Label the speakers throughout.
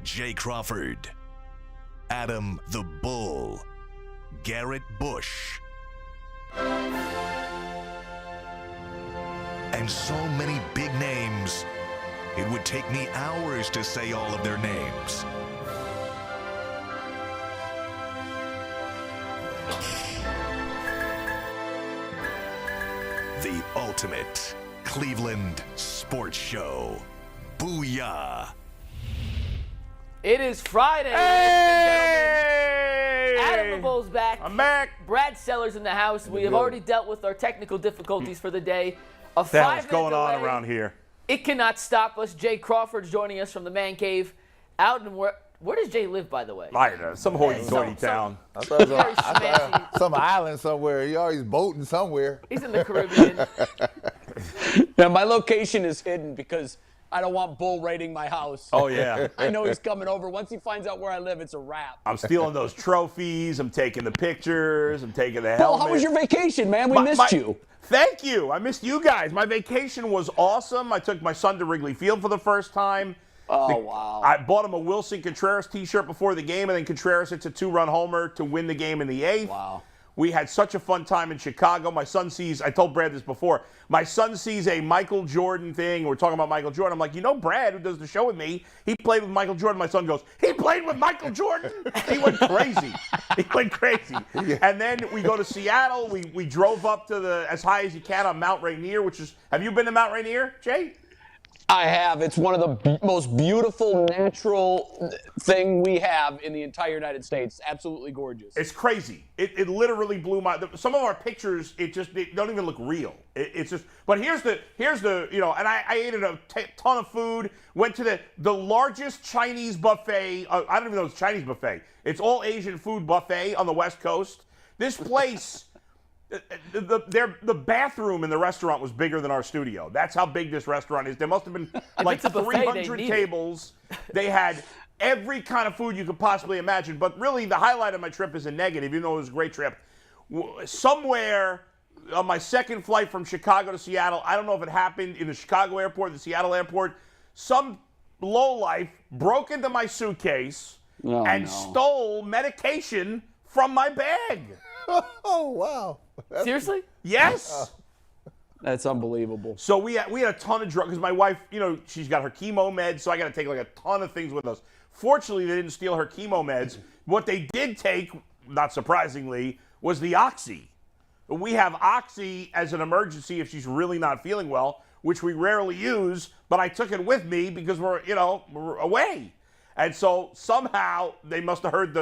Speaker 1: Jay Crawford, Adam the Bull, Garrett Bush, and so many big names, it would take me hours to say all of their names. The ultimate Cleveland sports show. Booyah!
Speaker 2: It is Friday,
Speaker 3: Hey!
Speaker 2: ladies and gentlemen. Adam the Bull's back.
Speaker 3: I'm back.
Speaker 2: Brad Sellers in the house. We have already dealt with our technical difficulties for the day.
Speaker 3: What the hell's going on around here?
Speaker 2: It cannot stop us. Jay Crawford's joining us from the Man Cave. Out in where does Jay live, by the way?
Speaker 3: I don't know, some hoity-toity town.
Speaker 4: I thought it was
Speaker 2: Very smashy.
Speaker 4: some island somewhere. You're always boating somewhere.
Speaker 2: He's in the Caribbean.
Speaker 5: Yeah, my location is hidden because I don't want Bull raiding my house.
Speaker 3: Oh, yeah.
Speaker 5: I know he's coming over. Once he finds out where I live, it's a wrap.
Speaker 3: I'm stealing those trophies. I'm taking the pictures. I'm taking the
Speaker 5: Bull,
Speaker 3: helmet.
Speaker 5: how was your vacation, man? We missed you.
Speaker 3: Thank you. I missed you guys. My vacation was awesome. I took my son to Wrigley Field for the first time.
Speaker 5: Oh, wow.
Speaker 3: I bought him a Wilson Contreras t-shirt before the game, and then Contreras hits a two-run homer to win the game in the eighth.
Speaker 5: Wow.
Speaker 3: We had such a fun time in Chicago. My son sees, I told Brad this before, my son sees a Michael Jordan thing. We're talking about Michael Jordan. I'm like, you know Brad, who does the show with me, he played with Michael Jordan. My son goes, he played with Michael Jordan? He went crazy. He went crazy. And then we go to Seattle. We drove up to as high as you can on Mount Rainier, which is, have you been to Mount Rainier, Jay?
Speaker 5: I have. It's one of the most beautiful natural thing we have in the entire United States. Absolutely gorgeous.
Speaker 3: It's crazy. It literally blew my. Some of our pictures, they don't even look real. It's just. But here's the and I ate a ton of food. Went to the largest Chinese buffet. I don't even know it's a Chinese buffet. It's all Asian food buffet on the West Coast. This place. The bathroom in the restaurant was bigger than our studio. That's how big this restaurant is. There must have been like 300 tables. They had every kind of food you could possibly imagine. But really, the highlight of my trip is a negative, even though it was a great trip. Somewhere on my second flight from Chicago to Seattle, I don't know if it happened in the Chicago airport, the Seattle airport, some lowlife broke into my suitcase and stole medication from my bag.
Speaker 4: Oh, wow.
Speaker 2: Seriously?
Speaker 3: Yes.
Speaker 5: That's unbelievable.
Speaker 3: So we had a ton of drugs because my wife, she's got her chemo meds, so I got to take like a ton of things with us. Fortunately, they didn't steal her chemo meds. What they did take, not surprisingly, was the Oxy. We have Oxy as an emergency if she's really not feeling well, which we rarely use, but I took it with me because we're away. And so somehow they must have heard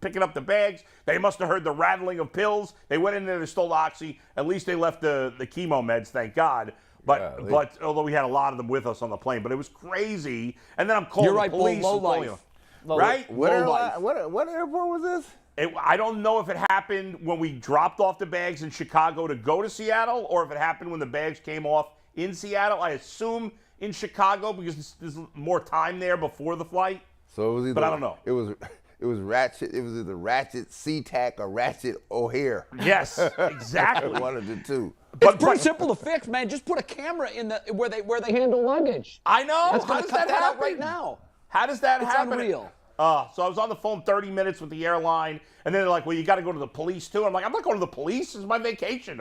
Speaker 3: picking up the bags. They must have heard the rattling of pills. They went in there, they stole Oxy. At least they left the chemo meds, thank God. But although we had a lot of them with us on the plane, but it was crazy. And then I'm calling the police.
Speaker 5: Low life.
Speaker 3: Right?
Speaker 4: What airport was this?
Speaker 3: I don't know if it happened when we dropped off the bags in Chicago to go to Seattle, or if it happened when the bags came off in Seattle. I assume in Chicago because there's more time there before the flight.
Speaker 4: So it was either,
Speaker 3: but I don't know.
Speaker 4: It was Ratchet. It was either Ratchet SeaTac or Ratchet O'Hare.
Speaker 3: Yes, exactly.
Speaker 4: One of the two.
Speaker 5: It's pretty simple to fix, man. Just put a camera in where they handle luggage.
Speaker 3: I know.
Speaker 5: That's
Speaker 3: How
Speaker 5: going to
Speaker 3: does
Speaker 5: cut
Speaker 3: that
Speaker 5: that out
Speaker 3: happen?
Speaker 5: right now.
Speaker 3: How does that happen?
Speaker 5: It's unreal.
Speaker 3: So I was on the phone 30 minutes with the airline, and then they're like, well, you got to go to the police, too. I'm like, I'm not going to the police. This is my vacation.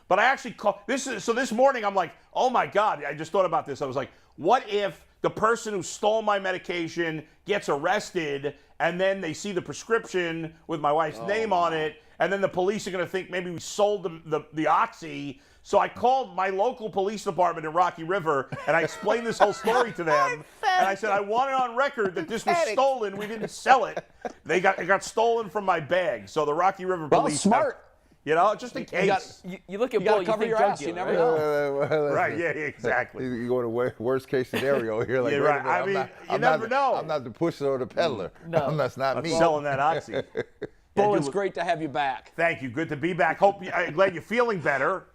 Speaker 3: But I actually called. This morning, I'm like, oh, my God. I just thought about this. I was like, what if the person who stole my medication gets arrested, and then they see the prescription with my wife's name on it, and then the police are going to think maybe we sold them the Oxy. So I called my local police department in Rocky River, and I explained this whole story to them. And I said, I want it on record that this was stolen. We didn't sell it. It got stolen from my bag. So the Rocky River police.
Speaker 5: Smart.
Speaker 3: Just in case.
Speaker 2: You look at
Speaker 5: You
Speaker 2: Bull,
Speaker 5: got to cover
Speaker 2: think
Speaker 5: your
Speaker 2: drug
Speaker 5: ass.
Speaker 2: dealer,
Speaker 5: You never know.
Speaker 3: Right, yeah, exactly.
Speaker 4: You go to worst case scenario here. Like,
Speaker 3: Yeah,
Speaker 4: wait a
Speaker 3: right.
Speaker 4: minute,
Speaker 3: I mean, you
Speaker 4: I'm
Speaker 3: never know.
Speaker 4: I'm not the pusher or the peddler.
Speaker 2: No.
Speaker 4: That's not me.
Speaker 3: Selling that Oxy.
Speaker 5: Bull, it's great to have you back.
Speaker 3: Thank you. Good to be back. I'm glad you're feeling better.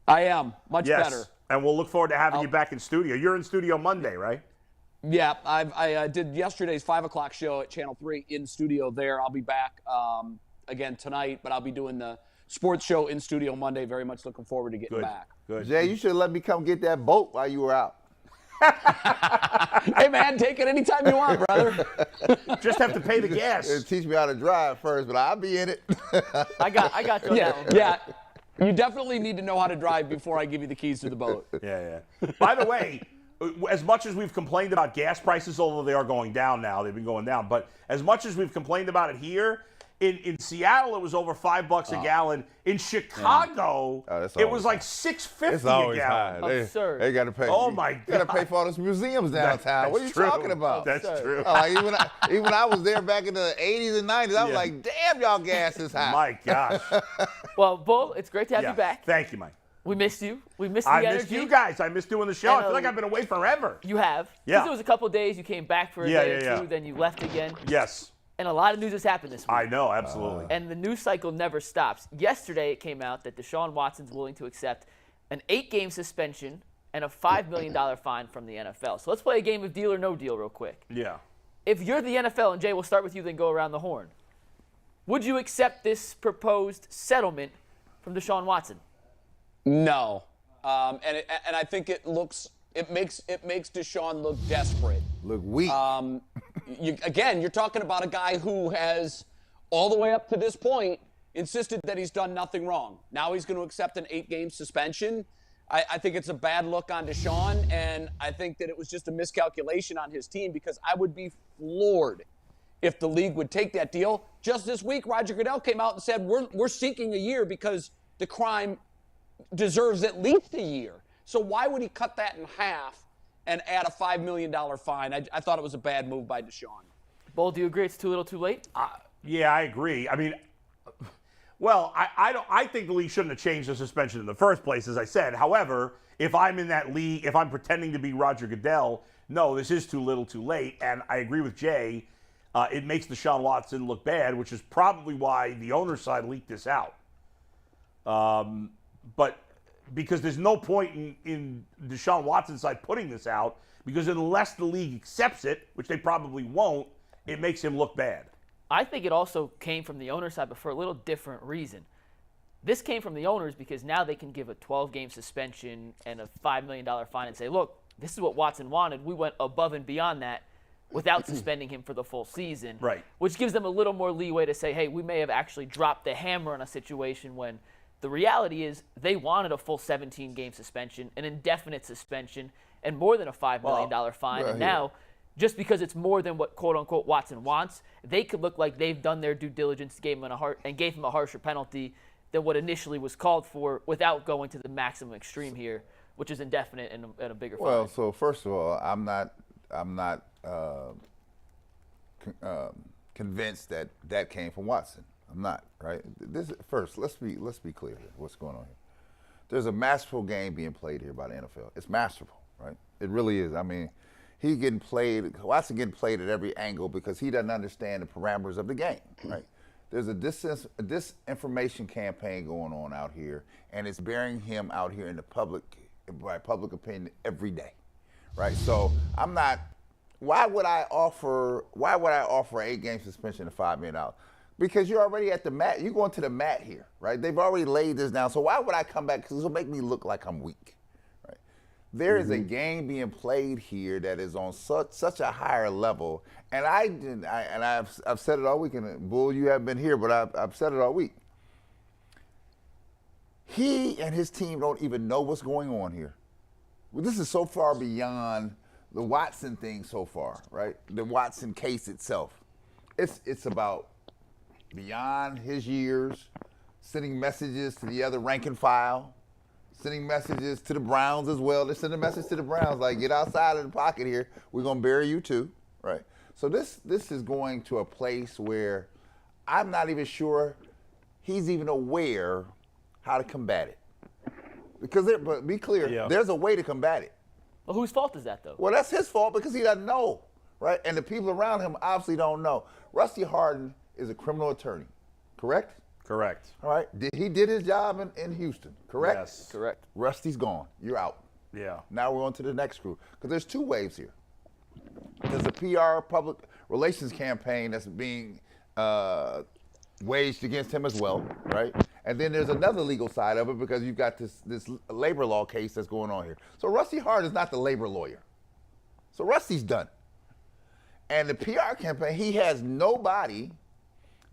Speaker 5: I am. Much
Speaker 3: Yes.
Speaker 5: better.
Speaker 3: And we'll look forward to having you back in studio. You're in studio Monday, right?
Speaker 5: Yeah, I did yesterday's 5 o'clock show at Channel 3 in studio there. I'll be back again tonight, but I'll be doing the sports show in studio Monday. Very much looking forward to getting back.
Speaker 3: Good.
Speaker 4: Jay, you should let me come get that boat while you were out.
Speaker 5: Hey, man, take it anytime you want, brother.
Speaker 3: Just have to pay the gas.
Speaker 4: Teach me how to drive first, but I'll be in it.
Speaker 2: I got you on that one.
Speaker 5: Yeah. You definitely need to know how to drive before I give you the keys to the boat.
Speaker 3: Yeah. By the way, as much as we've complained about gas prices, although they are going down now, they've been going down, but as much as we've complained about it here, in Seattle it was over $5 a gallon. In Chicago, it was like $6.50
Speaker 4: It's always
Speaker 3: a gallon.
Speaker 4: high.
Speaker 2: Absurd.
Speaker 4: They got to pay.
Speaker 3: Oh, my God.
Speaker 4: They got to pay for all those museums downtown. What are you
Speaker 3: true.
Speaker 4: talking about?
Speaker 3: That's true.
Speaker 4: Like, even when I was there back in the 80s and 90s, I was like, damn, y'all gas is high.
Speaker 3: My gosh.
Speaker 2: Well, Bull, it's great to have you back.
Speaker 3: Thank you, Mike.
Speaker 2: We missed you. We missed the
Speaker 3: I
Speaker 2: energy.
Speaker 3: missed you guys. I missed doing the show. I
Speaker 2: And,
Speaker 3: feel like I've been away forever.
Speaker 2: You have.
Speaker 3: Yeah.
Speaker 2: Because it was a couple of days. You came back for a day or two, then you left again.
Speaker 3: Yes.
Speaker 2: And a lot of news has happened this week.
Speaker 3: I know, absolutely.
Speaker 2: And the news cycle never stops. Yesterday it came out that Deshaun Watson's willing to accept an 8-game suspension and a $5 million fine from the NFL. So let's play a game of deal or no deal real quick.
Speaker 3: Yeah.
Speaker 2: If you're the NFL, and Jay, we'll start with you, then go around the horn. Would you accept this proposed settlement from Deshaun Watson?
Speaker 5: No. And I think it makes Deshaun look desperate.
Speaker 4: Look weak.
Speaker 5: You're talking about a guy who has, all the way up to this point, insisted that he's done nothing wrong. Now he's going to accept an 8-game suspension. I think it's a bad look on Deshaun, and I think that it was just a miscalculation on his team, because I would be floored if the league would take that deal. Just this week, Roger Goodell came out and said, we're seeking a year because the crime deserves at least a year. So why would he cut that in half and add a $5 million fine? I thought it was a bad move by Deshaun.
Speaker 2: Bull, do you agree it's too little too late?
Speaker 3: Yeah, I agree. I mean, well, I think the league shouldn't have changed the suspension in the first place, as I said. However, if I'm in that league, if I'm pretending to be Roger Goodell, no, this is too little too late. And I agree with Jay. It makes Deshaun Watson look bad, which is probably why the owner's side leaked this out. But because there's no point in Deshaun Watson's side putting this out, because unless the league accepts it, which they probably won't, it makes him look bad.
Speaker 2: I think it also came from the owner's side, but for a little different reason. This came from the owners because now they can give a 12-game suspension and a $5 million fine and say, look, this is what Watson wanted. We went above and beyond that without suspending him for the full season.
Speaker 3: Right.
Speaker 2: Which gives them a little more leeway to say, hey, we may have actually dropped the hammer on a situation when the reality is they wanted a full 17-game suspension, an indefinite suspension, and more than a $5 million fine. And now, just because it's more than what quote-unquote Watson wants, they could look like they've done their due diligence, gave him a harsher penalty than what initially was called for without going to the maximum extreme here, which is indefinite and a bigger fine.
Speaker 4: Well, so first of all, I'm not convinced that came from Watson. I'm not, right? First, let's be clear here. What's going on here? There's a masterful game being played here by the NFL. It's masterful, right? It really is. I mean, Watson getting played at every angle because he doesn't understand the parameters of the game, right? There's a disinformation campaign going on out here, and it's bearing him out here in the public opinion every day, right? So I'm not. Why would I offer an 8-game suspension and $5 million? Because you're already at the mat. You're going to the mat here, right? They've already laid this down. So why would I come back? Because it'll make me look like I'm weak, right? There is a game being played here that is on such a higher level. And I've said it all week. And Bull, you haven't been here, but I've said it all week. He and his team don't even know what's going on here. Well, this is so far beyond the Watson thing so far, right? The Watson case itself. It's about beyond his years, sending messages to the other rank and file, sending messages to the Browns as well. They're sending a message to the Browns like, get outside of the pocket here. We're going to bury you too, right? So this is going to a place where I'm not even sure he's even aware how to combat it. But be clear, there's a way to combat it.
Speaker 2: Well, whose fault is that, though?
Speaker 4: Well, that's his fault because he doesn't know, right? And the people around him obviously don't know. Rusty Hardin is a criminal attorney, correct?
Speaker 3: Correct.
Speaker 4: All right. He did his job in Houston, correct?
Speaker 3: Yes.
Speaker 2: Correct.
Speaker 4: Rusty's gone. You're out.
Speaker 3: Yeah.
Speaker 4: Now we're on to the next group because there's two waves here. There's a PR public relations campaign that's being waged against him as well, right? And then there's another legal side of it because you've got this labor law case that's going on here. So Rusty Hardin is not the labor lawyer, So Rusty's done. And the PR campaign, he has nobody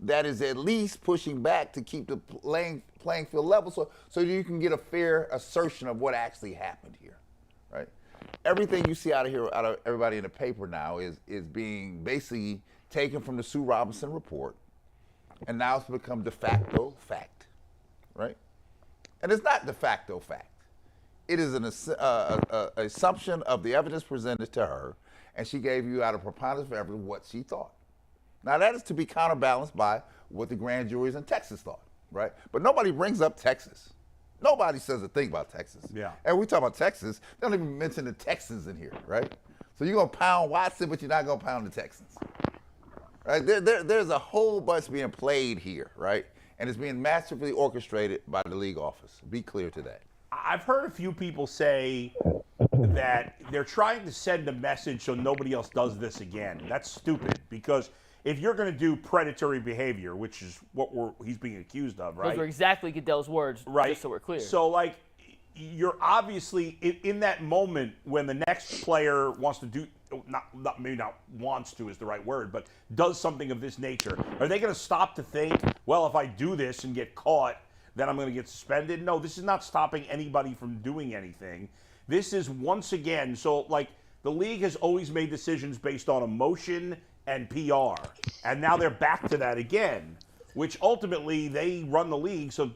Speaker 4: that is at least pushing back to keep the playing field level so you can get a fair assertion of what actually happened here, right? Everything you see out of everybody in the paper now is being basically taken from the Sue Robinson report, and now it's become de facto fact, right? And it's not de facto fact. It is an assumption of the evidence presented to her, and she gave you out of preponderance of evidence what she thought. Now that is to be counterbalanced by what the grand juries in Texas thought, right? But nobody brings up Texas. Nobody says a thing about Texas.
Speaker 3: Yeah.
Speaker 4: And we talk about Texas, they don't even mention the Texans in here, right? So you're gonna pound Watson, but you're not gonna pound the Texans. Right? There's a whole bunch being played here, right? And it's being masterfully orchestrated by the league office. Be clear to that.
Speaker 3: I've heard a few people say that they're trying to send a message so nobody else does this again. That's stupid, because if you're going to do predatory behavior, which is what he's being accused of, right?
Speaker 2: Those were exactly Goodell's words,
Speaker 3: right.
Speaker 2: just so we're clear.
Speaker 3: So, like, you're obviously in that moment when the next player wants to do, maybe not wants to is the right word, but does something of this nature. Are they going to stop to think, well, if I do this and get caught, then I'm going to get suspended? No, this is not stopping anybody from doing anything. This is once again, so like the league has always made decisions based on emotion and PR, and now they're back to that again, which ultimately they run the league, so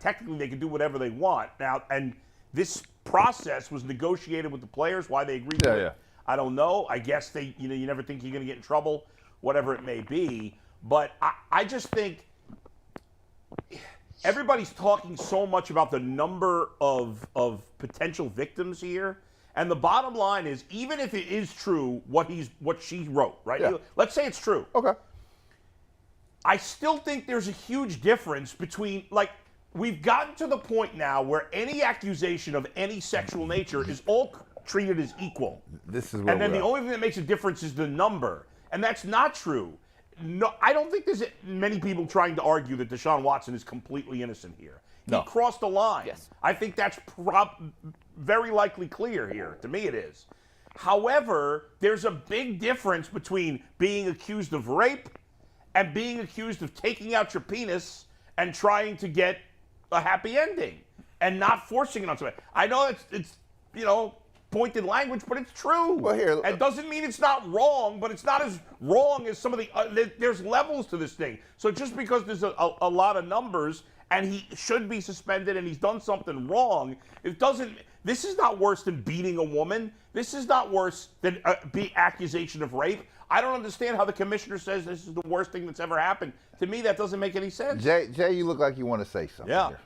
Speaker 3: technically they can do whatever they want now. And this process was negotiated with the players. Why they agreed to it, I don't know. I guess they, you never think you're going to get in trouble, whatever it may be. But I just think everybody's talking so much about the number of potential victims here. And the bottom line is, even if it is true what she wrote, right?
Speaker 4: Yeah.
Speaker 3: Let's say it's true.
Speaker 4: Okay.
Speaker 3: I still think there's a huge difference between, like, we've gotten to the point now where any accusation of any sexual nature is all treated as equal.
Speaker 4: This is where
Speaker 3: and then the only thing that makes a difference is the number. And that's not true. No, I don't think there's many people trying to argue that Deshaun Watson is completely innocent here.
Speaker 4: No.
Speaker 3: He crossed the line.
Speaker 2: Yes.
Speaker 3: I think that's very likely clear here. To me, it is. However, there's a big difference between being accused of rape and being accused of taking out your penis and trying to get a happy ending and not forcing it on somebody. I know it's pointed language, but it's true.
Speaker 4: Well, here,
Speaker 3: it doesn't mean it's not wrong, but it's not as wrong as some of the there's levels to this thing. So just because there's a lot of numbers and he should be suspended and he's done something wrong, it doesn't. This is not worse than beating a woman. This is not worse than the accusation of rape. I don't understand how the commissioner says this is the worst thing that's ever happened. To me, that doesn't make any sense.
Speaker 4: Jay, you look like you want to say something.
Speaker 3: Yeah.
Speaker 4: Here.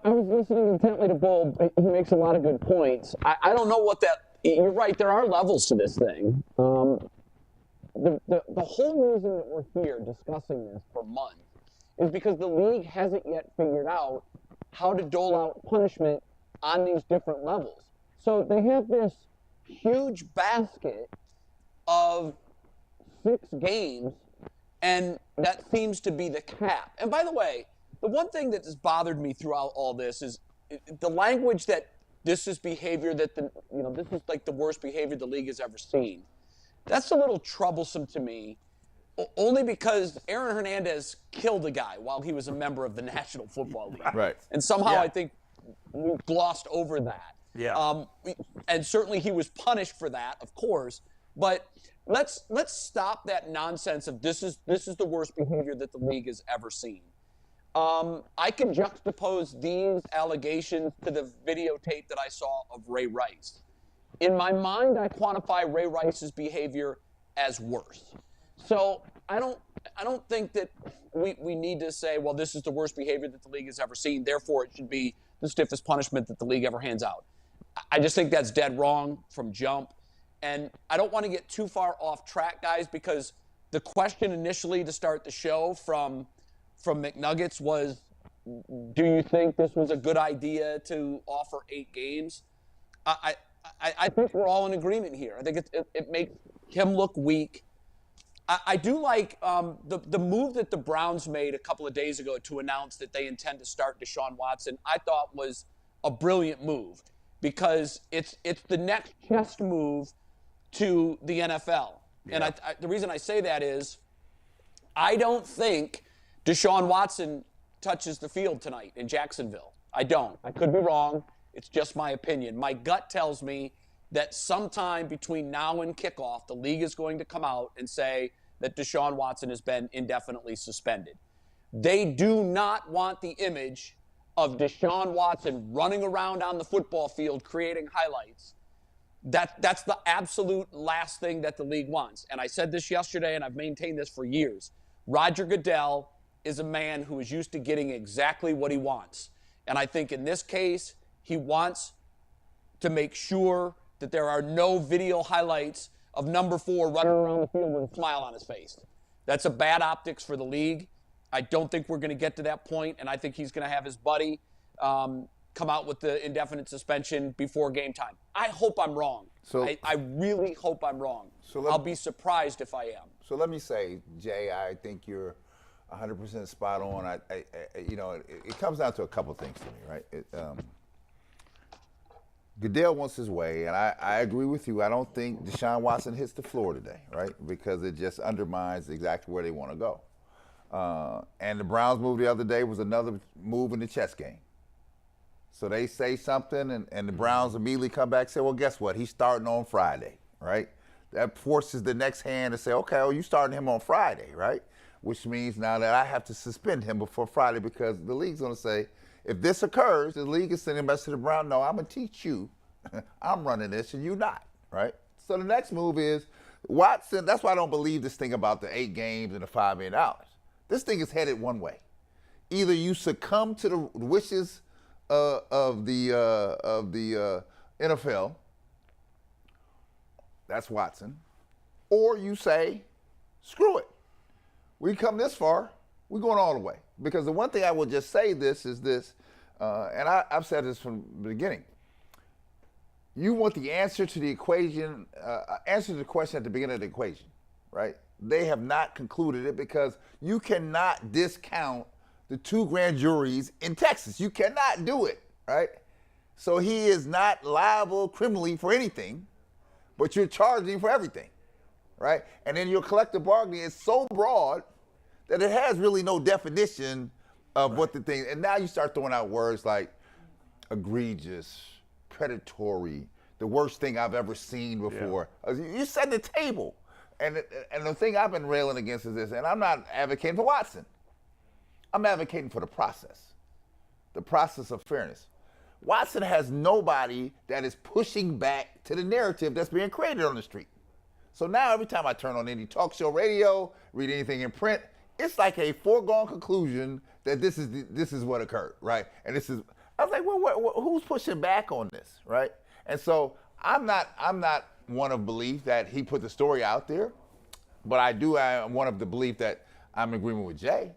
Speaker 5: I was listening intently to Bull. He makes a lot of good points. I don't know what that. You're right. There are levels to this thing. The whole reason that we're here discussing this for months is because the league hasn't yet figured out how to dole out punishment on these different levels. So they have this huge basket of 6 games, and that seems to be the cap. And by the way, the one thing that has bothered me throughout all this is the language that this is behavior that this is like the worst behavior the league has ever seen. That's a little troublesome to me, only because Aaron Hernandez killed a guy while he was a member of the National Football League.
Speaker 4: Right.
Speaker 5: And somehow I think we glossed over that.
Speaker 3: Yeah.
Speaker 5: And certainly he was punished for that, of course. But let's stop that nonsense of this is the worst behavior that the league has ever seen. I can juxtapose these allegations to the videotape that I saw of Ray Rice. In my mind, I quantify Ray Rice's behavior as worse. So I don't think that we need to say, well, this is the worst behavior that the league has ever seen, therefore it should be the stiffest punishment that the league ever hands out. I just think that's dead wrong from jump. And I don't want to get too far off track, guys, because the question initially to start the show from McNuggets was, do you think this was a good idea to offer 8 games? I think we're all in agreement here. I think it makes him look weak. I do like the move that the Browns made a couple of days ago to announce that they intend to start Deshaun Watson. I thought was a brilliant move because it's the next chess move to the NFL. Yeah. And the reason I say that is I don't think Deshaun Watson touches the field tonight in Jacksonville. I don't. I could be wrong. It's just my opinion. My gut tells me that sometime between now and kickoff, the league is going to come out and say that Deshaun Watson has been indefinitely suspended. They do not want the image of Deshaun Watson running around on the football field creating highlights. That's the absolute last thing that the league wants. And I said this yesterday, and I've maintained this for years. Roger Goodell is a man who is used to getting exactly what he wants. And I think in this case, he wants to make sure that there are no video highlights of number 4 running around the field with a smile on his face. That's a bad optics for the league. I don't think we're going to get to that point, and I think he's going to have his buddy come out with the indefinite suspension before game time. I hope I'm wrong. I really hope I'm wrong. I'll be surprised if I am.
Speaker 4: So let me say, Jay, I think you're 100% spot on. It comes down to a couple things to me, right? Goodell wants his way, and I agree with you. I don't think Deshaun Watson hits the floor today, right? Because it just undermines exactly where they want to go. And the Browns move the other day was another move in the chess game. So they say something, and the Browns immediately come back and say, well, guess what? He's starting on Friday, right? That forces the next hand to say, okay, well, you starting him on Friday, right? Which means now that I have to suspend him before Friday because the league's going to say, if this occurs, the league is sending a message to the Browns, no, I'm going to teach you. I'm running this and you not, right? So the next move is Watson. That's why I don't believe this thing about the 8 games and the $5 million. This thing is headed one way. Either you succumb to the wishes of the NFL, that's Watson, or you say, screw it. We come this far, we're going all the way. Because the one thing I will just say is this, and I've said this from the beginning. You want the answer to the equation, answer to the question at the beginning of the equation, right? They have not concluded it because you cannot discount the 2 grand juries in Texas. You cannot do it, right? So he is not liable criminally for anything, but you're charging him for everything, right? And then your collective bargaining is so broad that it has really no definition of what the thing, and now you start throwing out words like egregious, predatory, the worst thing I've ever seen before. Yeah. You set the table. And the thing I've been railing against is this, and I'm not advocating for Watson. I'm advocating for the process of fairness. Watson has nobody that is pushing back to the narrative that's being created on the street. So now every time I turn on any talk show radio, read anything in print, it's like a foregone conclusion that this is what occurred, right? And I was like, well, who's pushing back on this, right? And so I'm not one of belief that he put the story out there, but I am one of the belief that I'm in agreement with Jay.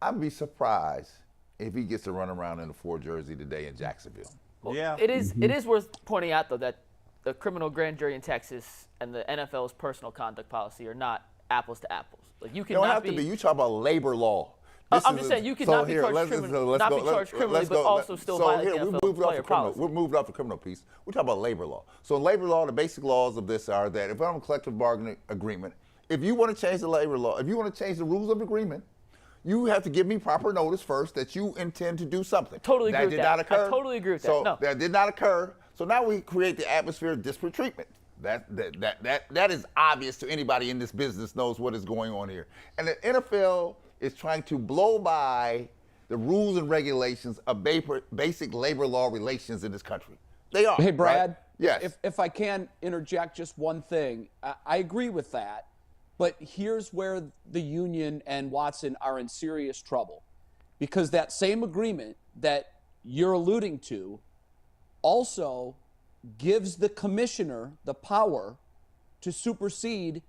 Speaker 4: I'd be surprised if he gets to run around in a 4 jersey today in Jacksonville.
Speaker 2: Well, yeah. It is worth pointing out, though, that the criminal grand jury in Texas and the NFL's personal conduct policy are not apples to apples. Like you cannot
Speaker 4: have to be. You talk about labor law.
Speaker 2: I'm just saying you cannot be charged criminally, but also still violate the NFL player policy.
Speaker 4: We're moved off the criminal piece. We're talking about labor law. So in labor law, the basic laws of this are that if I'm a collective bargaining agreement, if you want to change the labor law, if you want to change the rules of agreement, you have to give me proper notice first that you intend to do something.
Speaker 2: Totally agree with that.
Speaker 4: That did not occur.
Speaker 2: I totally agree with that.
Speaker 4: So
Speaker 2: no.
Speaker 4: That did not occur. So now we create the atmosphere of disparate treatment. That is obvious to anybody in this business knows what is going on here. And the NFL is trying to blow by the rules and regulations of basic labor law relations in this country. They are.
Speaker 5: Hey, Brad.
Speaker 4: Right? Yes.
Speaker 5: If I can interject just one thing, I agree with that. But here's where the union and Watson are in serious trouble. Because that same agreement that you're alluding to also gives the commissioner the power to supersede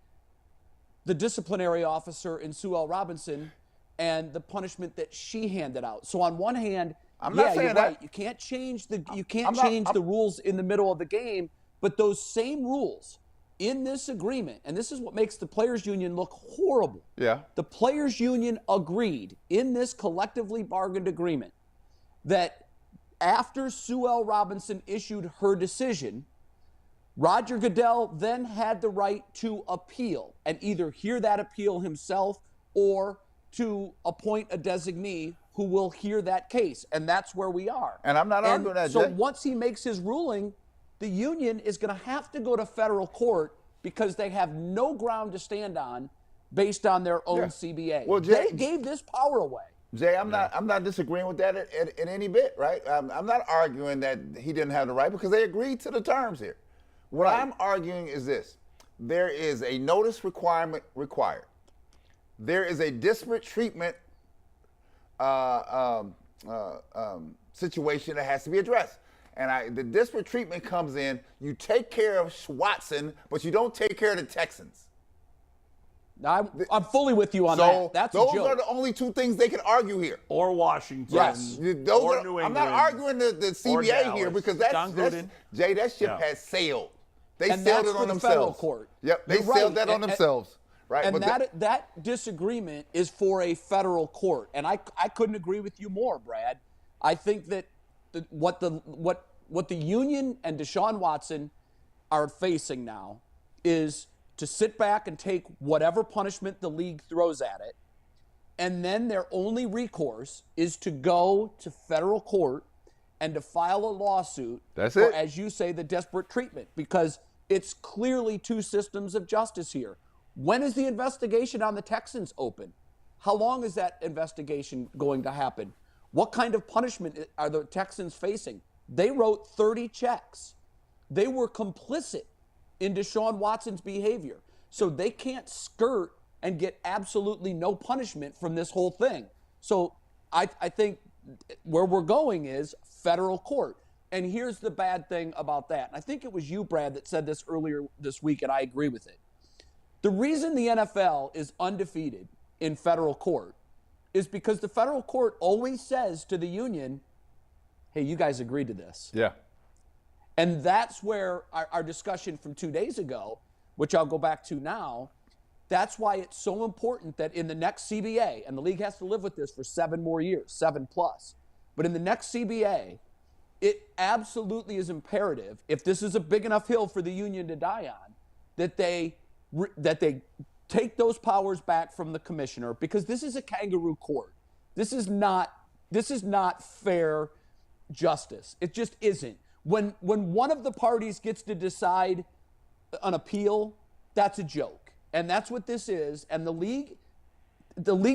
Speaker 5: the disciplinary officer in Sue L. Robinson and the punishment that she handed out. So on one hand, you're right. You can't change the rules in the middle of the game, but those same rules in this agreement, and this is what makes the players union look horrible.
Speaker 4: Yeah.
Speaker 5: The players union agreed in this collectively bargained agreement that after Sue L. Robinson issued her decision, Roger Goodell then had the right to appeal and either hear that appeal himself or to appoint a designee who will hear that case. And that's where we are.
Speaker 4: And I'm not arguing that,
Speaker 5: So
Speaker 4: Jay.
Speaker 5: once he makes his ruling, the union is going to have to go to federal court because they have no ground to stand on based on their own CBA.
Speaker 4: Well, Jay,
Speaker 5: they gave this power away.
Speaker 4: Jay, I'm not disagreeing with that in any bit, right? I'm not arguing that he didn't have the right because they agreed to the terms here. What I'm arguing is this. There is a notice requirement required. There is a disparate treatment situation that has to be addressed. And the disparate treatment comes in, you take care of Watson, but you don't take care of the Texans.
Speaker 5: I'm fully with you on that. That's a joke.
Speaker 4: Those are the only two things they can argue here.
Speaker 3: Or Washington.
Speaker 5: Yes.
Speaker 3: New England.
Speaker 4: I'm not arguing the CBA here because that's Jay, that ship has sailed. They sailed it on themselves.
Speaker 5: Federal court.
Speaker 4: Yep, they sailed that on themselves. Right.
Speaker 5: And that disagreement is for a federal court. And I couldn't agree with you more, Brad. I think that what the union and Deshaun Watson are facing now is to sit back and take whatever punishment the league throws at it, and then their only recourse is to go to federal court and to file a lawsuit for, as you say, the desperate treatment, because it's clearly two systems of justice here. When is the investigation on the Texans open? How long is that investigation going to happen? What kind of punishment are the Texans facing? They wrote 30 checks. They were complicit in Deshaun Watson's behavior. So they can't skirt and get absolutely no punishment from this whole thing. So I think where we're going is federal court. And here's the bad thing about that. And I think it was you, Brad, that said this earlier this week, and I agree with it. The reason the NFL is undefeated in federal court is because the federal court always says to the union, hey, you guys agreed to this.
Speaker 4: Yeah.
Speaker 5: And that's where our discussion from 2 days ago, which I'll go back to now, that's why it's so important that in the next CBA, and the league has to live with this for 7 more years, 7+, but in the next CBA, it absolutely is imperative, if this is a big enough hill for the union to die on, that they take those powers back from the commissioner, because this is a kangaroo court. This is not fair justice. It just isn't. When one of the parties gets to decide an appeal, that's a joke. And that's what this is. And the league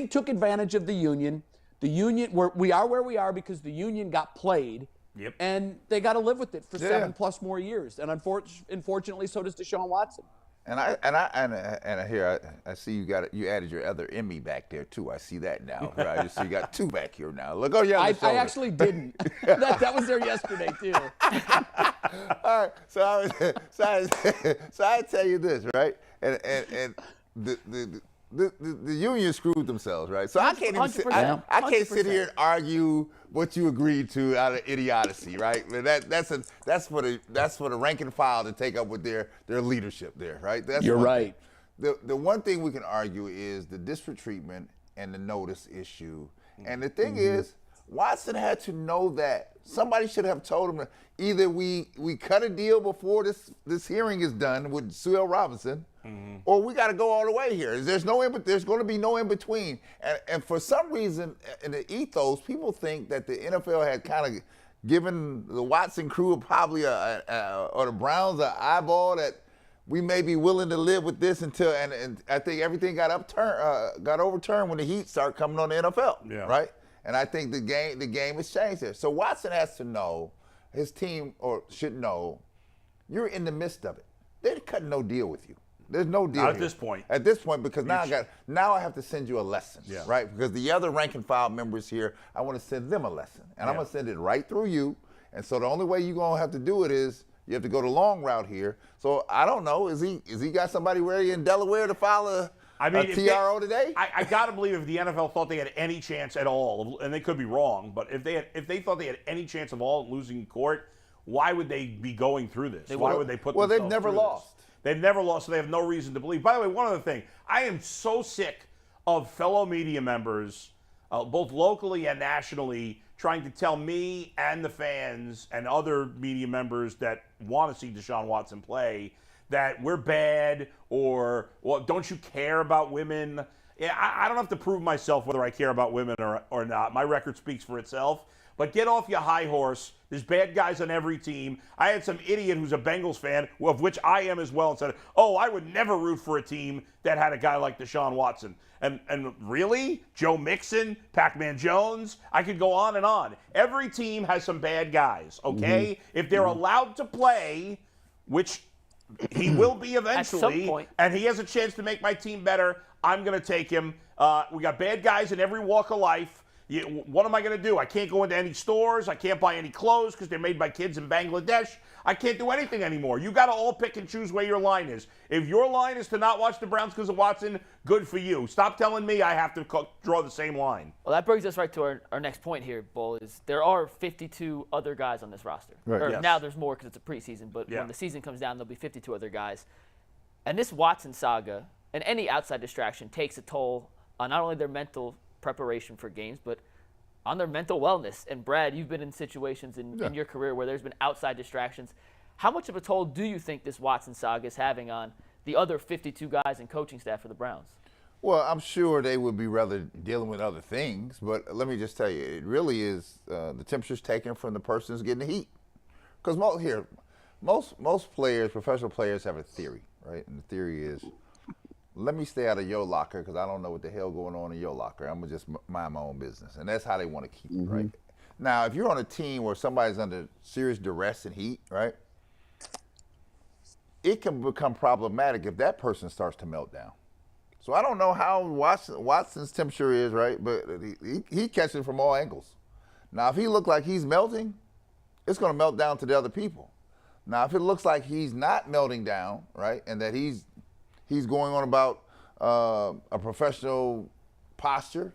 Speaker 5: took advantage of the union. We are where we are because the union got played.
Speaker 3: Yep.
Speaker 5: And they got to live with it for 7+ more years. And unfortunately, so does Deshaun Watson.
Speaker 4: And I hear I see you added your other Emmy back there too. I see that now. Right? So you got 2 back here now. Look on your other shoulder.
Speaker 5: I actually didn't. that was there yesterday too.
Speaker 4: All right. So I tell you this, right? And the union screwed themselves, right? So I can't even I can't sit here and argue what you agreed to out of idiocy, right? That's for the rank and file to take up with their leadership there, right?
Speaker 5: You're right.
Speaker 4: The one thing we can argue is the disparate treatment and the notice issue. And the thing is, Watson had to know that. Somebody should have told him that either we cut a deal before this hearing is done with Sue L. Robinson, or we got to go all the way here. There's going to be no in between. And for some reason, in the ethos, people think that the NFL had kind of given the Watson crew probably or the Browns an eyeball that we may be willing to live with this until. And I think everything got overturned when the heat started coming on the NFL, right? And I think the game has changed there. So Watson has to know, his team should know, you're in the midst of it. They're cutting no deal with you. There's no deal
Speaker 3: at this point.
Speaker 4: At this point, because now I have to send you a lesson, right? Because the other rank and file members here, I want to send them a lesson. And I'm going to send it right through you. And so the only way you're going to have to do it is you have to go the long route here. So I don't know, is he got somebody ready in Delaware to file a TRO today?
Speaker 3: I got to believe if the NFL thought they had any chance at all, and they could be wrong, but if they thought they had any chance of all losing in court, why would they be going through this? Why would they put themselves
Speaker 4: they've never
Speaker 3: through
Speaker 4: lost.
Speaker 3: This? They've never lost, so they have no reason to believe. By the way, one other thing. I am so sick of fellow media members, both locally and nationally, trying to tell me and the fans and other media members that want to see Deshaun Watson play that we're bad or, well, don't you care about women? Yeah, I don't have to prove myself whether I care about women or not. My record speaks for itself. But get off your high horse. There's bad guys on every team. I had some idiot who's a Bengals fan, of which I am as well, and said, oh, I would never root for a team that had a guy like Deshaun Watson. And really? Joe Mixon, Pac-Man Jones? I could go on and on. Every team has some bad guys, okay? If they're allowed to play, which he will be eventually,
Speaker 2: at some point,
Speaker 3: and he has a chance to make my team better, I'm going to take him. We got bad guys in every walk of life. What am I going to do? I can't go into any stores. I can't buy any clothes because they're made by kids in Bangladesh. I can't do anything anymore. You got to all pick and choose where your line is. If your line is to not watch the Browns because of Watson, good for you. Stop telling me I have to draw the same line.
Speaker 2: Well, that brings us right to our next point here, Bull, is there are 52 other guys on this roster.
Speaker 4: Right.
Speaker 3: Yes.
Speaker 2: Now there's more because it's a preseason, but when the season comes down, there'll be 52 other guys. And this Watson saga and any outside distraction takes a toll on not only their mental preparation for games, but on their mental wellness. And Brad, you've been in situations in your career where there's been outside distractions. How much of a toll do you think this Watson saga is having on the other 52 guys and coaching staff for the Browns?
Speaker 4: Well, I'm sure they would be rather dealing with other things, but let me just tell you, it really is the temperature's taken from the person who's getting the heat. Because most players, professional players, have a theory, right? And the theory is, let me stay out of your locker because I don't know what the hell going on in your locker. I'm going to just mind my own business. And that's how they want to keep it, right? Now, if you're on a team where somebody's under serious duress and heat, right, it can become problematic if that person starts to melt down. So I don't know how Watson's temperature is, right, but he catches it from all angles. Now, if he looks like he's melting, it's going to melt down to the other people. Now, if it looks like he's not melting down, right, and that he's going on about a professional posture,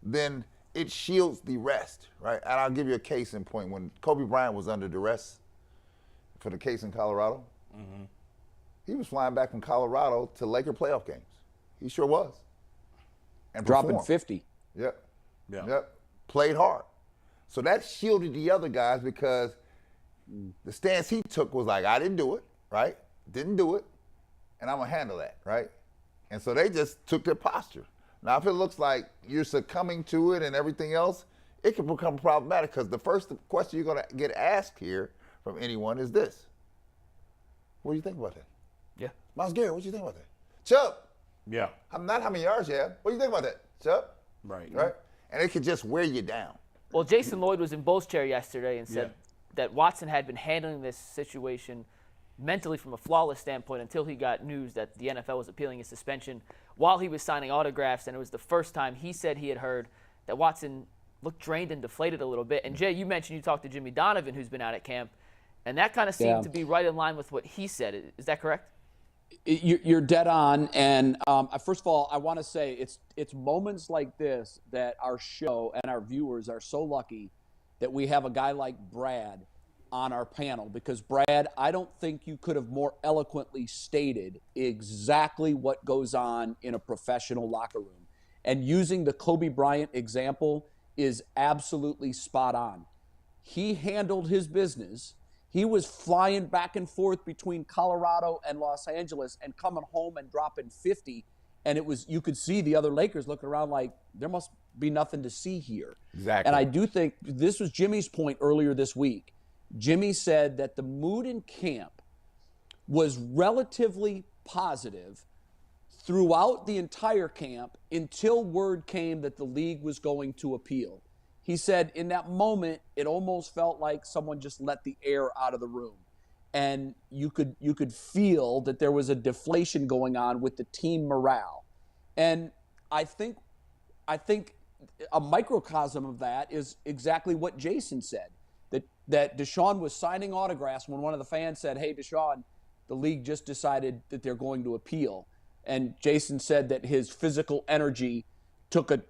Speaker 4: then it shields the rest, right? And I'll give you a case in point. When Kobe Bryant was under duress for the case in Colorado, he was flying back from Colorado to Laker playoff games. He sure was. And
Speaker 5: Dropping
Speaker 4: performed.
Speaker 5: 50.
Speaker 4: Yep. Played hard. So that shielded the other guys because the stance he took was like, I didn't do it, right? Didn't do it. And I'm going to handle that, right? And so they just took their posture. Now, if it looks like you're succumbing to it and everything else, it can become problematic because the first question you're going to get asked here from anyone is this. What do you think about that?
Speaker 2: Yeah.
Speaker 4: Myles Garrett, what do you think about that? Chubb.
Speaker 3: Yeah.
Speaker 4: Not how many yards you have. What do you think about that? Chubb.
Speaker 3: Right.
Speaker 4: And it could just wear you down.
Speaker 2: Well, Jason Lloyd was in Bull's chair yesterday and said that Watson had been handling this situation mentally from a flawless standpoint until he got news that the NFL was appealing his suspension while he was signing autographs, and it was the first time he said he had heard that Watson looked drained and deflated a little bit. And Jay, you mentioned you talked to Jimmy Donovan, who's been out at camp, and that kind of seemed to be right in line with what he said. Is that correct?
Speaker 5: You're dead on. And first of all, I want to say it's moments like this that our show and our viewers are so lucky that we have a guy like Brad on our panel, because Brad, I don't think you could have more eloquently stated exactly what goes on in a professional locker room. And using the Kobe Bryant example is absolutely spot on. He handled his business. He was flying back and forth between Colorado and Los Angeles and coming home and dropping 50. And you could see the other Lakers looking around like, there must be nothing to see here.
Speaker 4: Exactly.
Speaker 5: And I do think this was Jimmy's point earlier this week. Jimmy said that the mood in camp was relatively positive throughout the entire camp until word came that the league was going to appeal. He said in that moment, it almost felt like someone just let the air out of the room. And you could feel that there was a deflation going on with the team morale. And I think a microcosm of that is exactly what Jason said. That Deshaun was signing autographs when one of the fans said, hey, Deshaun, the league just decided that they're going to appeal. And Jason said that his physical energy took a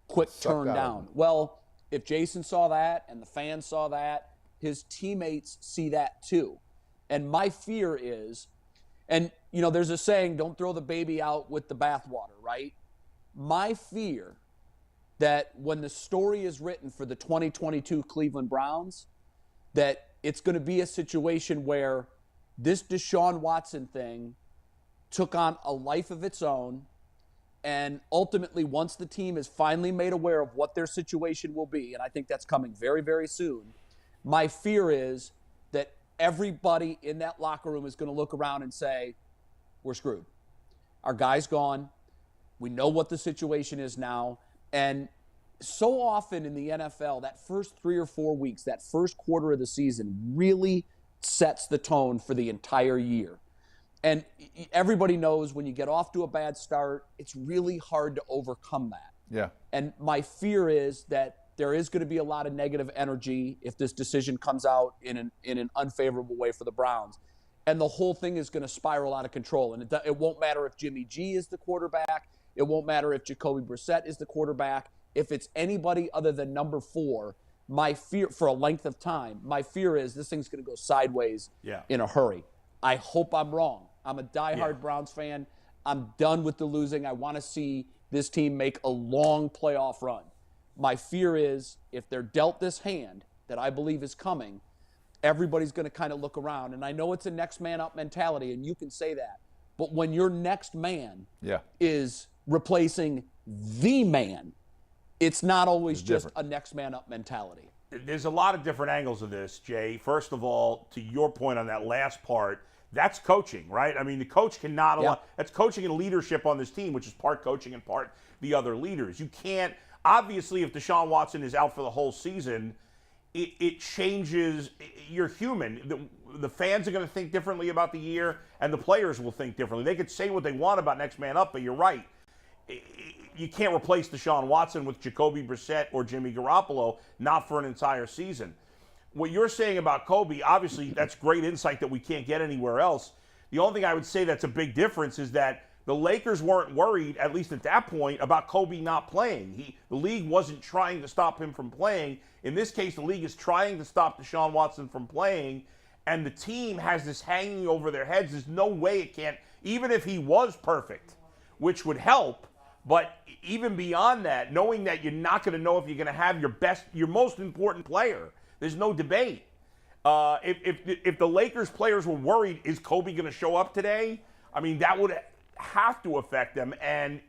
Speaker 5: quick turn down. Well, if Jason saw that and the fans saw that, his teammates see that too. And my fear is, and there's a saying, don't throw the baby out with the bathwater, right? My fear that when the story is written for the 2022 Cleveland Browns, that it's going to be a situation where this Deshaun Watson thing took on a life of its own. And ultimately, once the team is finally made aware of what their situation will be, and I think that's coming very, very soon, my fear is that everybody in that locker room is going to look around and say, we're screwed. Our guy's gone. We know what the situation is now. And so often in the NFL, that first 3 or 4 weeks, that first quarter of the season really sets the tone for the entire year. And everybody knows when you get off to a bad start, it's really hard to overcome that.
Speaker 4: Yeah.
Speaker 5: And my fear is that there is going to be a lot of negative energy if this decision comes out in an unfavorable way for the Browns. And the whole thing is going to spiral out of control. And it won't matter if Jimmy G is the quarterback. It won't matter if Jacoby Brissett is the quarterback. If it's anybody other than number 4, my fear for a length of time, my fear is this thing's going to go sideways in a hurry. I hope I'm wrong. I'm a diehard Browns fan. I'm done with the losing. I want to see this team make a long playoff run. My fear is if they're dealt this hand that I believe is coming, everybody's going to kind of look around. And I know it's a next man up mentality, and you can say that. But when your next man is replacing the man, it's not always just a next man up mentality.
Speaker 3: There's a lot of different angles of this, Jay. First of all, to your point on that last part, that's coaching, right? I mean, the coach cannot allow, that's coaching and leadership on this team, which is part coaching and part the other leaders. You can't, obviously, if Deshaun Watson is out for the whole season, it changes. You're human. The fans are going to think differently about the year, and the players will think differently. They could say what they want about next man up, but you're right. You can't replace Deshaun Watson with Jacoby Brissett or Jimmy Garoppolo, not for an entire season. What you're saying about Kobe, obviously, that's great insight that we can't get anywhere else. The only thing I would say that's a big difference is that the Lakers weren't worried, at least at that point, about Kobe not playing. The league wasn't trying to stop him from playing. In this case, the league is trying to stop Deshaun Watson from playing, and the team has this hanging over their heads. There's no way it can't, even if he was perfect, which would help. But even beyond that, knowing that you're not going to know if you're going to have your most important player, there's no debate. If the Lakers players were worried, is Kobe going to show up today? I mean, that would have to affect them. And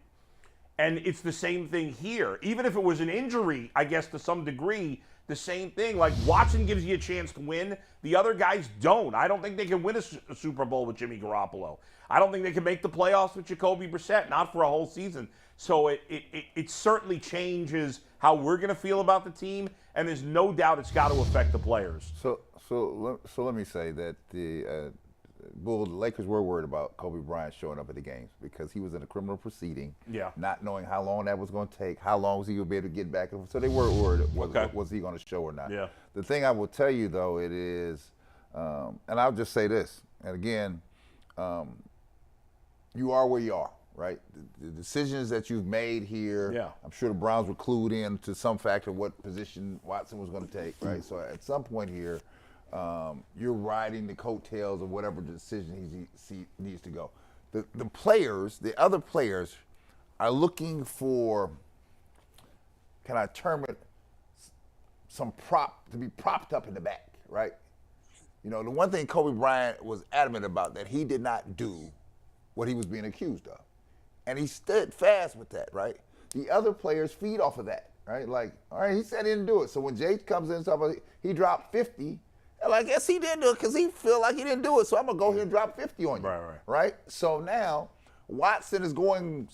Speaker 3: it's the same thing here. Even if it was an injury, I guess to some degree, the same thing. Like Watson gives you a chance to win. The other guys don't. I don't think they can win a Super Bowl with Jimmy Garoppolo. I don't think they can make the playoffs with Jacoby Brissett, not for a whole season. So it certainly changes how we're going to feel about the team, and there's no doubt it's got to affect the players.
Speaker 4: So let me say that the Lakers were worried about Kobe Bryant showing up at the games because he was in a criminal proceeding, not knowing how long that was going to take, how long was he going to be able to get back. So they were worried, was he going to show or not. The thing I will tell you, though, it is, and I'll just say this, and again, you are where you are. Right, the decisions that you've made here, I'm sure the Browns were clued in to some factor what position Watson was going to take. Right, so at some point here, you're riding the coattails of whatever decision he needs to go. The players, the other players, are looking for, can I term it, some prop to be propped up in the back. Right, you know, the one thing Kobe Bryant was adamant about that he did not do what he was being accused of. And he stood fast with that, right? The other players feed off of that, right? Like, all right, he said he didn't do it. So when Jay comes in and talks about he dropped 50, well, I guess he didn't do it because he feel like he didn't do it. So I'm going to go here and drop 50 on you, right? So now Watson is going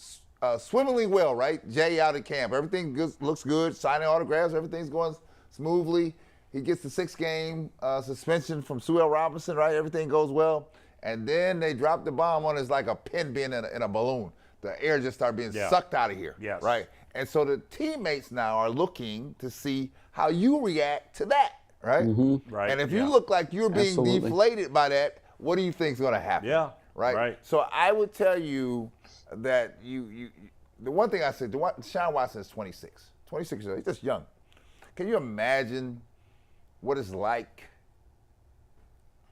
Speaker 4: swimmingly well, right? Jay out at camp. Everything looks good, signing autographs, everything's going smoothly. He gets the 6-game suspension from Sue L. Robinson, right? Everything goes well. And then they drop the bomb on us like a pin being in a balloon. The air just started being sucked out of here, right? And so the teammates now are looking to see how you react to that, right?
Speaker 3: Right.
Speaker 4: And if you look like you're being deflated by that, what do you think is going to happen? Right. So I would tell you that the one thing I said, Deshaun Watson is 26. 26 years old. He's just young. Can you imagine what it's like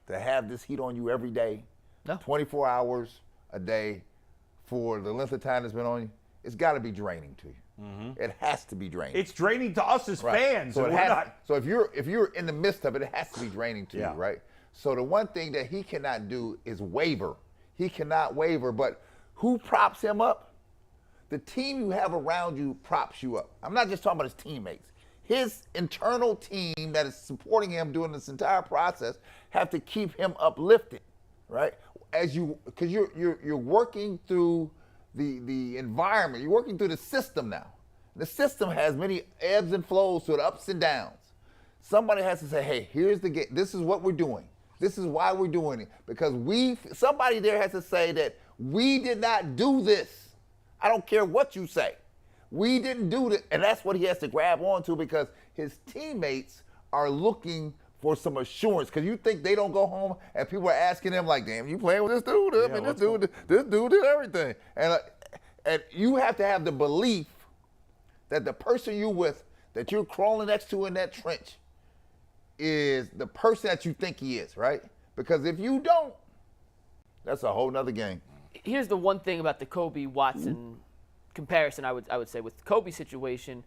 Speaker 4: to have this heat on you every day, 24 hours a day, for the length of time it's been on you? it's got to be draining to you. It has to be draining.
Speaker 3: It's draining to us as fans.
Speaker 4: So,
Speaker 3: and
Speaker 4: so if you're in the midst of it, it has to be draining to
Speaker 3: Yeah.
Speaker 4: you, right? So the one thing that he cannot do is waver. He cannot waver. But who props him up? The team you have around you props you up. I'm not just talking about his teammates. His internal team that is supporting him during this entire process have to keep him uplifted, right? Because you're working through the environment. You're working through the system now. The system has many ebbs and flows to the ups and downs. Somebody has to say, hey, here's the game. This is what we're doing. This is why we're doing it. Because somebody there has to say that we did not do this. I don't care what you say. We didn't do it. And that's what he has to grab onto because his teammates are looking for some assurance. Because you think they don't go home and people are asking them like, damn, you playing with this dude? I mean, this dude did everything. And you have to have the belief that the person you're with, that you're crawling next to in that trench, is the person that you think he is, right? Because if you don't, that's a whole nother game.
Speaker 2: Here's the one thing about the Kobe Watson comparison, I would say, with the Kobe situation,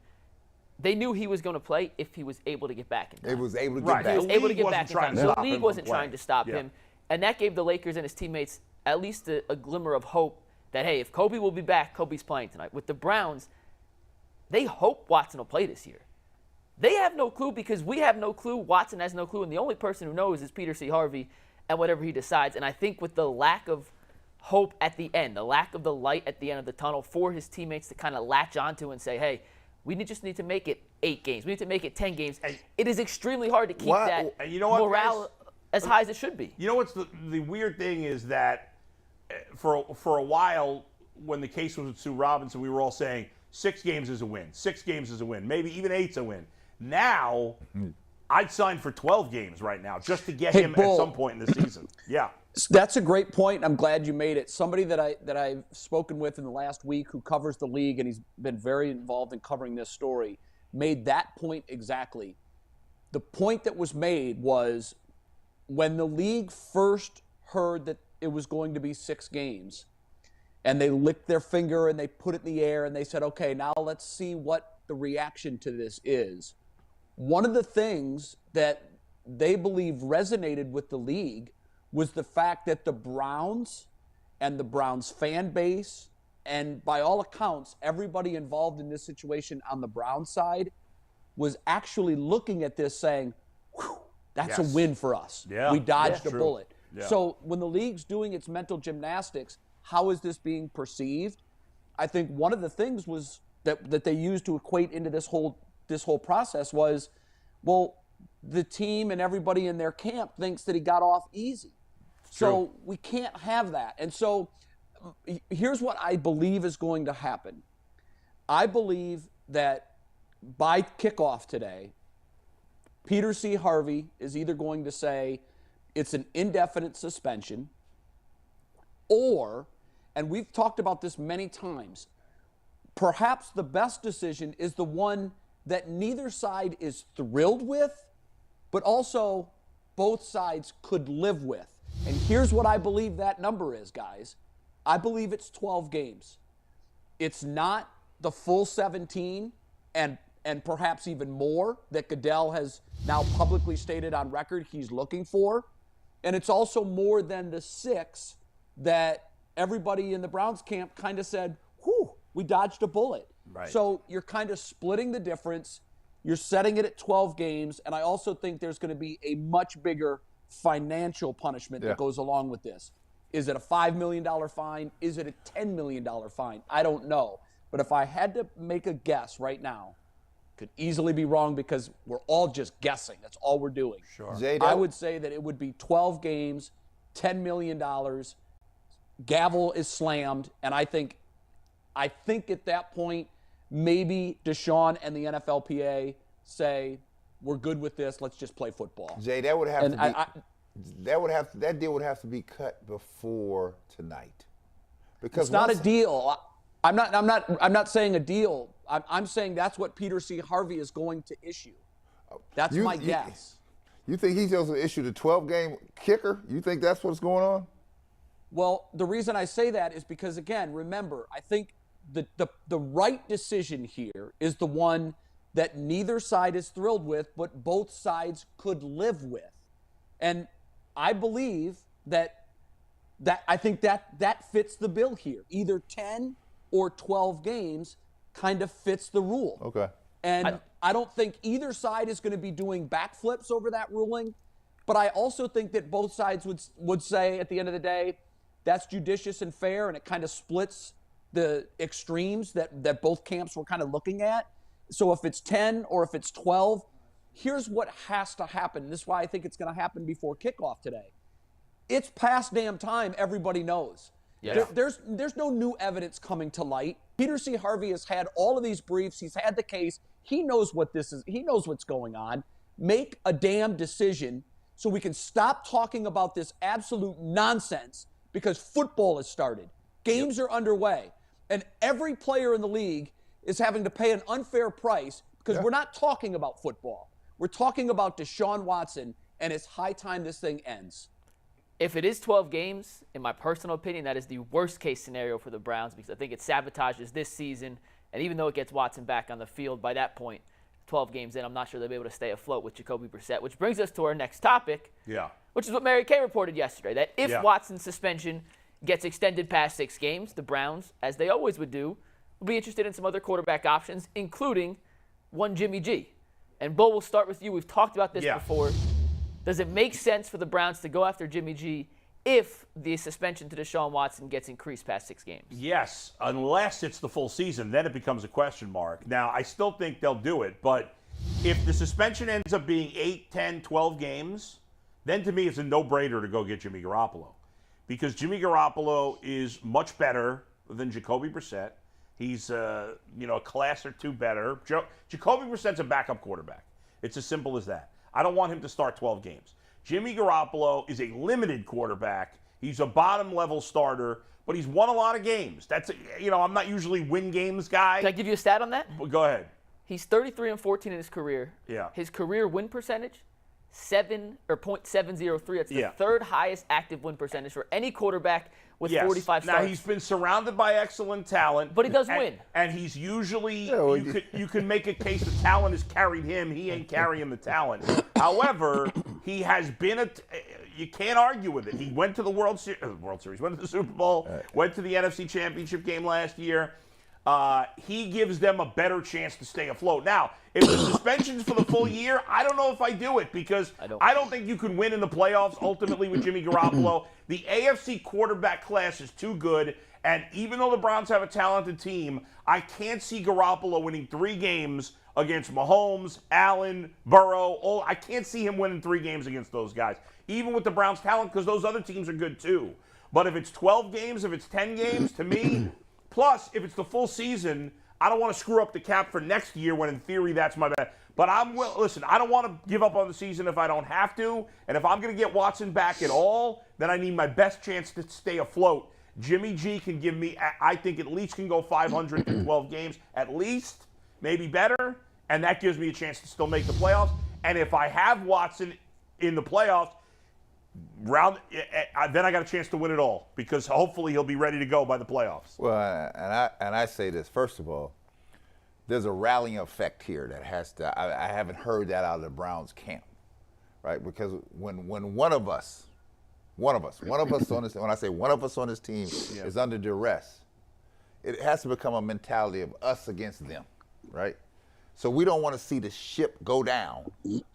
Speaker 2: they knew he was going to play if he was able to get back in time.
Speaker 4: It was able to get
Speaker 3: Right.
Speaker 4: back.
Speaker 2: He was able to get back in time. So the league
Speaker 3: him
Speaker 2: wasn't
Speaker 3: from
Speaker 2: trying to stop
Speaker 3: playing.
Speaker 2: him. And that gave the Lakers and his teammates at least a glimmer of hope that, hey, if Kobe will be back, Kobe's playing tonight. With the Browns, they hope Watson will play this year. They have no clue because we have no clue. Watson has no clue. And the only person who knows is Peter C. Harvey and whatever he decides. And I think with the lack of hope at the end, the lack of the light at the end of the tunnel for his teammates to kind of latch onto and say, hey, we just need to make it 8 games. We need to make it 10 games. It is extremely hard to keep that morale as high as it should be.
Speaker 3: You know what's the weird thing is that for a while when the case was with Sue Robinson, we were all saying 6 games is a win. 6 games is a win. Maybe even 8's a win. Now, I'd sign for 12 games right now just to get him
Speaker 5: Bull.
Speaker 3: at some point in the season. Yeah.
Speaker 5: That's a great point. I'm glad you made it. Somebody that I've spoken with in the last week who covers the league, and he's been very involved in covering this story, made that point exactly. The point that was made was when the league first heard that it was going to be 6 games, and they licked their finger and they put it in the air and they said, okay, now let's see what the reaction to this is. One of the things that they believe resonated with the league was the fact that the Browns and the Browns fan base, and by all accounts, everybody involved in this situation on the Browns side was actually looking at this saying, whew, that's a win for us.
Speaker 3: Yeah.
Speaker 5: We dodged a
Speaker 3: True.
Speaker 5: bullet.
Speaker 3: Yeah.
Speaker 5: So when the league's doing its mental gymnastics, how is this being perceived? I think one of the things was that they used to equate into this whole process was, well, the team and everybody in their camp thinks that he got off easy. So we can't have that. And so here's what I believe is going to happen. I believe that by kickoff today, Peter C. Harvey is either going to say it's an indefinite suspension or, and we've talked about this many times, perhaps the best decision is the one that neither side is thrilled with, but also both sides could live with. And here's what I believe that number is, guys. I believe it's 12 games. It's not the full 17 and perhaps even more that Goodell has now publicly stated on record he's looking for. And it's also more than the 6 that everybody in the Browns camp kind of said, whew, we dodged a bullet.
Speaker 3: Right.
Speaker 5: So you're kind of splitting the difference. You're setting it at 12 games. And I also think there's going to be a much bigger financial punishment that goes along with this. Is it a $5 million fine? Is it a $10 million fine? I don't know. But if I had to make a guess right now, could easily be wrong because we're all just guessing. That's all we're doing.
Speaker 3: Sure.
Speaker 5: I would say that it would be 12 games, $10 million, gavel is slammed, and I think at that point, maybe Deshaun and the NFLPA say, we're good with this, let's just play football.
Speaker 4: Jay, that would have to be that deal would have to be cut before tonight. Because
Speaker 5: it's not a deal. I'm not saying a deal. I'm saying that's what Peter C. Harvey is going to issue. That's my guess.
Speaker 4: You think he's going to issue the 12-game kicker? You think that's what's going on?
Speaker 5: Well, the reason I say that is because, again, remember, I think the right decision here is the one that neither side is thrilled with, but both sides could live with. And I believe that I think that fits the bill here. Either 10 or 12 games kind of fits the rule.
Speaker 4: Okay.
Speaker 5: And I don't think either side is going to be doing backflips over that ruling. But I also think that both sides would say at the end of the day, that's judicious and fair, and it kind of splits the extremes that both camps were kind of looking at. So if it's 10 or if it's 12, here's what has to happen. This is why I think it's going to happen before kickoff today. It's past damn time, everybody knows.
Speaker 2: Yeah.
Speaker 5: There's no new evidence coming to light. Peter C. Harvey has had all of these briefs. He's had the case. He knows what this is. He knows what's going on. Make a damn decision so we can stop talking about this absolute nonsense, because football has started. Games are underway. And every player in the league is having to pay an unfair price because we're not talking about football. We're talking about Deshaun Watson, and it's high time this thing ends.
Speaker 2: If it is 12 games, in my personal opinion, that is the worst case scenario for the Browns, because I think it sabotages this season. And even though it gets Watson back on the field, by that point, 12 games in, I'm not sure they'll be able to stay afloat with Jacoby Brissett, which brings us to our next topic, which is what Mary Kay reported yesterday, that if Watson's suspension gets extended past 6 games, the Browns, as they always would do, will be interested in some other quarterback options, including one Jimmy G. And Bo, we'll start with you. We've talked about this before. Does it make sense for the Browns to go after Jimmy G if the suspension to Deshaun Watson gets increased past 6 games?
Speaker 3: Yes, unless it's the full season, then it becomes a question mark. Now, I still think they'll do it, but if the suspension ends up being 8, 10, 12 games, then to me it's a no-brainer to go get Jimmy Garoppolo, because Jimmy Garoppolo is much better than Jacoby Brissett. He's a class or two better. Jacoby Brissett's a backup quarterback. It's as simple as that. I don't want him to start 12 games. Jimmy Garoppolo is a limited quarterback. He's a bottom-level starter, but he's won a lot of games. That's I'm not usually win games guy.
Speaker 2: Can I give you a stat on that?
Speaker 3: Go ahead.
Speaker 2: He's 33-14 in his career.
Speaker 3: Yeah.
Speaker 2: His career win percentage, .703. That's the third highest active win percentage for any quarterback with 45 starts.
Speaker 3: Now, he's been surrounded by excellent talent.
Speaker 2: But he does win.
Speaker 3: And he's usually, you can make a case the talent has carried him. He ain't carrying the talent. However, he has been you can't argue with it. He went to the World Series, went to the Super Bowl, went to the NFC Championship game last year. He gives them a better chance to stay afloat. Now, if the suspension's for the full year, I don't know if I do it, because I don't think you can win in the playoffs ultimately with Jimmy Garoppolo. The AFC quarterback class is too good, and even though the Browns have a talented team, I can't see Garoppolo winning 3 games against Mahomes, Allen, Burrow. I can't see him winning 3 games against those guys, even with the Browns' talent, because those other teams are good too. But if it's 12 games, if it's 10 games, to me, plus if it's the full season, I don't want to screw up the cap for next year when in theory that's my bet. But listen, I don't want to give up on the season if I don't have to. And if I'm going to get Watson back at all, then I need my best chance to stay afloat. Jimmy G can give me, I think, at least can go 500 to 12 games, at least, maybe better. And that gives me a chance to still make the playoffs. And if I have Watson in the playoffs, then I got a chance to win it all, because hopefully he'll be ready to go by the playoffs.
Speaker 4: Well, and I say this, first of all, there's a rallying effect here that has to, I haven't heard that out of the Browns camp, right? Because when one of us on this, when I say one of us on this team is under duress, it has to become a mentality of us against them, right? So we don't want to see the ship go down.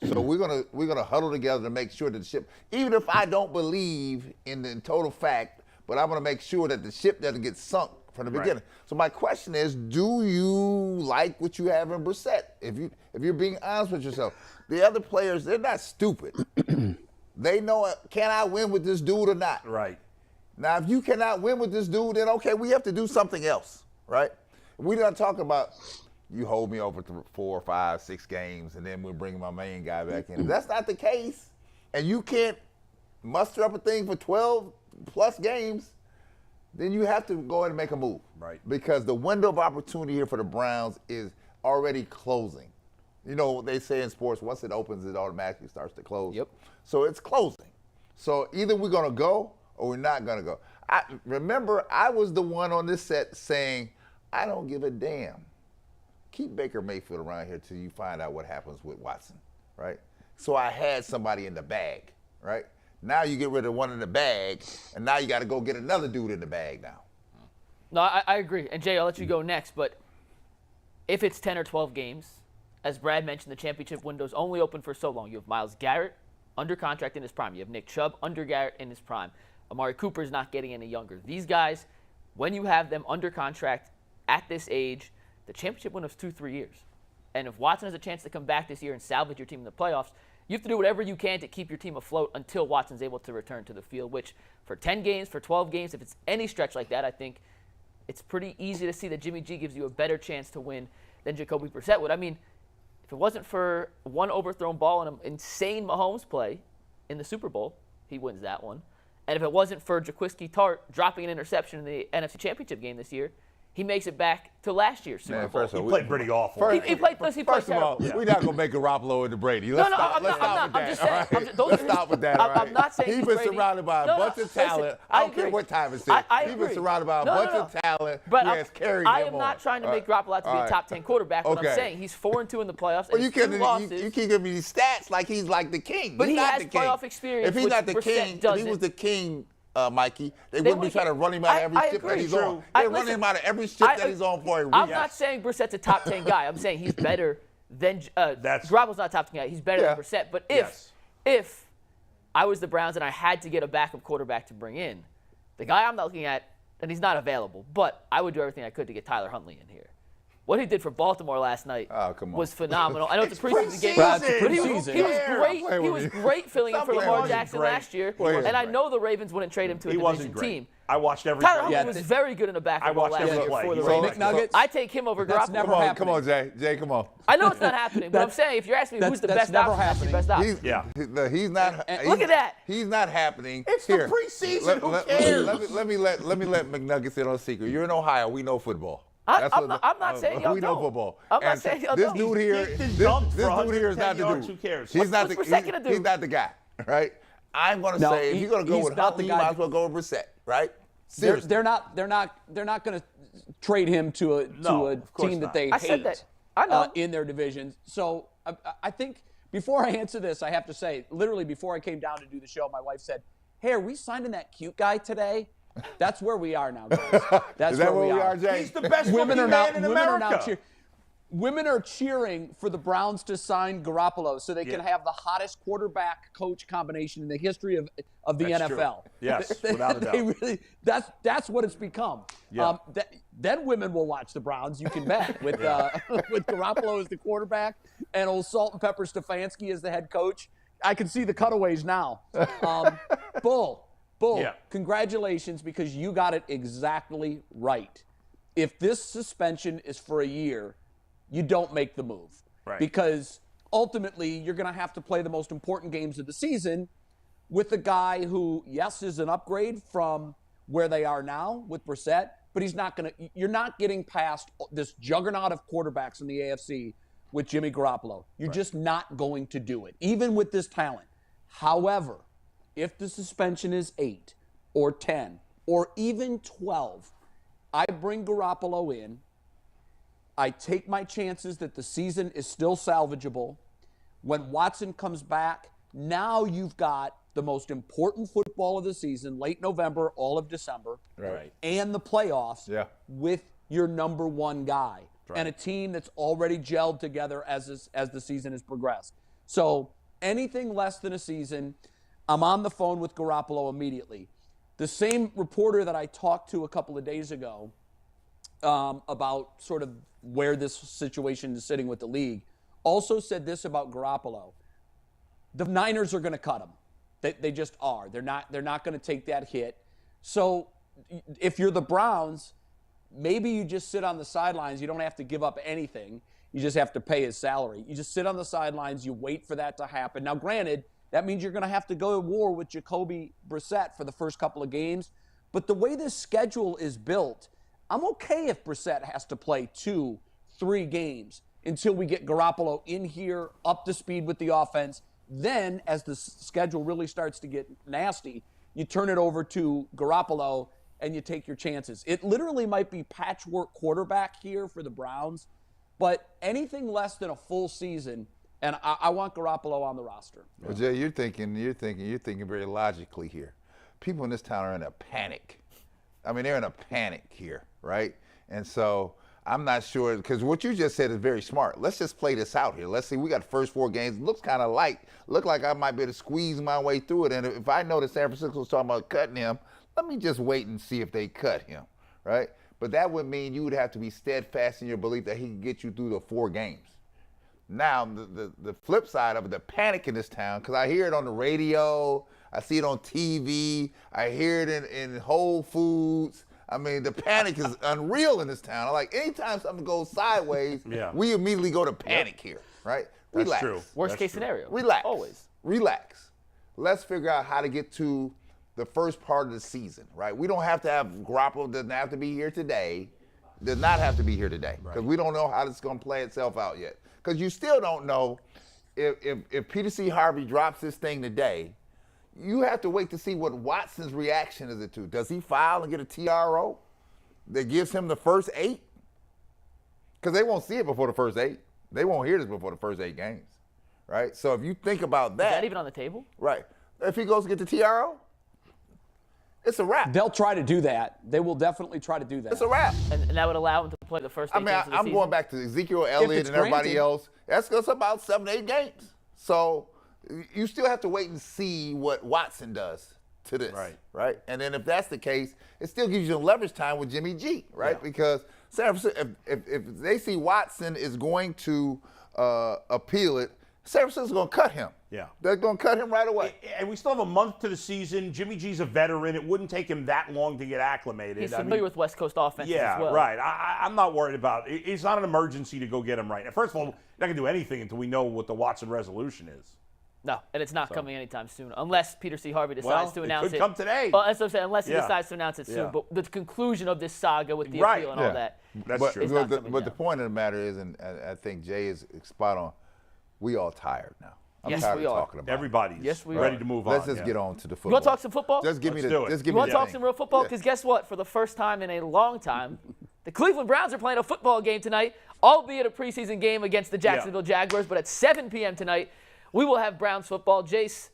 Speaker 4: So we're gonna huddle together to make sure that the ship, even if I don't believe in the total fact, but I'm gonna make sure that the ship doesn't get sunk from the beginning. So my question is, do you like what you have in Brissett? If you're being honest with yourself, the other players, they're not stupid. They know, can I win with this dude or not?
Speaker 3: Right.
Speaker 4: Now, if you cannot win with this dude, then okay, we have to do something else, right? We're not talking about you hold me over to 4, 5, 6 games, and then we'll bring my main guy back in. If that's not the case, and you can't muster up a thing for 12-plus games, then you have to go ahead and make a move.
Speaker 3: Right.
Speaker 4: Because the window of opportunity here for the Browns is already closing. You know, they say in sports, once it opens, it automatically starts to close.
Speaker 2: Yep.
Speaker 4: So it's closing. So either we're going to go or we're not going to go. Remember, I was the one on this set saying, I don't give a damn. Keep Baker Mayfield around here till you find out what happens with Watson, right? So I had somebody in the bag, right? Now you get rid of one in the bag, and now you got to go get another dude in the bag now.
Speaker 2: No, I agree. And Jay, I'll let you go next. But if it's 10 or 12 games, as Brad mentioned, the championship window's only open for so long. You have Myles Garrett under contract in his prime. You have Nick Chubb under Garrett in his prime. Amari Cooper's not getting any younger. These guys, when you have them under contract at this age, the championship window's 2-3 years. And if Watson has a chance to come back this year and salvage your team in the playoffs, you have to do whatever you can to keep your team afloat until Watson's able to return to the field, which for 10 games, for 12 games, if it's any stretch like that, I think it's pretty easy to see that Jimmy G gives you a better chance to win than Jacoby Brissett would. I mean, if it wasn't for one overthrown ball and an insane Mahomes play in the Super Bowl, he wins that one. And if it wasn't for Jaquiski Tartt dropping an interception in the NFC Championship game this year, he makes it back to last year's Super Bowl.
Speaker 3: He played pretty awful.
Speaker 2: He played
Speaker 4: First of all,
Speaker 2: terrible.
Speaker 4: we're not going to make Garoppolo into Brady. Let's stop with that. Let's stop with that.
Speaker 2: I'm not saying
Speaker 4: he's been surrounded by a bunch of talent. I don't care what time it's in. He's been surrounded by a bunch of talent who has carried him on.
Speaker 2: I am not trying to make Garoppolo out to be a top 10 quarterback. What I'm saying, he's 4-2 in the playoffs.
Speaker 4: Well, you keep
Speaker 2: losses.
Speaker 4: giving me these stats like he's like the king.
Speaker 2: But
Speaker 4: he's
Speaker 2: he
Speaker 4: not
Speaker 2: has
Speaker 4: the king.
Speaker 2: playoff experience.
Speaker 4: If he's not the king, if he was the king, Mikey, they wouldn't be trying to run him out of every ship that he's on. They're running him out of every ship that he's on for a reason.
Speaker 2: I'm not saying Brissett's a top 10 guy. I'm saying he's better than Garoppolo's not a top 10 guy. He's better than Brissett. But if I was the Browns and I had to get a backup quarterback to bring in, the guy I'm not looking at, and he's not available, but I would do everything I could to get Tyler Huntley in here. What he did for Baltimore last night was phenomenal. I know it's a preseason game, but he was great. He was great filling in for Lamar Jackson last year, and I know the Ravens wouldn't trade him to a division team.
Speaker 3: I watched every
Speaker 2: Tyler Huntley was very good in the backup role last year for the Ravens.
Speaker 5: Nuggets.
Speaker 2: I take him over Garoppolo.
Speaker 4: Come on, Jay. Jay, come on.
Speaker 2: I know it's not happening, but I'm saying if you're asking me who's the best option, that's the best option.
Speaker 4: He's not.
Speaker 2: Look at that.
Speaker 4: He's not happening.
Speaker 3: It's the preseason. Who cares?
Speaker 4: Let me let McNuggets in on a secret. You're in Ohio. We know football.
Speaker 2: I'm not saying y'all
Speaker 4: we know
Speaker 2: don't.
Speaker 4: football.
Speaker 2: I'm not saying y'all
Speaker 4: this
Speaker 2: don't.
Speaker 4: Dude here, this dude here is not the dude.
Speaker 3: Who cares?
Speaker 4: He's not
Speaker 2: What's Brissett gonna do?
Speaker 4: He's not the guy, right? I'm gonna say if you're gonna go with Huntley, you might as well go with Brissett, right? Seriously.
Speaker 5: They're not going to trade him to a team that they
Speaker 2: I
Speaker 5: hate
Speaker 2: said that. I know.
Speaker 5: in their division. So I think before I answer this, I have to say, literally before I came down to do the show, my wife said, "Hey, are we signing that cute guy today?" That's where we are now, guys. That's
Speaker 4: Is that where we are, Jay?
Speaker 3: He's the best looking man in America.
Speaker 5: Women are cheering for the Browns to sign Garoppolo so they can have the hottest quarterback-coach combination in the history of the
Speaker 3: That's
Speaker 5: NFL.
Speaker 3: True. Yes, without a doubt.
Speaker 5: That's what it's become.
Speaker 3: Yeah.
Speaker 5: Then women will watch the Browns, you can bet, with Garoppolo as the quarterback and old Salt and Pepper Stefanski as the head coach. I can see the cutaways now. Bull, congratulations, because you got it exactly right. If this suspension is for a year, you don't make the move.
Speaker 3: Right.
Speaker 5: Because ultimately you're going to have to play the most important games of the season with a guy who, yes, is an upgrade from where they are now with Brissett, but you're not getting past this juggernaut of quarterbacks in the AFC with Jimmy Garoppolo. You're just not going to do it, even with this talent. However, if the suspension is 8 or 10 or even 12, I bring Garoppolo in. I take my chances that the season is still salvageable. When Watson comes back, now you've got the most important football of the season, late November, all of December, and the playoffs with your number one guy and a team that's already gelled together as the season has progressed. So anything less than a season, I'm on the phone with Garoppolo immediately. The same reporter that I talked to a couple of days ago about sort of where this situation is sitting with the league also said this about Garoppolo. The Niners are going to cut him. They just are. They're not going to take that hit. So if you're the Browns, maybe you just sit on the sidelines. You don't have to give up anything. You just have to pay his salary. You just sit on the sidelines. You wait for that to happen. Now, granted, that means you're going to have to go to war with Jacoby Brissett for the first couple of games. But the way this schedule is built, I'm okay if Brissett has to play 2-3 games until we get Garoppolo in here, up to speed with the offense. Then, as the schedule really starts to get nasty, you turn it over to Garoppolo, and you take your chances. It literally might be patchwork quarterback here for the Browns, but anything less than a full season, and I want Garoppolo on the roster.
Speaker 4: Well, Jay, you're thinking very logically here. People in this town are in a panic. I mean, they're in a panic here, right? And so I'm not sure, because what you just said is very smart. Let's just play this out here. Let's see. We got the first 4 games. Looks kind of light. Look like I might be able to squeeze my way through it. And if I know that San Francisco's talking about cutting him, let me just wait and see if they cut him, right? But that would mean you would have to be steadfast in your belief that he can get you through the 4 games. Now, the flip side of it, the panic in this town, because I hear it on the radio, I see it on TV, I hear it in Whole Foods. I mean, the panic is unreal in this town. Like, anytime something goes sideways, we immediately go to panic here, right? Relax.
Speaker 3: That's true.
Speaker 2: Worst case scenario.
Speaker 4: Relax.
Speaker 2: Always.
Speaker 4: Relax. Let's figure out how to get to the first part of the season, right? We don't have to have Garoppolo doesn't have to be here today. Does not have to be here today because we don't know how this is going to play itself out yet. Because you still don't know if Peter C. Harvey drops this thing today. You have to wait to see what Watson's reaction is to. Does he file and get a TRO that gives him the first 8? Because they won't see it before the first 8. They won't hear this before the first 8 games, right? So if you think about that.
Speaker 2: Is that even on the table?
Speaker 4: Right. If he goes to get the TRO, it's a wrap.
Speaker 5: They'll try to do that. They will definitely try to do that.
Speaker 4: It's a wrap.
Speaker 2: And that would allow him to play the first 8 games of the
Speaker 4: I'm
Speaker 2: season?
Speaker 4: going back to Ezekiel Elliott and everybody else. That's about 7 to 8 games. So you still have to wait and see what Watson does to this, right? And then if that's the case, it still gives you leverage time with Jimmy G, right? Yeah. Because San Francisco, if they see Watson is going to appeal it, San Francisco's going to cut him.
Speaker 3: Yeah.
Speaker 4: They're going to cut him right away.
Speaker 3: And we still have a month to the season. Jimmy G's a veteran. It wouldn't take him that long to get acclimated.
Speaker 2: He's familiar with West Coast offense as well.
Speaker 3: Yeah, right. I'm not worried about it. It's not an emergency to go get him right now. First of all, you're not going to do anything until we know what the Watson resolution is.
Speaker 2: No, and it's not coming anytime soon, unless Peter C. Harvey decides to announce it.
Speaker 3: It could come today.
Speaker 2: Well, that's what I'm saying, unless he decides to announce it soon. But the conclusion of this saga with the appeal and all that.
Speaker 3: That's true.
Speaker 4: But the point of the matter is, and I think Jay is spot on, we all tired now. I'm tired of talking about
Speaker 3: Everybody's ready to move on.
Speaker 4: Let's just get on to the football.
Speaker 2: You want to talk some football?
Speaker 4: Just give me
Speaker 3: do it.
Speaker 4: Just give
Speaker 2: you
Speaker 4: me
Speaker 2: want to talk some real football? Because guess what? For the first time in a long time, the Cleveland Browns are playing a football game tonight, albeit a preseason game against the Jacksonville Jaguars. But at 7 p.m. tonight, we will have Browns football. Jace,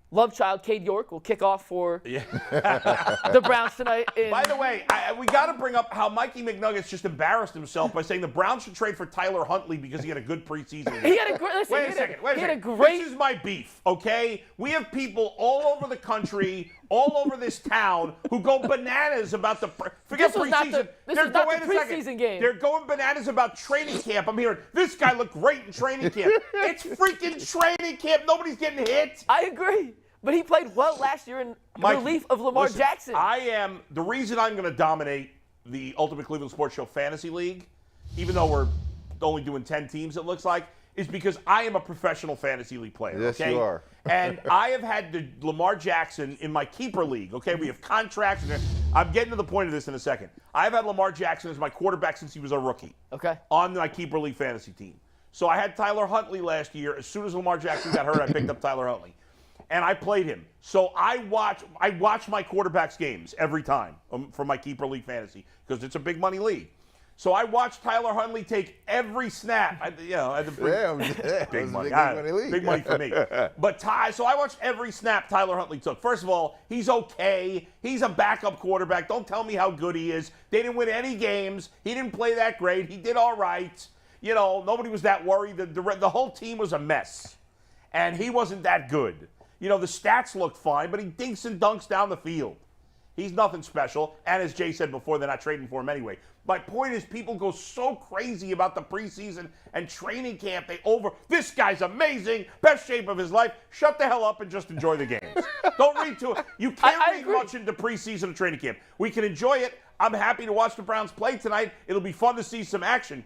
Speaker 2: love child Cade York will kick off for the Browns tonight.
Speaker 3: By the way, we got to bring up how Mikey McNuggets just embarrassed himself by saying the Browns should trade for Tyler Huntley because he had a good preseason.
Speaker 2: He had a great.
Speaker 3: Wait a second. This is my beef, okay? We have people all over the country, all over this town, who go bananas about forget preseason.
Speaker 2: This is not the preseason game.
Speaker 3: They're going bananas about training camp. I'm hearing this guy looked great in training camp. It's freaking training camp. Nobody's getting hit.
Speaker 2: I agree. But he played well last year in relief of Lamar Jackson.
Speaker 3: The reason I'm going to dominate the Ultimate Cleveland Sports Show Fantasy League, even though we're only doing 10 teams, it looks like, is because I am a professional fantasy league player.
Speaker 4: Yes,
Speaker 3: okay?
Speaker 4: you are.
Speaker 3: And I have had the Lamar Jackson in my keeper league. Okay, we have contracts. I'm getting to the point of this in a second. I've had Lamar Jackson as my quarterback since he was a rookie.
Speaker 2: Okay.
Speaker 3: On my keeper league fantasy team. So I had Tyler Huntley last year. As soon as Lamar Jackson got hurt, I picked up Tyler Huntley. And I played him. So I watch my quarterback's games every time for my keeper league fantasy because it's a big money league. So I watched Tyler Huntley take every snap. Big money. Big money for me. So I watched every snap Tyler Huntley took. First of all, he's okay. He's a backup quarterback. Don't tell me how good he is. They didn't win any games. He didn't play that great. He did all right. You know, nobody was that worried. The whole team was a mess. And he wasn't that good. You know, the stats look fine, but he dinks and dunks down the field. He's nothing special. And as Jay said before, they're not trading for him anyway. My point is people go so crazy about the preseason and training camp. This guy's amazing, best shape of his life. Shut the hell up and just enjoy the games. Don't read too much. You can't read much into preseason and training camp. We can enjoy it. I'm happy to watch the Browns play tonight. It'll be fun to see some action.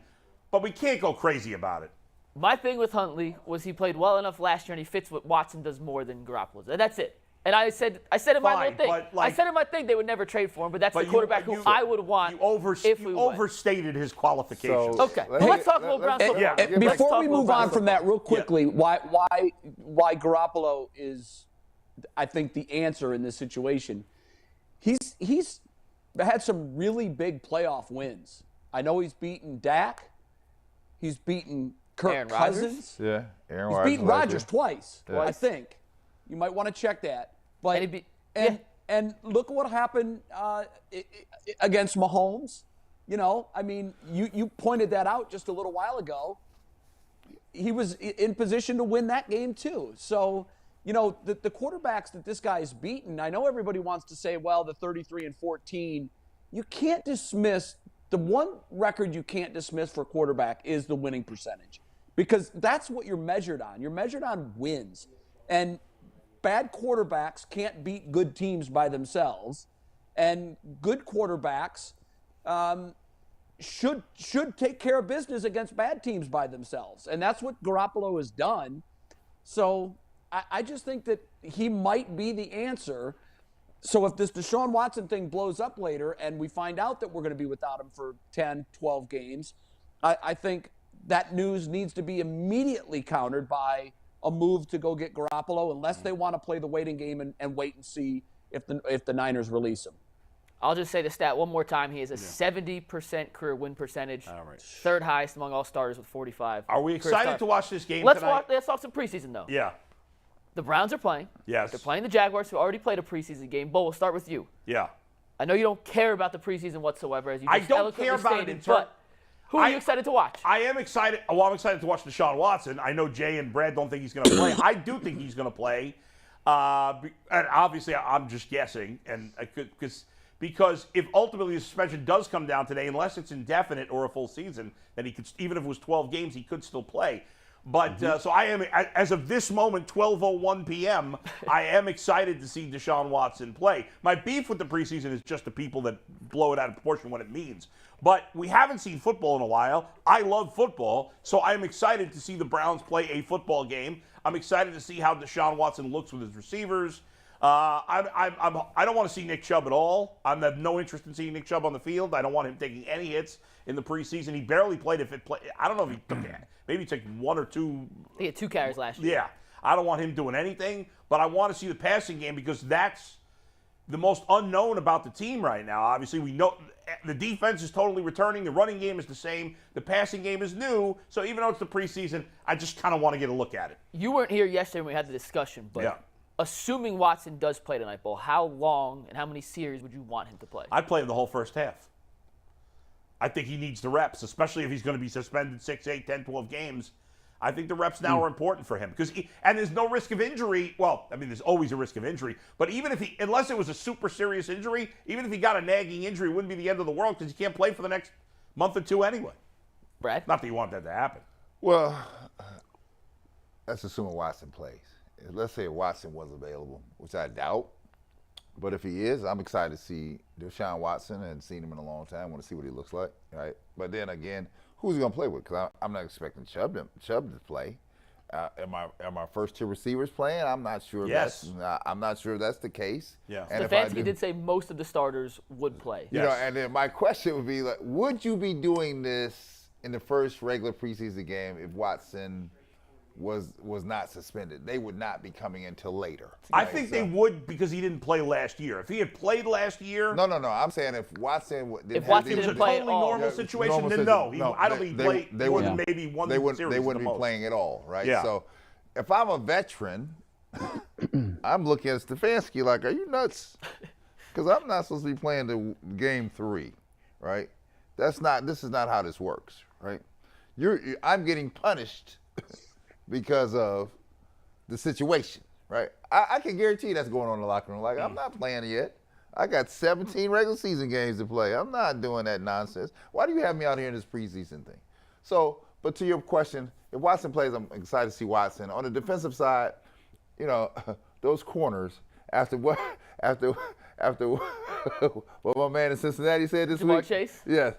Speaker 3: But we can't go crazy about it.
Speaker 2: My thing with Huntley was he played well enough last year, and he fits what Watson does more than Garoppolo. That's it. And I said in my little thing, I said in my thing they would never trade for him, but that's the quarterback who I would want if we
Speaker 3: overstated his qualifications.
Speaker 2: Okay, let's talk a little Browns football.
Speaker 5: Before we move on from that real quickly, why Garoppolo is, I think, the answer in this situation. He's had some really big playoff wins. I know he's beaten Dak. He's beaten Kirk
Speaker 2: Aaron Rodgers?
Speaker 5: Cousins.
Speaker 4: Yeah, Aaron
Speaker 5: He's
Speaker 4: Rodgers.
Speaker 5: beaten Rodgers twice,
Speaker 4: Yeah.
Speaker 5: I think. You might want to check that. But and look what happened against Mahomes. You know, I mean, you pointed that out just a little while ago. He was in position to win that game too. So, you know, the quarterbacks that this guy's beaten, I know everybody wants to say, well, the 33-14, you can't dismiss. The one record you can't dismiss for quarterback is the winning percentage, because that's what you're measured on. You're measured on wins. And bad quarterbacks can't beat good teams by themselves, and good quarterbacks should take care of business against bad teams by themselves, and that's what Garoppolo has done. So I just think that he might be the answer. So if this Deshaun Watson thing blows up later and we find out that we're going to be without him for 10, 12 games, I think that news needs to be immediately countered by a move to go get Garoppolo, unless they want to play the waiting game and wait and see if the Niners release him.
Speaker 2: I'll just say the stat one more time. He has a 70% career win percentage, third highest among all starters with 45.
Speaker 3: Are we excited to watch this game
Speaker 2: Let's
Speaker 3: tonight?
Speaker 2: Let's talk some preseason, though.
Speaker 3: Yeah.
Speaker 2: The Browns are playing.
Speaker 3: Yes.
Speaker 2: They're playing the Jaguars, who already played a preseason game. Bo, we'll start with you.
Speaker 3: Yeah.
Speaker 2: I know you don't care about the preseason whatsoever, as you
Speaker 3: I
Speaker 2: just
Speaker 3: don't
Speaker 2: eloquently
Speaker 3: care about it
Speaker 2: stated,
Speaker 3: in terms.
Speaker 2: but who are you excited to watch?
Speaker 3: I am excited. Well, I'm excited to watch Deshaun Watson. I know Jay and Brad don't think he's going to play. I do think he's going to play. And obviously, I'm just guessing, and because if ultimately the suspension does come down today, unless it's indefinite or a full season, then he could, even if it was 12 games, he could still play. But so I am, as of this moment, 12:01 p.m., I am excited to see Deshaun Watson play. My beef with the preseason is just the people that blow it out of proportion what it means. But we haven't seen football in a while. I love football, so I'm excited to see the Browns play a football game. I'm excited to see how Deshaun Watson looks with his receivers. I don't want to see Nick Chubb at all. I have no interest in seeing Nick Chubb on the field. I don't want him taking any hits in the preseason. He barely played. I don't know if he took it. Maybe he took one or two.
Speaker 2: He had 2 carries last year.
Speaker 3: Yeah. I don't want him doing anything, but I want to see the passing game because that's the most unknown about the team right now. Obviously, we know the defense is totally returning. The running game is the same. The passing game is new. So even though it's the preseason, I just kind of want to get a look at it.
Speaker 2: You weren't here yesterday when we had the discussion, but assuming Watson does play tonight, Bo, how long and how many series would you want him to play?
Speaker 3: I'd play him the whole first half. I think he needs the reps, especially if he's going to be suspended 6, 8, 10, 12 games. I think the reps now are important for him and there's no risk of injury. Well, I mean, there's always a risk of injury, but even if unless it was a super serious injury, even if he got a nagging injury, it wouldn't be the end of the world because he can't play for the next month or two anyway.
Speaker 2: Brad?
Speaker 3: Not that you want that to happen.
Speaker 4: Well, that's assuming Watson plays. Let's say Watson was available, which I doubt. But if he is, I'm excited to see Deshaun Watson and seen him in a long time. I want to see what he looks like, right? But then again, who's he going to play with? Because I'm not expecting Chubb to play. Am our first 2 receivers playing? I'm not sure.
Speaker 3: Yes.
Speaker 4: I'm not sure that's the case.
Speaker 3: Yeah.
Speaker 4: And
Speaker 2: Stefanski did say most of the starters would play.
Speaker 4: You know, and then my question would be, like, would you be doing this in the first regular preseason game if Watson was not suspended? They would not be coming until later.
Speaker 3: I think they would because he didn't play last year. If he had played last year,
Speaker 4: no. I'm saying if Watson didn't
Speaker 2: play
Speaker 3: totally normal situation, then no. I don't think he played. They wouldn't maybe one series.
Speaker 4: They wouldn't be playing at all, right?
Speaker 3: Yeah.
Speaker 4: So if I'm a veteran, I'm looking at Stefanski like, are you nuts? Because I'm not supposed to be playing the game 3, right? This is not how this works, right? I'm getting punished because of the situation, right? I can guarantee that's going on in the locker room. Like, I'm not playing it yet. I got 17 regular season games to play. I'm not doing that nonsense. Why do you have me out here in this preseason thing? So, but to your question, if Watson plays, I'm excited to see Watson. On the defensive side, you know, those corners, after what my man in Cincinnati said this
Speaker 2: Jamar
Speaker 3: week.
Speaker 2: Chase?
Speaker 3: Yes.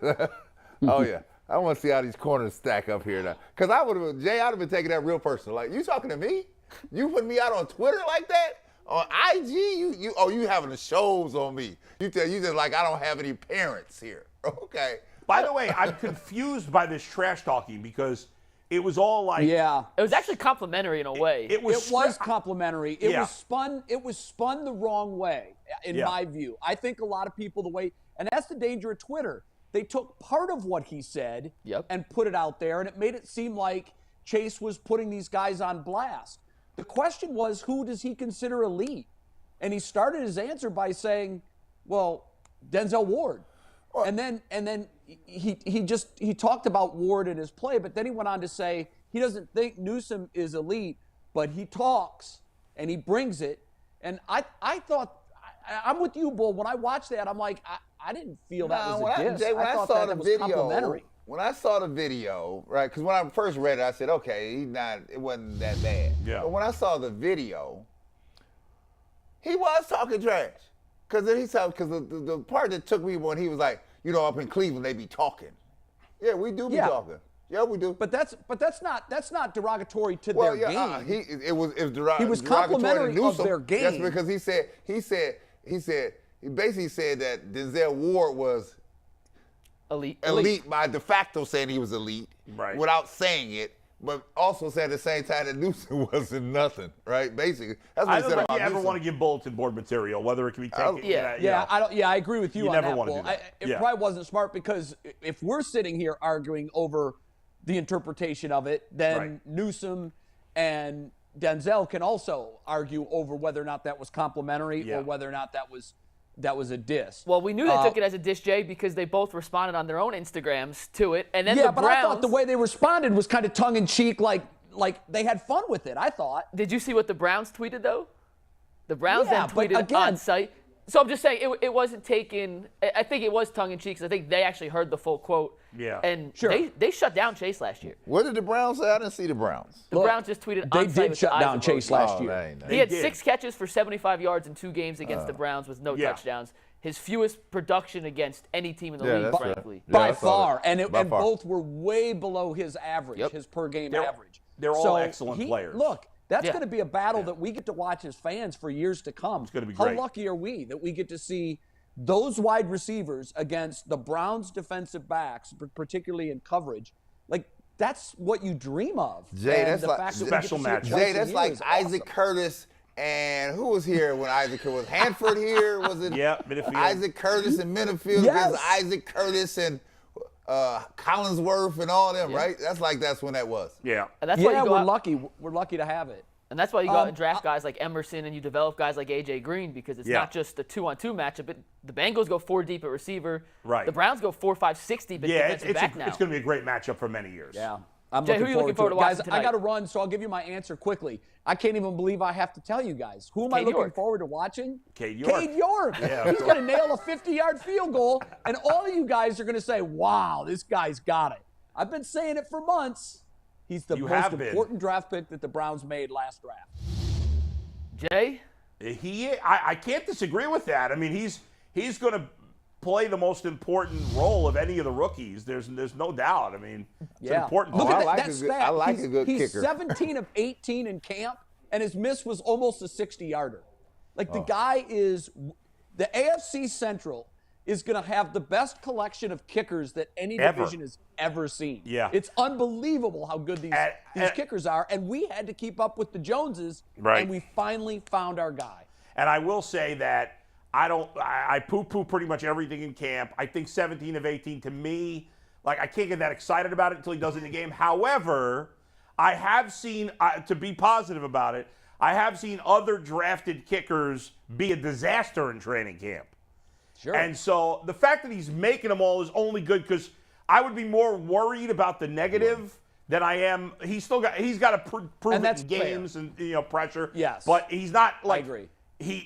Speaker 4: Oh, yeah. I want to see how these corners stack up here now. Because I'd have been taking that real personal. Like, you talking to me? You putting me out on Twitter like that? On IG? You having the shows on me. You just like, I don't have any parents here. Okay.
Speaker 3: By the way, I'm confused by this trash talking because it was all like
Speaker 5: Yeah.
Speaker 2: It was actually complimentary in a way.
Speaker 3: It was
Speaker 5: complimentary. It
Speaker 3: Yeah.
Speaker 5: was spun. It was spun the wrong way, in
Speaker 3: Yeah.
Speaker 5: my view. I think a lot of people and that's the danger of Twitter. They took part of what he said and put it out there, and it made it seem like Chase was putting these guys on blast. The question was, who does he consider elite? And he started his answer by saying, well, Denzel Ward. And then he talked about Ward and his play, but then he went on to say he doesn't think Newsome is elite, but he talks and he brings it. And I thought, I'm with you, Bull. When I watched that, I'm like, I didn't feel that was a diss.
Speaker 4: When I
Speaker 5: thought
Speaker 4: saw
Speaker 5: that
Speaker 4: the
Speaker 5: was complimentary.
Speaker 4: when I saw the video, right? Because when I first read it, I said, okay, it wasn't that bad.
Speaker 3: Yeah.
Speaker 4: But when I saw the video, he was talking trash. Because the part that took me when he was like, up in Cleveland they be talking. Yeah, we do be talking. Yeah, we do.
Speaker 5: But that's not derogatory to
Speaker 4: Well,
Speaker 5: their
Speaker 4: yeah,
Speaker 5: game.
Speaker 4: It was derogatory.
Speaker 5: He was complimentary of their game.
Speaker 4: That's because he basically said that Denzel Ward was elite by de facto, saying he was elite,
Speaker 3: right,
Speaker 4: without saying it, but also said at the same time that Newsom wasn't nothing, right? Basically, that's what
Speaker 3: I
Speaker 4: he
Speaker 3: don't
Speaker 4: said
Speaker 3: think
Speaker 4: about
Speaker 3: you ever
Speaker 4: Newsom.
Speaker 3: want to give bulletin board material, whether it can be taken.
Speaker 5: I agree with you
Speaker 3: You
Speaker 5: on
Speaker 3: never
Speaker 5: that.
Speaker 3: want to
Speaker 5: Bull.
Speaker 3: do that.
Speaker 5: It probably wasn't smart, because if we're sitting here arguing over the interpretation of it, then Newsom and Denzel can also argue over whether or not that was complimentary or whether or not that was a diss.
Speaker 2: Well, we knew they took it as a diss, Jay, because they both responded on their own Instagrams to it. And then
Speaker 5: but
Speaker 2: Browns,
Speaker 5: I thought the way they responded was kind of tongue-in-cheek, like they had fun with it, I thought.
Speaker 2: Did you see what the Browns tweeted, though? The Browns then
Speaker 5: but
Speaker 2: tweeted
Speaker 5: again,
Speaker 2: on site. So I'm just saying it wasn't taken. I think it was tongue-in-cheek, because I think they actually heard the full quote.
Speaker 3: Yeah.
Speaker 2: And they shut down Chase last year.
Speaker 4: What did the Browns say? I didn't see the Browns.
Speaker 2: The Browns just tweeted
Speaker 5: They
Speaker 2: on site
Speaker 5: did
Speaker 2: with
Speaker 5: shut
Speaker 2: the
Speaker 5: down
Speaker 2: eyes
Speaker 5: Chase
Speaker 2: emoji.
Speaker 5: last year.
Speaker 2: He had 6 catches for 75 yards in 2 games against the Browns with no touchdowns. His fewest production against any team in the league,
Speaker 4: that's
Speaker 2: frankly.
Speaker 5: By far. And
Speaker 4: By far.
Speaker 5: both were way below his average, his per-game average.
Speaker 3: They're all excellent players.
Speaker 5: Look, that's going to be a battle that we get to watch as fans for years to come. It's
Speaker 3: going to be great.
Speaker 5: How lucky are we that we get to see those wide receivers against the Browns' defensive backs, particularly in coverage? Like, that's what you dream of.
Speaker 4: Jay,
Speaker 5: And
Speaker 4: that's
Speaker 5: the
Speaker 4: like
Speaker 5: fact that we
Speaker 3: special
Speaker 5: get to see it
Speaker 3: matchup.
Speaker 5: twice
Speaker 4: Jay,
Speaker 5: a
Speaker 4: that's
Speaker 5: year
Speaker 4: like
Speaker 5: is
Speaker 4: Isaac
Speaker 5: awesome.
Speaker 4: Curtis. And who was here when Isaac Curtis? Was Hanford here? Was it
Speaker 3: Midfield.
Speaker 4: Isaac Curtis and Minifield against Isaac Curtis and Collinsworth and all them, right? That's when that was.
Speaker 3: Yeah.
Speaker 2: And that's why you go
Speaker 5: we're
Speaker 2: out,
Speaker 5: lucky. We're lucky to have it.
Speaker 2: And that's why you go out and draft guys like Emerson, and you develop guys like A.J. Green, because it's not just the 2-on-2 matchup. The Bengals go 4 deep at receiver.
Speaker 3: Right.
Speaker 2: The Browns go 4, 5, 6 deep at defensive back now.
Speaker 3: It's going to be a great matchup for many years.
Speaker 5: Yeah. I'm
Speaker 2: Jay, who are you looking forward to watching
Speaker 5: Guys,
Speaker 2: tonight?
Speaker 5: I got to run, so I'll give you my answer quickly. I can't even believe I have to tell you guys. Who am I
Speaker 2: Cade
Speaker 5: looking
Speaker 2: York.
Speaker 5: forward to watching?
Speaker 3: Cade York.
Speaker 5: Cade York.
Speaker 3: Yeah,
Speaker 5: He's going to nail a 50-yard field goal, and all of you guys are going to say, wow, this guy's got it. I've been saying it for months. He's the most important draft pick that the Browns made last draft.
Speaker 2: Jay?
Speaker 3: I can't disagree with that. I mean, he's going to play the most important role of any of the rookies. There's no doubt. I mean, it's an important
Speaker 5: Look
Speaker 3: part.
Speaker 5: at that stat.
Speaker 4: I like a good
Speaker 5: he's
Speaker 4: kicker.
Speaker 5: 17 of 18 in camp, and his miss was almost a 60-yarder. Like, the guy is – the AFC Central is going to have the best collection of kickers that any division has ever seen.
Speaker 3: Yeah.
Speaker 5: It's unbelievable how good these kickers are, and we had to keep up with the Joneses, and we finally found our guy.
Speaker 3: And I will say that I poo-poo pretty much everything in camp. I think 17 of 18, to me, like, I can't get that excited about it until he does it in the game. However, I have seen, to be positive about it, I have seen other drafted kickers be a disaster in training camp.
Speaker 5: Sure.
Speaker 3: And so the fact that he's making them all is only good, because I would be more worried about the negative than I am. He's got to prove it in games and pressure.
Speaker 5: Yes.
Speaker 3: But he's not like.
Speaker 5: I agree.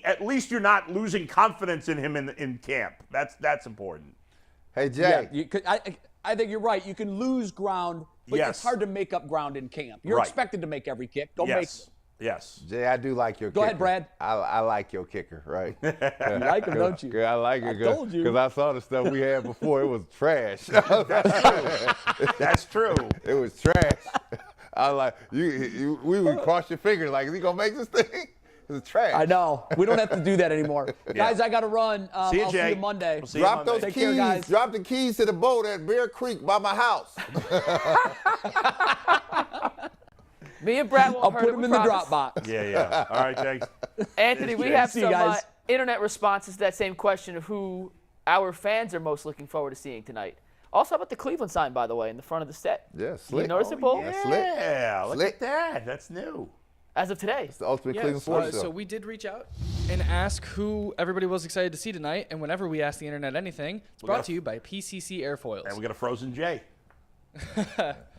Speaker 3: At least you're not losing confidence in him in camp. That's important.
Speaker 4: Hey, Jay.
Speaker 5: Yeah, I think you're right. You can lose ground, but it's hard to make up ground in camp. You're expected to make every kick. Go make them.
Speaker 3: Yes.
Speaker 4: Jay, I do like your kicker.
Speaker 5: Go ahead, Brad.
Speaker 4: I like your kicker, right?
Speaker 5: You like him, don't you?
Speaker 4: I like it
Speaker 5: told you.
Speaker 4: because I saw the stuff we had before. It was trash.
Speaker 3: That's true.
Speaker 4: It was trash. I was like, we would cross your fingers like, is he going to make this thing? It's trash.
Speaker 5: I know. We don't have to do that anymore. Guys, I got to run.
Speaker 3: See you,
Speaker 5: I'll
Speaker 3: Jay.
Speaker 5: see you Monday.
Speaker 3: We'll see you
Speaker 4: Drop
Speaker 3: Monday.
Speaker 4: those
Speaker 5: Take
Speaker 4: keys.
Speaker 5: care, guys.
Speaker 4: Drop the keys to the boat at Bear Creek by my house.
Speaker 2: Me and Brad won't
Speaker 5: I'll
Speaker 2: hurt
Speaker 5: put
Speaker 2: it,
Speaker 5: him
Speaker 2: we
Speaker 5: in the
Speaker 2: promise.
Speaker 5: Dropbox.
Speaker 3: Yeah. All right, thanks.
Speaker 2: Anthony, we have
Speaker 5: See you
Speaker 2: some
Speaker 5: guys.
Speaker 2: internet responses to that same question of who our fans are most looking forward to seeing tonight. Also, how about the Cleveland sign, by the way, in the front of the set?
Speaker 4: Yeah, slick.
Speaker 2: You notice it, Bull?
Speaker 4: That's slick.
Speaker 3: Yeah, look
Speaker 4: Slick.
Speaker 3: at that. That's new.
Speaker 2: As of today.
Speaker 4: It's the ultimate
Speaker 6: Yeah,
Speaker 4: Cleveland sports show.
Speaker 6: so we did reach out and ask who everybody was excited to see tonight, and whenever we ask the internet anything, it's brought to you by PCC Airfoils.
Speaker 3: And we got a Frozen J.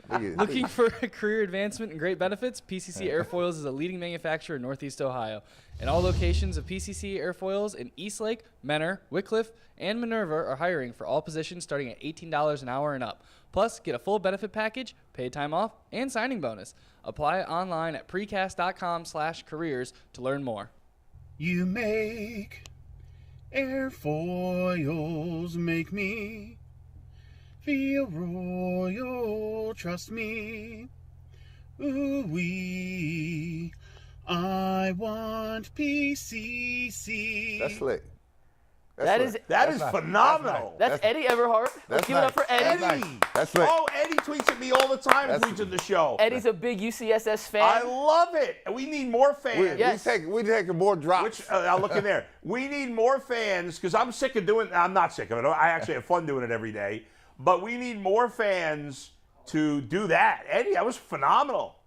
Speaker 6: Looking for a career advancement and great benefits? PCC Airfoils is a leading manufacturer in Northeast Ohio. And all locations of PCC Airfoils in Eastlake, Menor, Wickliffe, and Minerva are hiring for all positions starting at $18 an hour and up. Plus, get a full benefit package, paid time off, and signing bonus. Apply online at precast.com/careers to learn more.
Speaker 7: You make airfoils, make me feel royal, trust me. Ooh-wee, I want PCC.
Speaker 4: That's slick.
Speaker 2: That is
Speaker 3: phenomenal.
Speaker 2: That's Eddie Everhart. Let's give it up for Eddie.
Speaker 3: Eddie.
Speaker 4: That's slick.
Speaker 3: Oh, Eddie tweets at me all the time. Tweets at the show.
Speaker 2: Eddie's a big UCSS fan.
Speaker 3: I love it. And we need more fans.
Speaker 2: Yes.
Speaker 4: We taking more drops.
Speaker 3: Which I'll look in there. We need more fans because I'm sick of doing. I'm not sick of it. I actually have fun doing it every day. But we need more fans to do that. Eddie, that was phenomenal.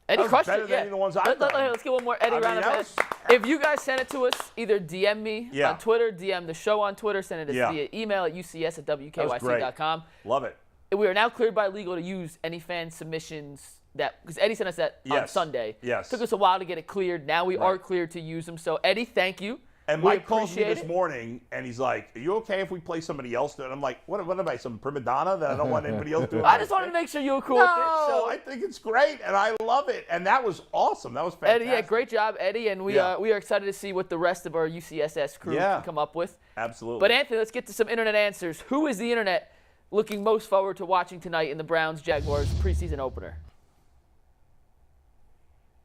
Speaker 2: Eddie
Speaker 3: That was
Speaker 2: crushed
Speaker 3: better
Speaker 2: it.
Speaker 3: than
Speaker 2: Yeah.
Speaker 3: any of the ones I've done.
Speaker 2: Let's get one more Eddie
Speaker 3: I mean,
Speaker 2: round of
Speaker 3: that
Speaker 2: applause.
Speaker 3: was-
Speaker 2: If you guys send it to us, either DM me
Speaker 3: Yeah.
Speaker 2: on Twitter, DM the show on Twitter, send it
Speaker 3: Yeah.
Speaker 2: via email at ucs@wkyc.com.
Speaker 3: Love it.
Speaker 2: We are now cleared by legal to use any fan submissions because Eddie sent us that on
Speaker 3: Yes.
Speaker 2: Sunday.
Speaker 3: Yes.
Speaker 2: Took us a while to get it cleared. Now we are cleared to use them. So Eddie, thank you.
Speaker 3: And
Speaker 2: We
Speaker 3: Mike calls me
Speaker 2: appreciate
Speaker 3: this
Speaker 2: it.
Speaker 3: morning, and he's like, "Are you okay if we play somebody else?" And I'm like, "What am I, some prima donna that I don't want anybody else doing?"
Speaker 2: I just wanted to make sure you were cool with it.
Speaker 3: No,
Speaker 2: So.
Speaker 3: I think it's great, and I love it, and that was awesome. That was
Speaker 2: Eddie,
Speaker 3: fantastic.
Speaker 2: yeah, great job, Eddie, and we
Speaker 3: Yeah.
Speaker 2: are excited to see what the rest of our UCSS crew
Speaker 3: Yeah.
Speaker 2: can come up with.
Speaker 3: Absolutely.
Speaker 2: But Anthony, let's get to some internet answers. Who is the internet looking most forward to watching tonight in the Browns-Jaguars preseason opener?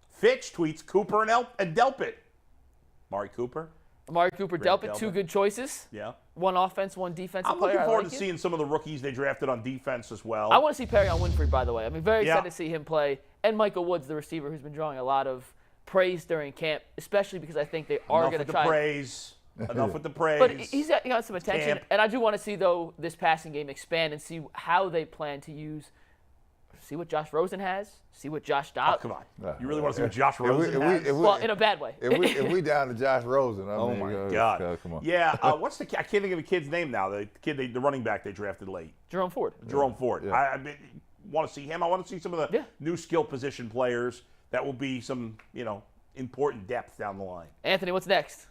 Speaker 3: Fitch tweets Cooper and Delpit. Mari Cooper.
Speaker 2: Amari Cooper,
Speaker 3: Great
Speaker 2: Delpit, two
Speaker 3: Delpit.
Speaker 2: good choices.
Speaker 3: Yeah.
Speaker 2: One offense, one defensive
Speaker 3: I'm
Speaker 2: player.
Speaker 3: looking forward
Speaker 2: I like
Speaker 3: to
Speaker 2: it.
Speaker 3: seeing some of the rookies they drafted on defense as well.
Speaker 2: I want to see Perryion Winfrey, by the way. I'm very
Speaker 3: Yeah.
Speaker 2: excited to see him play. And Michael Woods, the receiver, who's been drawing a lot of praise during camp, especially because I think they are
Speaker 3: Enough
Speaker 2: going
Speaker 3: with
Speaker 2: to
Speaker 3: the
Speaker 2: try.
Speaker 3: praise. Enough with the praise.
Speaker 2: But he's got some attention.
Speaker 3: Camp.
Speaker 2: And I do want to see, though, this passing game expand and see how they plan to use. See what Josh Rosen has. See what Josh
Speaker 3: Oh,
Speaker 2: Dobbs.
Speaker 3: come on. You really want to see what Josh Rosen has?
Speaker 2: Well, in a bad way.
Speaker 4: If we down to Josh Rosen,
Speaker 3: Oh my God!
Speaker 4: Come on.
Speaker 3: Yeah, what's the? I can't think of the kid's name now. The kid, the running back they drafted late,
Speaker 2: Jerome Ford.
Speaker 3: Jerome Ford.
Speaker 4: Yeah.
Speaker 3: I want to see him. I want to see some of the
Speaker 2: Yeah.
Speaker 3: new skill position players. That will be some, important depth down the line.
Speaker 2: Anthony, what's next?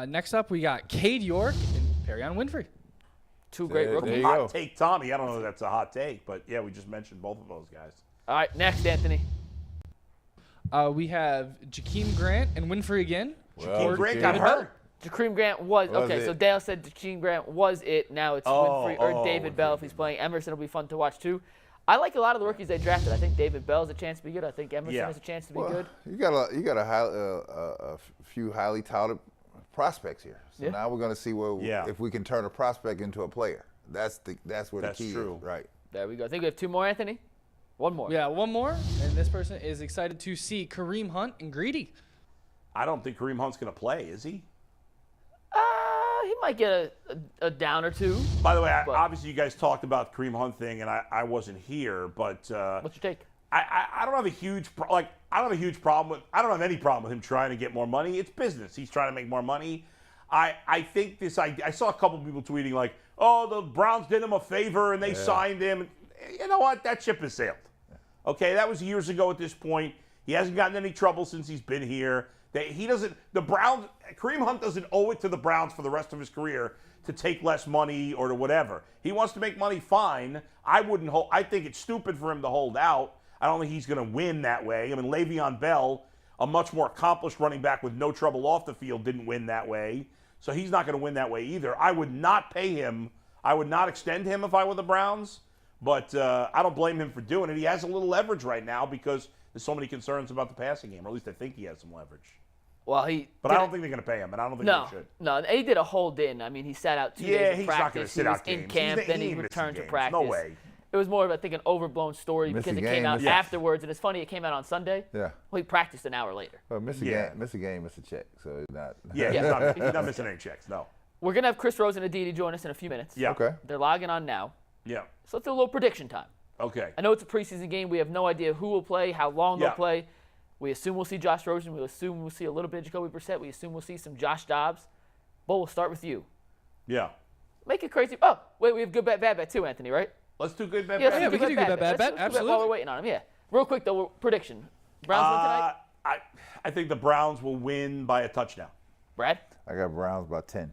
Speaker 6: Next up, we got Cade York and Perryion Winfrey.
Speaker 2: Two great
Speaker 4: There
Speaker 2: rookies.
Speaker 4: you
Speaker 3: Hot
Speaker 4: go.
Speaker 3: take, Tommy. I don't know if that's a hot take, but yeah, we just mentioned both of those guys.
Speaker 2: All right, next, Anthony.
Speaker 6: We have Jakeem Grant and Winfrey again.
Speaker 3: Jakeem Grant got
Speaker 6: David
Speaker 3: hurt.
Speaker 2: Jakeem Grant was okay.
Speaker 4: it?
Speaker 2: So Dale said Jakeem Grant was it. Now it's Winfrey or David Bell if he's playing. Emerson will be fun to watch too. I like a lot of the rookies they drafted. I think David Bell has a chance to be good. I think Emerson has a chance to be good.
Speaker 4: You got a few highly touted prospects here. So
Speaker 2: Yeah.
Speaker 4: now we're going to see if we can turn a prospect into a player. That's where
Speaker 3: That's
Speaker 4: the key
Speaker 3: true.
Speaker 4: is, right?
Speaker 2: There we go. I think we have two more, Anthony. One more.
Speaker 6: Yeah, one more, and this person is excited to see Kareem Hunt and Greedy.
Speaker 3: I don't think Kareem Hunt's going to play, is he?
Speaker 2: He might get a down or two.
Speaker 3: By the way,
Speaker 2: But-
Speaker 3: obviously you guys talked about the Kareem Hunt thing, and I wasn't here, but
Speaker 2: What's your take?
Speaker 3: I don't have a huge I don't have a huge problem with I don't have any problem with him trying to get more money. It's business. He's trying to make more money. I think this I saw a couple people tweeting like, oh, the Browns did him a favor and they signed him. You know what? That ship has sailed. Okay, that was years ago at this point. He hasn't gotten any trouble since he's been here. Kareem Hunt doesn't owe it to the Browns for the rest of his career to take less money or to whatever. He wants to make money, fine. I think it's stupid for him to hold out. I don't think he's going to win that way. I mean, Le'Veon Bell, a much more accomplished running back with no trouble off the field, didn't win that way. So he's not going to win that way either. I would not pay him. I would not extend him if I were the Browns. But I don't blame him for doing it. He has a little leverage right now because there's so many concerns about the passing game, or at least I think he has some leverage.
Speaker 2: Well,
Speaker 3: But I don't think they're going to pay him, and I don't think they should.
Speaker 2: No, and he did a hold in. I mean, he sat out 2 days of
Speaker 3: he's not going to
Speaker 2: practice.
Speaker 3: sit
Speaker 2: He was
Speaker 3: out
Speaker 2: in
Speaker 3: games.
Speaker 2: camp, then he
Speaker 3: missing
Speaker 2: returned to
Speaker 3: games.
Speaker 2: practice.
Speaker 3: No way.
Speaker 2: It was more of, I think, an overblown story because it came out afterwards. And it's funny, it came out on Sunday.
Speaker 4: Yeah.
Speaker 2: Well, he practiced an hour later.
Speaker 4: Well, miss a game, miss a check. So it's not.
Speaker 3: Yeah, he's not missing any checks, no.
Speaker 2: We're going to have Chris Rose and Aditi join us in a few minutes.
Speaker 3: Yeah.
Speaker 4: Okay.
Speaker 2: They're logging on now.
Speaker 3: Yeah.
Speaker 2: So let's do a little prediction time.
Speaker 3: Okay.
Speaker 2: I know it's a preseason game. We have no idea who will play, how long they'll play. We assume we'll see Josh Rosen. We assume we'll see a little bit of Jacoby Brissett. We assume we'll see some Josh Dobbs. But we'll start with you.
Speaker 3: Yeah.
Speaker 2: Make it crazy. Oh, wait, we have good bet, bad bet too, Anthony, right?
Speaker 3: Let's do good bet.
Speaker 2: Yeah,
Speaker 6: we can do good bet, bad bet. Absolutely.
Speaker 2: While we're waiting on him, yeah. Real quick, though, prediction. Browns win tonight?
Speaker 3: I think the Browns will win by a touchdown.
Speaker 2: Brad?
Speaker 4: I got Browns by 10.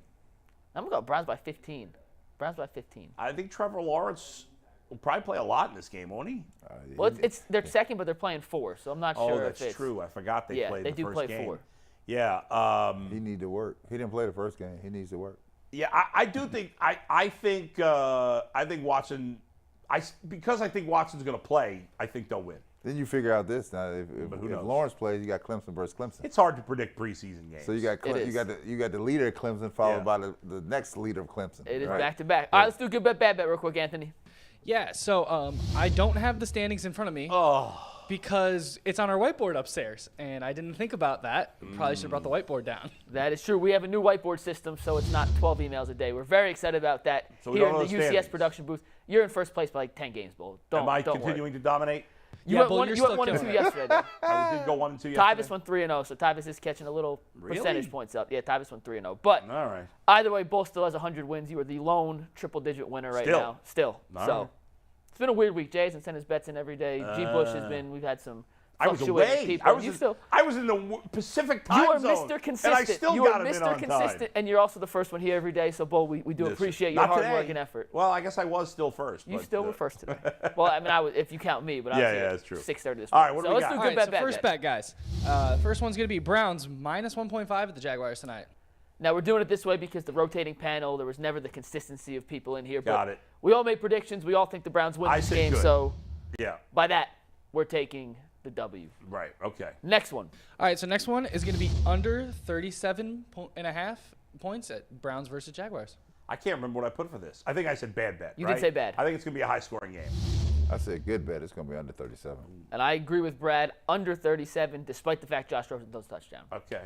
Speaker 2: I'm going to go Browns by 15. Browns by 15.
Speaker 3: I think Trevor Lawrence will probably play a lot in this game, won't he?
Speaker 2: Well, it's their second, but they're playing 4, so I'm not sure if it's...
Speaker 3: Oh, that's true. I forgot they played the first game.
Speaker 2: Yeah, they do play 4.
Speaker 3: Yeah.
Speaker 4: He needs to work. He didn't play the first game. He needs to work.
Speaker 3: Yeah, I do think I think Watson. Because I think Watson's going to play, I think they'll win.
Speaker 4: Then you figure out this now. If Lawrence plays, you got Clemson versus Clemson.
Speaker 3: It's hard to predict preseason games.
Speaker 4: So you got the leader of Clemson followed by the next leader of Clemson.
Speaker 2: It is back to back. All right, let's do good bet, bad bet real quick, Anthony.
Speaker 6: Yeah, so I don't have the standings in front of me because it's on our whiteboard upstairs, and I didn't think about that. Probably should have brought the whiteboard down.
Speaker 2: That is true. We have a new whiteboard system, so it's not 12 emails a day. We're very excited about that here in the UCS production booth. You're in first place by like 10 games, Bull.
Speaker 3: Am I continuing to dominate?
Speaker 2: You went 1 and 2 yesterday, though.
Speaker 3: I did go 1 and 2 yesterday.
Speaker 2: Tyvus went 3-0, so Tyvus is catching a little percentage points up. Yeah, Tyvus went 3-0. But
Speaker 3: all right.
Speaker 2: Either way, Bull still has 100 wins. You are the lone triple-digit winner right now. Still. So it's been a weird week. Jay hasn't sent his bets in every day. G. Bush has been. We've had some.
Speaker 3: I was away. I was in the Pacific time zone.
Speaker 2: You are Mr. Consistent.
Speaker 3: And I still got him in on time.
Speaker 2: And you're also the first one here every day. So, Bull, we do appreciate your hard work and effort.
Speaker 3: Well, I guess I was still first.
Speaker 2: You still were first today. Well, I mean, if you count me, but I was
Speaker 3: that's true.
Speaker 2: 6:30 this morning.
Speaker 3: All right, what do we got?
Speaker 2: Let's do
Speaker 6: All
Speaker 2: good
Speaker 6: right,
Speaker 2: bet,
Speaker 6: so
Speaker 2: bad
Speaker 6: first bet, guys. First one's going to be Browns minus 1.5 at the Jaguars tonight.
Speaker 2: Now, we're doing it this way because the rotating panel, there was never the consistency of people in here.
Speaker 3: Got it.
Speaker 2: We all made predictions. We all think the Browns win this game.
Speaker 3: Good.
Speaker 2: So,
Speaker 3: by
Speaker 2: that, we're taking the W.
Speaker 3: Right, okay.
Speaker 2: Next one.
Speaker 6: All right, so next one is going to be under 37.5 points at Browns versus Jaguars.
Speaker 3: I can't remember what I put for this. I think I said bad bet.
Speaker 2: You did say bad.
Speaker 3: I think it's going to be a high-scoring game.
Speaker 4: I said good bet. It's going to be under 37.
Speaker 2: And I agree with Brad, under 37, despite the fact Josh Rosen does touchdown.
Speaker 3: Okay.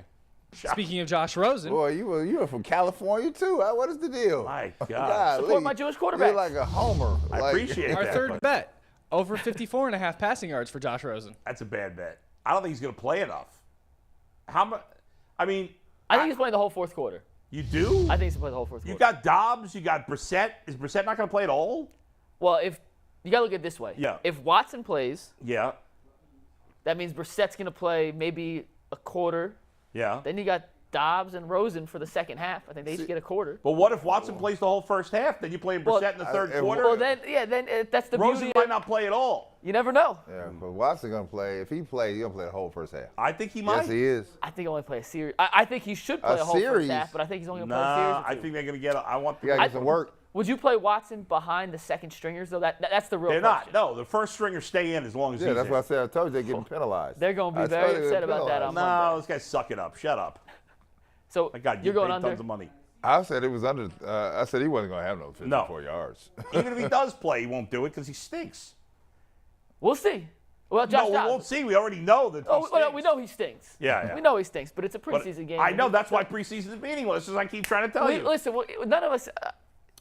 Speaker 6: Speaking of Josh Rosen.
Speaker 4: Boy, you were from California, too. What is the deal?
Speaker 3: My God.
Speaker 2: Support my Jewish quarterback.
Speaker 4: You're like a homer.
Speaker 3: I appreciate that.
Speaker 6: Our third bet, over 54.5 passing yards for Josh Rosen.
Speaker 3: That's a bad bet. I don't think he's going to play enough. How much? I mean.
Speaker 2: I think he's playing the whole fourth quarter.
Speaker 3: You do?
Speaker 2: I think he's playing the whole fourth quarter.
Speaker 3: You got Dobbs. You got Brissett. Is Brissett not going to play at all?
Speaker 2: Well, you got to look at it this way.
Speaker 3: Yeah.
Speaker 2: If Watson plays,
Speaker 3: that
Speaker 2: means Brissett's going to play maybe a quarter.
Speaker 3: Yeah.
Speaker 2: Then you got Dobbs and Rosen for the second half. I think they each get a quarter.
Speaker 3: But what if Watson plays the whole first half? Then you play Brissett in the third quarter?
Speaker 2: Well, then that's the
Speaker 3: Rosen
Speaker 2: beauty.
Speaker 3: might not play at all.
Speaker 2: You never know.
Speaker 4: Yeah, but Watson going to play. If he plays, he's going to play the whole first half.
Speaker 3: I think he might.
Speaker 4: Yes, he is.
Speaker 2: I think he'll only play a series. I think he should play a whole
Speaker 4: series?
Speaker 2: first half, but I think he's only going to play a series.
Speaker 3: I think they're going to get. I want.
Speaker 4: You got to get some work.
Speaker 2: Would you play Watson behind the second stringers though? That's the real.
Speaker 3: They're
Speaker 2: question.
Speaker 3: not. No, the first stringers stay in as long as he's in.
Speaker 4: Yeah, that's what I said. I told you they're getting penalized.
Speaker 2: They're going to be very upset about that on Monday.
Speaker 3: No, this guy's suck it up. Shut up.
Speaker 2: So
Speaker 3: my God,
Speaker 2: you're going under.
Speaker 3: Tons of money.
Speaker 4: I said it was under. I said he wasn't going to have no 54 yards.
Speaker 3: Even if he does play, he won't do it because he stinks.
Speaker 2: We'll see. Well, Josh
Speaker 3: we won't see. We already know that.
Speaker 2: We know he stinks.
Speaker 3: Yeah.
Speaker 2: We know he stinks, but it's a preseason game.
Speaker 3: I know that's why preseason is meaningless, as I keep trying to tell you.
Speaker 2: Listen, none of us.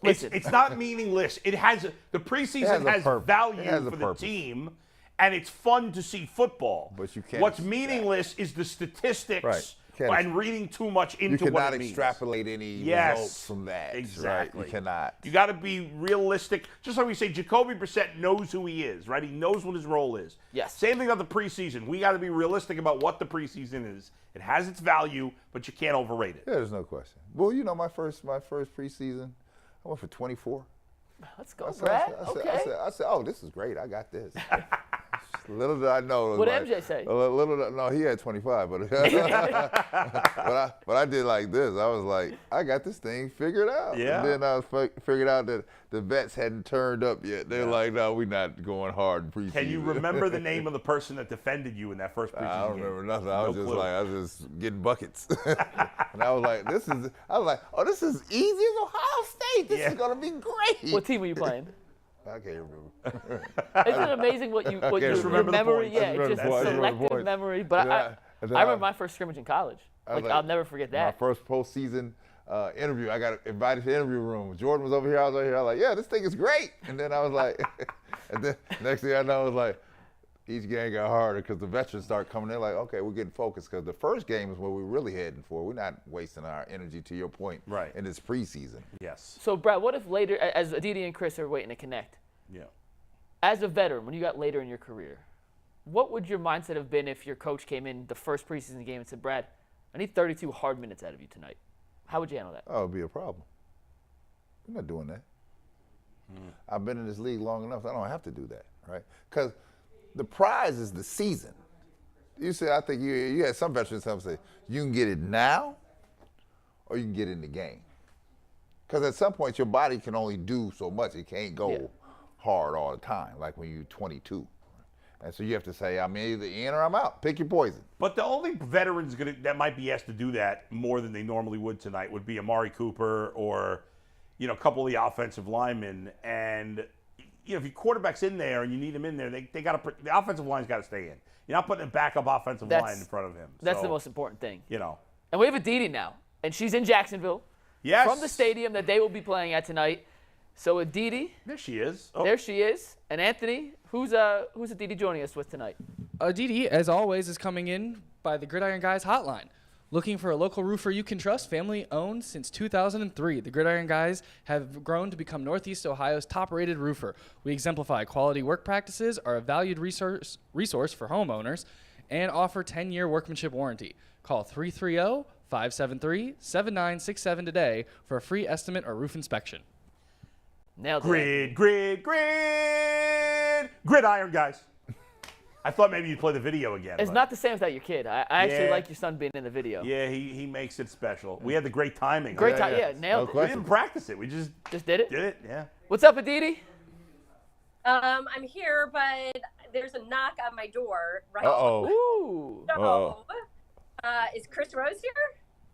Speaker 2: Listen.
Speaker 3: It's not meaningless. It has the preseason has value for the team, and it's fun to see football.
Speaker 4: But you can't.
Speaker 3: What's meaningless is the statistics and reading too much into what it means.
Speaker 4: You cannot extrapolate any results from that.
Speaker 3: Exactly.
Speaker 4: Right? You cannot.
Speaker 3: You got to be realistic. Just like we say, Jacoby Brissett knows who he is, right? He knows what his role is.
Speaker 2: Yes.
Speaker 3: Same thing about the preseason. We got to be realistic about what the preseason is. It has its value, but you can't overrate it.
Speaker 4: Yeah, there's no question. Well, you know, my first preseason, I went for 24.
Speaker 2: Let's go, Brad.
Speaker 4: I said, oh, this is great. I got this. Little did I know.
Speaker 2: What did MJ say?
Speaker 4: No, he had 25, but I did like this. I was like, I got this thing figured out.
Speaker 3: Yeah.
Speaker 4: And then I figured out that the vets hadn't turned up yet. They're like, no, we're not going hard in preseason.
Speaker 3: Can you remember the name of the person that defended you in that first preseason
Speaker 4: I don't
Speaker 3: game?
Speaker 4: remember nothing. I was just getting buckets. And I was like, oh, this is easy as Ohio State. This is going to be great.
Speaker 2: What team were you playing?
Speaker 4: I can't remember.
Speaker 2: Isn't it amazing what your
Speaker 3: remember the
Speaker 2: memory?
Speaker 3: points.
Speaker 2: Yeah, it's just selective memory. But I remember my first scrimmage in college. I'll never forget that.
Speaker 4: My first postseason interview, I got invited to the interview room. Jordan was over here, I was over here. I was like, yeah, this thing is great. And then I was like, and then next thing I know, I was like, each game got harder because the veterans start coming in like, okay, we're getting focused because the first game is what we're really heading for. We're not wasting our energy, to your point,
Speaker 3: right,
Speaker 4: in this preseason.
Speaker 3: Yes.
Speaker 2: So, Brad, what if later, as Aditi and Chris are waiting to connect, as a veteran, when you got later in your career, what would your mindset have been if your coach came in the first preseason game and said, Brad, I need 32 hard minutes out of you tonight? How would you handle that?
Speaker 4: Oh, it would be a problem. I'm not doing that. I've been in this league long enough, I don't have to do that, right? Because the prize is the season. You said, I think you had some veterans say, you can get it now or you can get it in the game. Because at some point, your body can only do so much. It can't go hard all the time, like when you're 22. And so you have to say, I'm either in or I'm out. Pick your poison.
Speaker 3: But the only veterans that might be asked to do that more than they normally would tonight would be Amari Cooper or, a couple of the offensive linemen. And if your quarterback's in there and you need him in there, the offensive line's got to stay in. You're not putting a backup offensive line in front of him.
Speaker 2: That's the most important thing.
Speaker 3: And
Speaker 2: we have Aditi now, and she's in Jacksonville.
Speaker 3: Yes.
Speaker 2: From the stadium that they will be playing at tonight. So Aditi.
Speaker 3: There she is.
Speaker 2: There she is. And Anthony, who's Aditi joining us with tonight?
Speaker 6: Aditi, as always, is coming in by the Gridiron Guys hotline. Looking for a local roofer you can trust, family owned since 2003. The Gridiron Guys have grown to become Northeast Ohio's top-rated roofer. We exemplify quality work practices, are a valued resource for homeowners, and offer 10-year workmanship warranty. Call 330-573-7967 today for a free estimate or roof inspection.
Speaker 2: Nailed it.
Speaker 3: Gridiron Guys. I thought maybe you'd play the video again.
Speaker 2: It's not the same without your kid. I actually like your son being in the video.
Speaker 3: Yeah, he makes it special. We had the great timing.
Speaker 2: Great time. Yeah, nailed it.
Speaker 3: We didn't practice it. We just
Speaker 2: did it?
Speaker 3: Did it, yeah.
Speaker 2: What's up, Aditi?
Speaker 8: I'm here, but there's a knock on my door right now.
Speaker 2: Ooh.
Speaker 8: So, is Chris Rose here?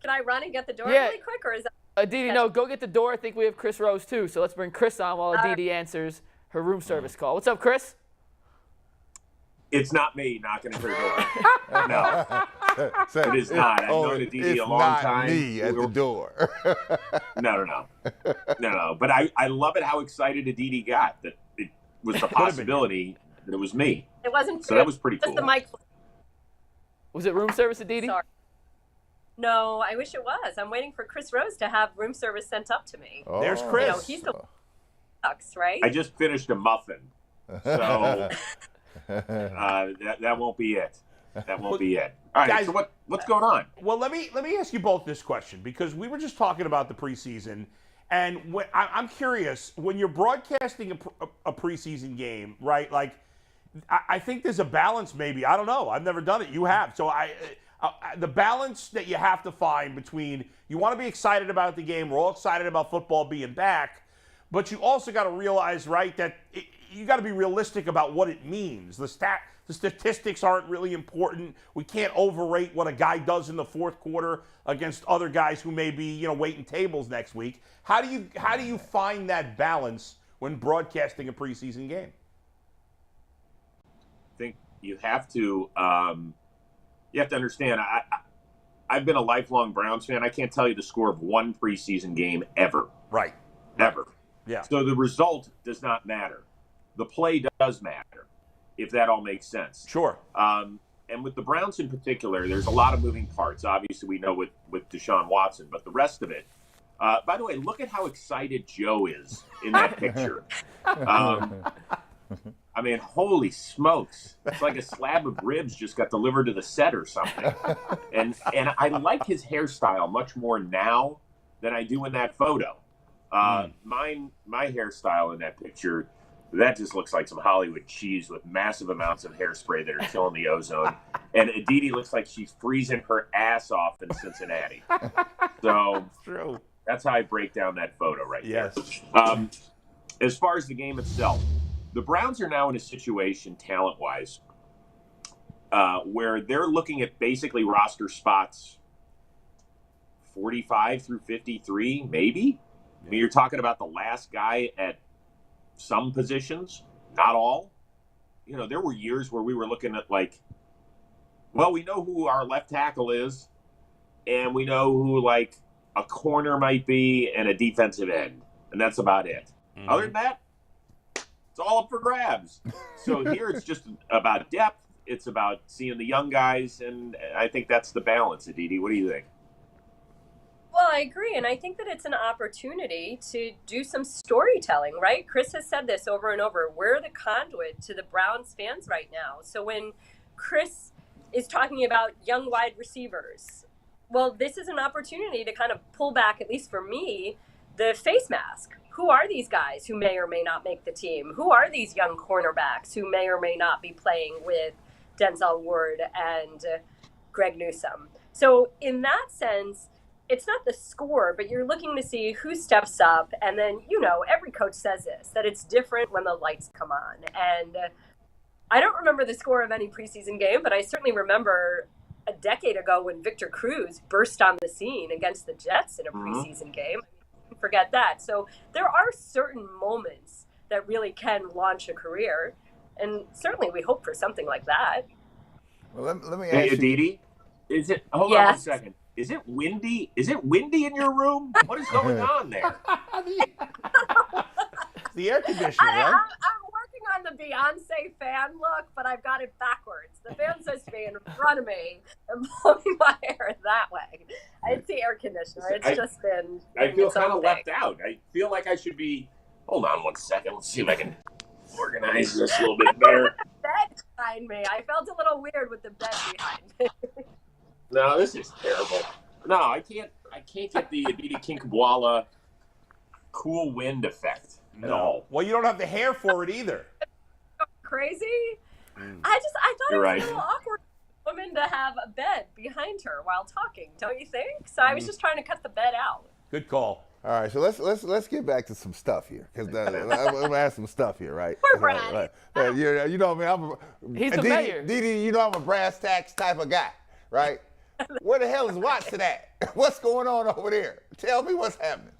Speaker 8: Can I run and get the door really quick, or is that...
Speaker 2: Aditi, no, go get the door. I think we have Chris Rose, too. So let's bring Chris on while Aditi answers her room service call. What's up, Chris?
Speaker 9: It's not me knocking at her door. No, it is not. I've known Aditi a long time.
Speaker 4: It's not me at the door.
Speaker 9: No. But I love it how excited Aditi got that it was the possibility that it was me.
Speaker 8: It wasn't.
Speaker 9: So that was pretty cool.
Speaker 8: Just the mic.
Speaker 2: Was it room service, Aditi?
Speaker 8: Sorry. No, I wish it was. I'm waiting for Chris Rose to have room service sent up to me.
Speaker 3: Oh. There's Chris.
Speaker 8: He's the sucks, right?
Speaker 9: I just finished a muffin, so. That won't be it. That won't be it. All right, guys, so what's going on?
Speaker 3: Well, let me ask you both this question because we were just talking about the preseason, and I'm curious when you're broadcasting a preseason game, right? Like, I think there's a balance. Maybe I don't know. I've never done it. You have, so the balance that you have to find between you want to be excited about the game. We're all excited about football being back, but you also got to realize, right, that you got to be realistic about what it means. The statistics aren't really important. We can't overrate what a guy does in the fourth quarter against other guys who may be, waiting tables next week. How do you find that balance when broadcasting a preseason game?
Speaker 9: I think you have to understand. I've been a lifelong Browns fan. I can't tell you the score of one preseason game ever.
Speaker 3: Right.
Speaker 9: Ever.
Speaker 3: Yeah.
Speaker 9: So the result does not matter. The play does matter, if that all makes sense.
Speaker 3: Sure.
Speaker 9: And with the Browns in particular, there's a lot of moving parts. Obviously, we know with Deshaun Watson, but the rest of it. By the way, look at how excited Joe is in that picture. I mean, holy smokes. It's like a slab of ribs just got delivered to the set or something. And I like his hairstyle much more now than I do in that photo. My hairstyle in that picture, that just looks like some Hollywood cheese with massive amounts of hairspray that are killing the ozone. And Aditi looks like she's freezing her ass off in Cincinnati. So
Speaker 3: true.
Speaker 9: That's how I break down that photo right
Speaker 3: there.
Speaker 9: As far as the game itself, the Browns are now in a situation, talent-wise, where they're looking at basically roster spots 45 through 53, maybe. I mean, you're talking about the last guy at some positions, not all. You know, there were years where we were looking at like, well, we know who our left tackle is, and we know who like a corner might be and a defensive end, and that's about it. Mm-hmm. Other than that, it's all up for grabs. So here it's just about depth. It's about seeing the young guys, and I think that's the balance. Aditi, what do you think?
Speaker 8: Well, I agree, and I think that it's an opportunity to do some storytelling, right? Chris has said this over and over. We're the conduit to the Browns fans right now. So when Chris is talking about young wide receivers, well, this is an opportunity to kind of pull back, at least for me, the face mask. Who are these guys who may or may not make the team? Who are these young cornerbacks who may or may not be playing with Denzel Ward and Greg Newsome? So in that sense, it's not the score, but you're looking to see who steps up. And then, you know, every coach says this, that it's different when the lights come on. And I don't remember the score of any preseason game, but I certainly remember a decade ago when Victor Cruz burst on the scene against the Jets in a preseason game. Forget that. So there are certain moments that really can launch a career, and certainly we hope for something like that.
Speaker 4: Well, let me ask
Speaker 9: hey,
Speaker 4: you.
Speaker 9: Aditi, is it? Hold on 1 second. Is it windy? Is it windy in your room? What is going on there?
Speaker 3: The air conditioning, right?
Speaker 8: I'm working on the Beyonce fan look, but I've got it backwards. The fan's supposed to be in front of me and blowing my hair that way. It's the air conditioner. It's just been.
Speaker 9: I feel kind of left out. I feel like I should be. Hold on 1 second. Let's see if I can organize this a little bit better.
Speaker 8: Bed behind me. I felt a little weird with the bed behind me.
Speaker 9: No, this is terrible. No, I can't get the Aditi Kinkhabwala cool wind effect at all.
Speaker 3: Well, you don't have the hair for it either.
Speaker 8: Crazy? I thought
Speaker 9: You're
Speaker 8: it was
Speaker 9: right.
Speaker 8: a little awkward for a woman to have a bed behind her while talking, don't you think? So I was just trying to cut the bed out.
Speaker 3: Good call.
Speaker 4: All right, so let's get back to some stuff here, because I'm gonna ask some stuff here, right?
Speaker 8: Poor Brad.
Speaker 4: You know, I mean,
Speaker 2: He's the mayor.
Speaker 4: Didi, you know, I'm a brass tacks type of guy, right? Where the hell is Watson at? What's going on over there? Tell me what's happening.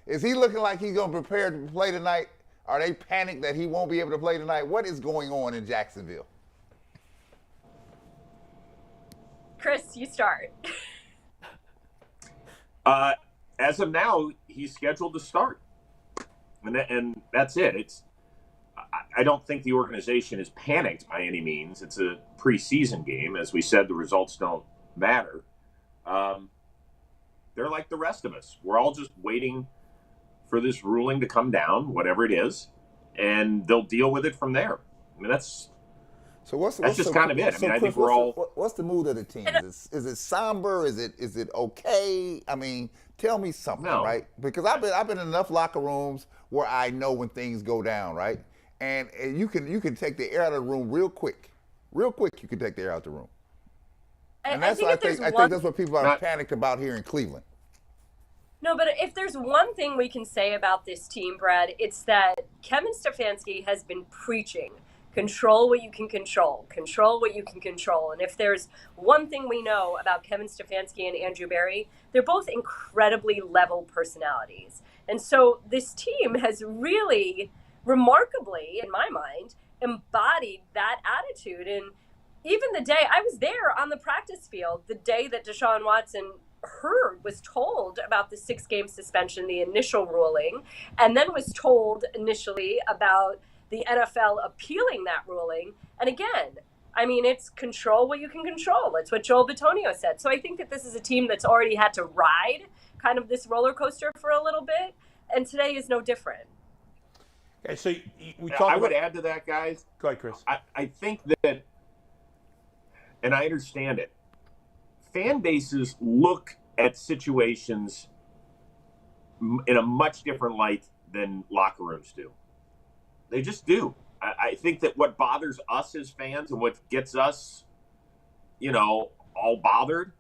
Speaker 4: Is he looking like he's gonna prepare to play tonight? Are they panicked that he won't be able to play tonight? What is going on in Jacksonville?
Speaker 8: Chris, you start.
Speaker 9: As of now, he's scheduled to start, and that's it. I don't think the organization is panicked by any means. It's a preseason game. As we said, the results don't matter. They're like the rest of us. We're all just waiting for this ruling to come down, whatever it is, and they'll deal with it from there. I mean, that's just kind of it. I mean, I think we're all.
Speaker 4: What's the mood of the team? Is it somber? Is it okay? I mean, tell me something, right? Because I've been in enough locker rooms where I know when things go down, right? And you can take the air out of the room real quick. Real quick, you can take the air out of the room. And that's what I think that's what people are panicked about here in Cleveland.
Speaker 8: No, but if there's one thing we can say about this team, Brad, it's that Kevin Stefanski has been preaching, control what you can control what you can control. And if there's one thing we know about Kevin Stefanski and Andrew Berry, they're both incredibly level personalities. And so this team has really, remarkably, in my mind, embodied that attitude. And even the day, I was there on the practice field, the day that Deshaun Watson was told about the 6-game suspension, the initial ruling, and then was told initially about the NFL appealing that ruling. And again, I mean, it's control what you can control. It's what Joel Bitonio said. So I think that this is a team that's already had to ride kind of this roller coaster for a little bit, and today is no different.
Speaker 3: Okay, so
Speaker 9: I would add to that, guys.
Speaker 3: Go ahead, Chris.
Speaker 9: I think that, and I understand it, fan bases look at situations in a much different light than locker rooms do. They just do. I think that what bothers us as fans and what gets us, all bothered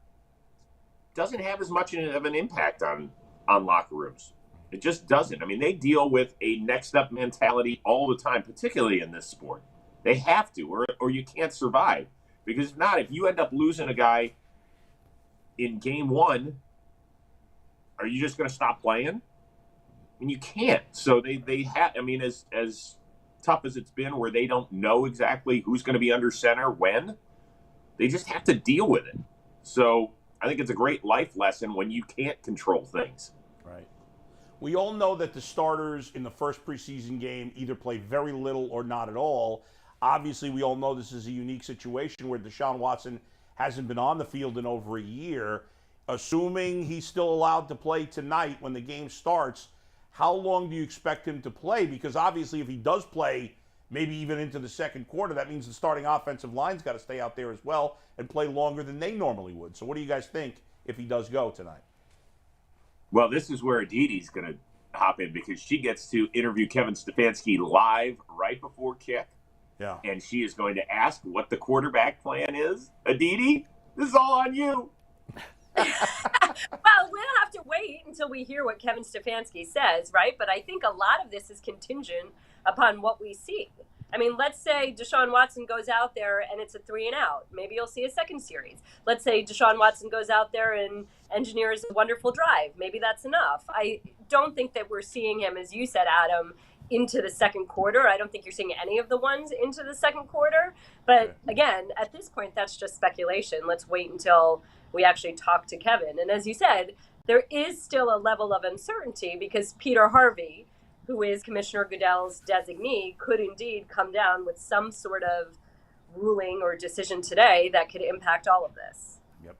Speaker 9: doesn't have as much of an impact on locker rooms. It just doesn't. I mean, they deal with a next up mentality all the time, particularly in this sport. They have to, or you can't survive. Because if not, if you end up losing a guy in game 1, are you just going to stop playing? mean, you can't. So they have. I mean, as tough as it's been, where they don't know exactly who's going to be under center when, they just have to deal with it. So I think it's a great life lesson when you can't control things.
Speaker 3: Right. We all know that the starters in the first preseason game either play very little or not at all. Obviously, we all know this is a unique situation where Deshaun Watson hasn't been on the field in over a year. Assuming he's still allowed to play tonight when the game starts, how long do you expect him to play? Because obviously if he does play maybe even into the second quarter, that means the starting offensive line's got to stay out there as well and play longer than they normally would. So what do you guys think if he does go tonight?
Speaker 9: Well, this is where Aditi's going to hop in because she gets to interview Kevin Stefanski live right before kick.
Speaker 3: Yeah.
Speaker 9: And she is going to ask what the quarterback plan is. Aditi, this is all on you.
Speaker 8: Well, we'll have to wait until we hear what Kevin Stefanski says, right? But I think a lot of this is contingent upon what we see. I mean, let's say Deshaun Watson goes out there and it's a 3-and-out. Maybe you'll see a second series. Let's say Deshaun Watson goes out there and engineers a wonderful drive. Maybe that's enough. I don't think that we're seeing him, as you said, Adam, into the second quarter. I don't think you're seeing any of the ones into the second quarter. But again, at this point, that's just speculation. Let's wait until we actually talk to Kevin. And as you said, there is still a level of uncertainty because Peter Harvey, who is Commissioner Goodell's designee, could indeed come down with some sort of ruling or decision today that could impact all of this.
Speaker 3: Yep.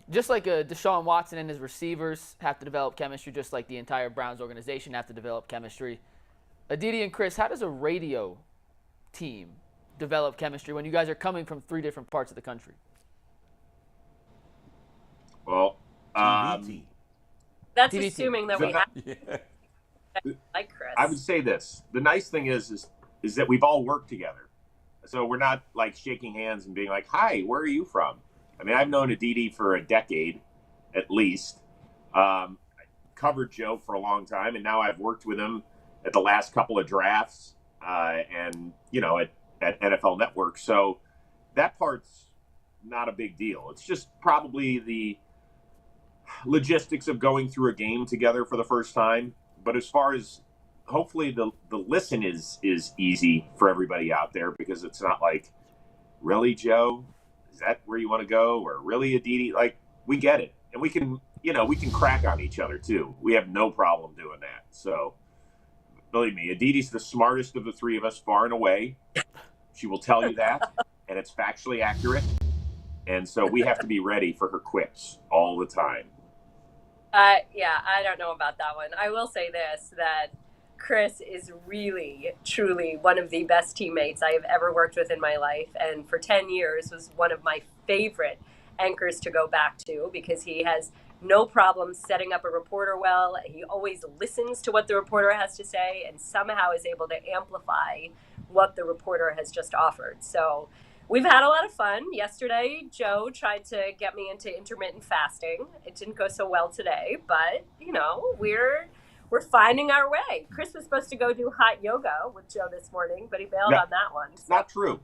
Speaker 2: Just like Deshaun Watson and his receivers have to develop chemistry, just like the entire Browns organization have to develop chemistry. Aditi and Chris, how does a radio team develop chemistry when you guys are coming from 3 different parts of the country?
Speaker 9: Well,
Speaker 8: that's
Speaker 2: TVT.
Speaker 8: assuming that we have like Chris.
Speaker 9: I would say this. The nice thing is that we've all worked together. So we're not like shaking hands and being like, hi, where are you from? I mean, I've known Aditi for a decade at least. I covered Joe for a long time, and now I've worked with him at the last couple of drafts and, you know, at NFL Network. So that part's not a big deal. It's just probably the logistics of going through a game together for the first time. But as far as hopefully the listen is easy for everybody out there, because it's not like, really, Joe, is that where you want to go? Or really, Aditi? Like, we get it. And we can crack on each other too. We have no problem doing that. So believe me, Aditi's the smartest of the 3 of us far and away. She will tell you that, and it's factually accurate. And so we have to be ready for her quips all the time.
Speaker 8: Yeah, I don't know about that one. I will say this, that Chris is really, truly one of the best teammates I have ever worked with in my life. And for 10 years was one of my favorite anchors to go back to because he has no problem setting up a reporter well. He always listens to what the reporter has to say and somehow is able to amplify what the reporter has just offered. So we've had a lot of fun. Yesterday, Joe tried to get me into intermittent fasting. It didn't go so well today, but, you know, we're finding our way. Chris was supposed to go do hot yoga with Joe this morning, but he bailed on that one. So.
Speaker 9: Not true.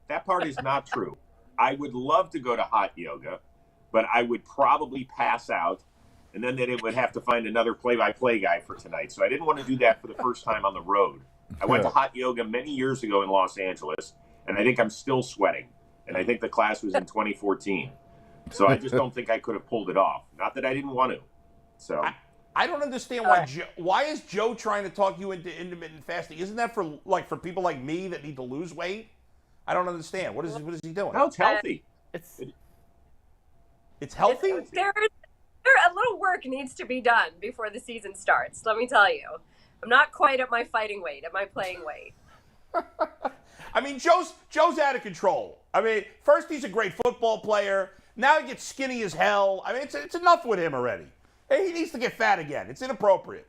Speaker 9: That part is not true. I would love to go to hot yoga, but I would probably pass out, and then they would have to find another play-by-play guy for tonight. So I didn't want to do that for the first time on the road. I went to hot yoga many years ago in Los Angeles, and I think I'm still sweating. And I think the class was in 2014. So I just don't think I could have pulled it off. Not that I didn't want to. So
Speaker 3: I don't understand why is Joe trying to talk you into intermittent fasting? Isn't that for people like me that need to lose weight? I don't understand. What is he doing?
Speaker 9: No, it's healthy.
Speaker 3: It's healthy?
Speaker 8: A little work needs to be done before the season starts. Let me tell you. I'm not quite at my fighting weight, at my playing weight.
Speaker 3: I mean, Joe's out of control. I mean, first he's a great football player. Now he gets skinny as hell. I mean, it's enough with him already. Hey, he needs to get fat again. It's inappropriate.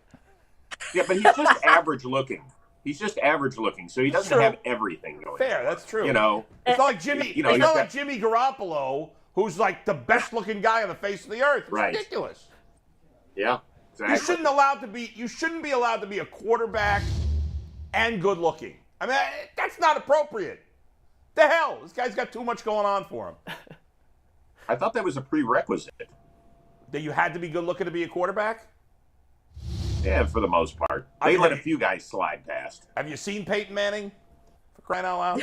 Speaker 9: Yeah, but he's just average looking. He's just average looking, so he doesn't have everything going.
Speaker 3: Fair, that's true.
Speaker 9: You know,
Speaker 3: it's not like Jimmy. It's not like Jimmy Garoppolo, who's like the best looking guy on the face of the earth. It's ridiculous.
Speaker 9: Yeah, exactly.
Speaker 3: You shouldn't be allowed to be a quarterback and good looking. I mean, that's not appropriate. The hell, this guy's got too much going on for him.
Speaker 9: I thought that was a prerequisite.
Speaker 3: That you had to be good looking to be a quarterback?
Speaker 9: Yeah, for the most part. They let a few guys slide past.
Speaker 3: Have you seen Peyton Manning? For crying out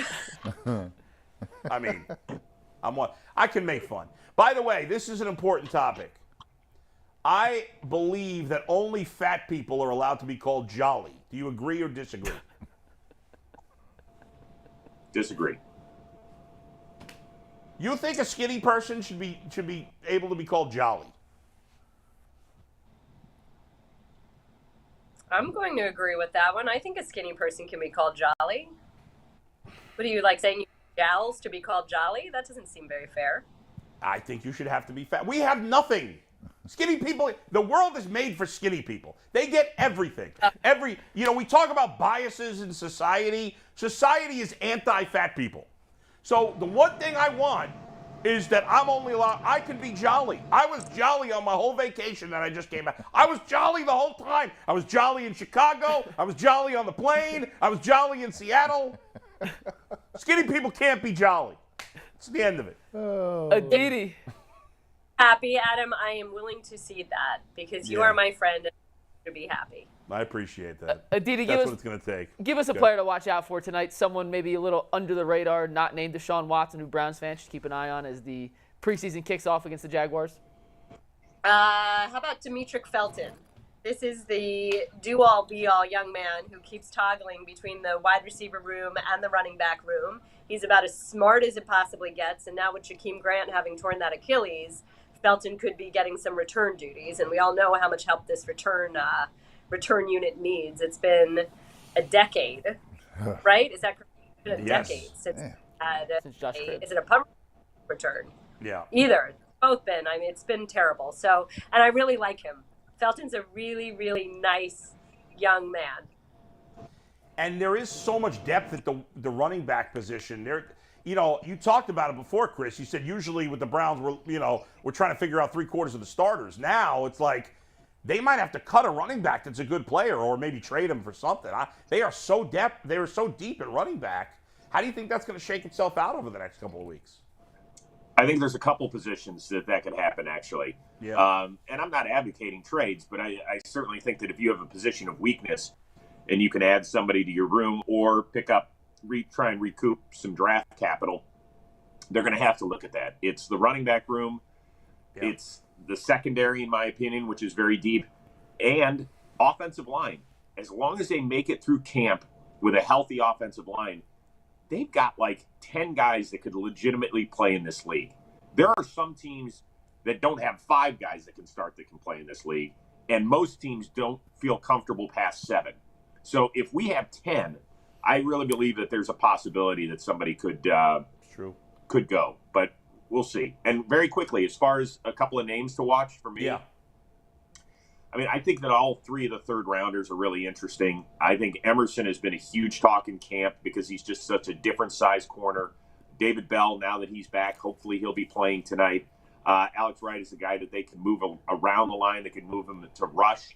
Speaker 3: loud. I mean, I can make fun. By the way, this is an important topic. I believe that only fat people are allowed to be called jolly. Do you agree or disagree?
Speaker 9: Disagree.
Speaker 3: You think a skinny person should be able to be called jolly?
Speaker 8: I'm going to agree with that one. I think a skinny person can be called jolly. What do you like saying? You jowls to be called jolly? That doesn't seem very fair.
Speaker 3: I think you should have to be fat. We have nothing. Skinny people, the world is made for skinny people. They get everything. We talk about biases in society. Society is anti-fat people. So the one thing I want is that I can be jolly. I was jolly on my whole vacation that I just came back. I was jolly the whole time. I was jolly in Chicago. I was jolly on the plane. I was jolly in Seattle. Skinny people can't be jolly. It's the end of it.
Speaker 2: Aditi.
Speaker 8: Happy, Adam. I am willing to see that because you are my friend and to be happy.
Speaker 3: I appreciate that.
Speaker 2: Aditi,
Speaker 3: That's what it's going to take.
Speaker 2: Give us a player to watch out for tonight. Someone maybe a little under the radar, not named Deshaun Watson, who Browns fans should keep an eye on as the preseason kicks off against the Jaguars.
Speaker 8: How about Demetric Felton? This is the do-all, be-all young man who keeps toggling between the wide receiver room and the running back room. He's about as smart as it possibly gets, and now with Jakeem Grant having torn that Achilles, Felton could be getting some return duties, and we all know how much help this return unit needs. It's been a decade, right? Is that correct? It's been a decade since Josh Cribbs. Is it a punt return?
Speaker 3: Yeah.
Speaker 8: Either. Both been. I mean, it's been terrible. So, and I really like him. Felton's a really, really nice young man.
Speaker 3: And there is so much depth at the running back position. You talked about it before, Chris. You said usually with the Browns, we're trying to figure out 3/4 of the starters. Now it's like they might have to cut a running back that's a good player, or maybe trade him for something. They are so deep at running back. How do you think that's going to shake itself out over the next couple of weeks?
Speaker 9: I think there's a couple positions that could happen, actually.
Speaker 3: Yeah.
Speaker 9: And I'm not advocating trades, but I certainly think that if you have a position of weakness and you can add somebody to your room or try and recoup some draft capital, they're going to have to look at that. It's the running back room. Yeah. It's the secondary, in my opinion, which is very deep, and offensive line. As long as they make it through camp with a healthy offensive line, they've got like 10 guys that could legitimately play in this league. There are some teams that don't have 5 guys that can play in this league, and most teams don't feel comfortable past 7. So if we have 10, I really believe that there's a possibility that somebody could go, but we'll see. And very quickly, as far as a couple of names to watch for me, I mean, I think that all 3 of the third-rounders are really interesting. I think Emerson has been a huge talk in camp because he's just such a different size corner. David Bell, now that he's back, hopefully he'll be playing tonight. Alex Wright is a guy that they can move around the line. They can move him to rush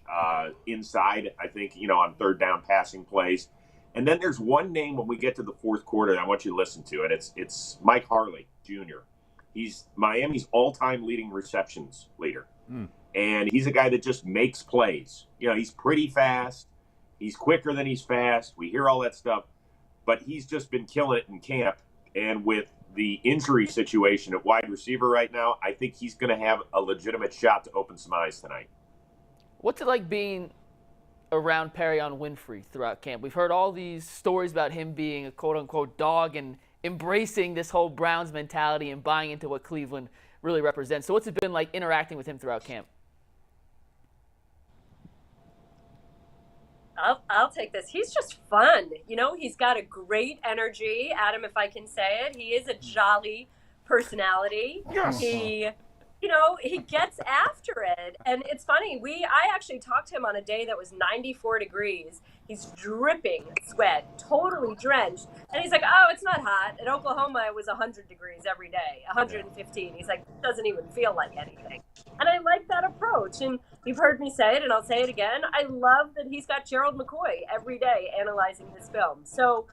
Speaker 9: inside, I think, on third down passing plays. And then there's one name when we get to the fourth quarter I want you to listen to, and it's Mike Harley Jr. He's Miami's all-time leading receptions leader. And he's a guy that just makes plays. He's pretty fast. He's quicker than he's fast. We hear all that stuff. But he's just been killing it in camp. And with the injury situation at wide receiver right now, I think he's going to have a legitimate shot to open some eyes tonight.
Speaker 2: What's it like being around Perryion Winfrey throughout camp? We've heard all these stories about him being a quote-unquote dog and embracing this whole Browns mentality and buying into what Cleveland really represents. So what's it been like interacting with him throughout camp?
Speaker 8: I'll take this. He's just fun. He's got a great energy. Adam, if I can say it, he is a jolly personality.
Speaker 3: Yes.
Speaker 8: He gets after it. And it's funny. I actually talked to him on a day that was 94 degrees. He's dripping sweat, totally drenched. And he's like, oh, it's not hot. In Oklahoma, it was 100 degrees every day, 115. He's like, it doesn't even feel like anything. And I like that approach. And you've heard me say it, and I'll say it again. I love that he's got Gerald McCoy every day analyzing his film. So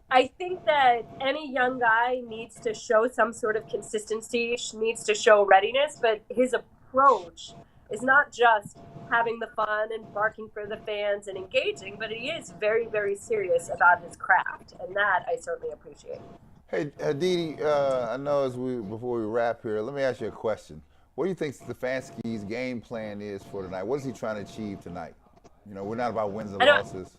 Speaker 8: I think that any young guy needs to show some sort of consistency, needs to show readiness, but his approach is not just having the fun and barking for the fans and engaging, but he is very, very serious about his craft, and that I certainly appreciate.
Speaker 4: Hey, Didi, I know before we wrap here, let me ask you a question. What do you think Stefanski's game plan is for tonight? What is he trying to achieve tonight? You know, we're not about wins and losses.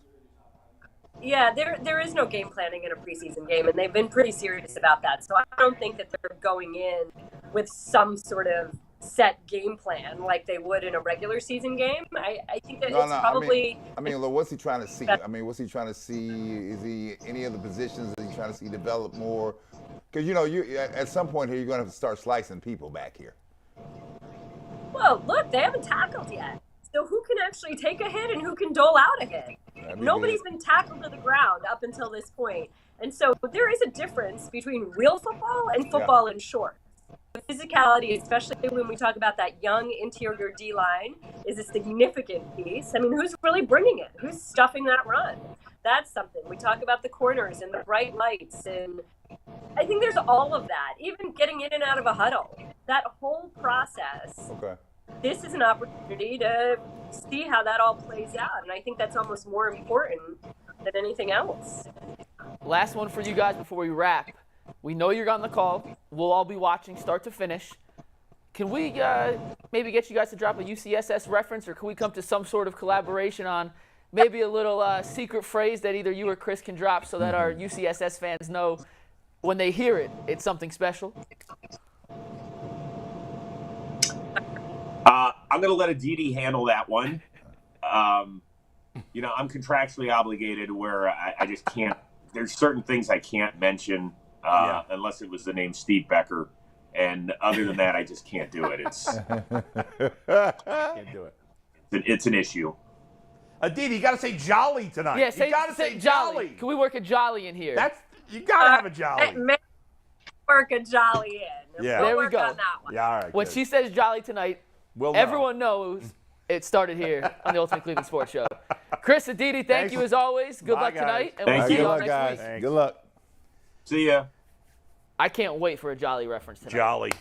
Speaker 8: Yeah, there is no game planning in a preseason game, and they've been pretty serious about that. So I don't think that they're going in with some sort of set game plan like they would in a regular season game. I think that probably.
Speaker 4: I mean, what's he trying to see? I mean, what's he trying to see? Is he any of the positions that he's trying to see develop more? Because you know, at some point here, you're going to have to start slicing people back here.
Speaker 8: Well, look, they haven't tackled yet. So who can actually take a hit and who can dole out a hit? Nobody's been tackled to the ground up until this point. And so there is a difference between real football and football in short. The physicality, especially when we talk about that young interior D-line, is a significant piece. I mean, who's really bringing it? Who's stuffing that run? That's something. We talk about the corners and the bright lights, and I think there's all of that. Even getting in and out of a huddle. That whole process.
Speaker 4: Okay.
Speaker 8: This is an opportunity to see how that all plays out, and I think that's almost more important than anything else.
Speaker 2: Last one for you guys before we wrap. We know you're on the call. We'll all be watching start to finish. Can we maybe get you guys to drop a UCSS reference, or can we come to some sort of collaboration on maybe a little secret phrase that either you or Chris can drop so that our UCSS fans know when they hear it, it's something special?
Speaker 9: I'm going to let Aditi handle that one. You know, I'm contractually obligated where I just can't. There's certain things I can't mention unless it was the name Steve Becker. And other than that, I just can't do it.
Speaker 3: Can't do it.
Speaker 9: It's an issue.
Speaker 3: Aditi, you got to say jolly tonight.
Speaker 2: Yeah,
Speaker 3: you got to say jolly.
Speaker 2: Can we work a jolly in here?
Speaker 3: You got to have a jolly.
Speaker 8: Work a jolly in.
Speaker 3: Yeah.
Speaker 2: There we
Speaker 8: work
Speaker 2: go.
Speaker 8: on that one.
Speaker 3: Yeah, all right.
Speaker 2: When
Speaker 3: good.
Speaker 2: she says jolly tonight, everyone knows it started here on the Ultimate Cleveland Sports Show. Chris, Aditi, thank you as always. Good luck tonight, and we'll see you all next week.
Speaker 4: Thanks. Good luck.
Speaker 9: See ya.
Speaker 2: I can't wait for a jolly reference tonight.
Speaker 3: Jolly.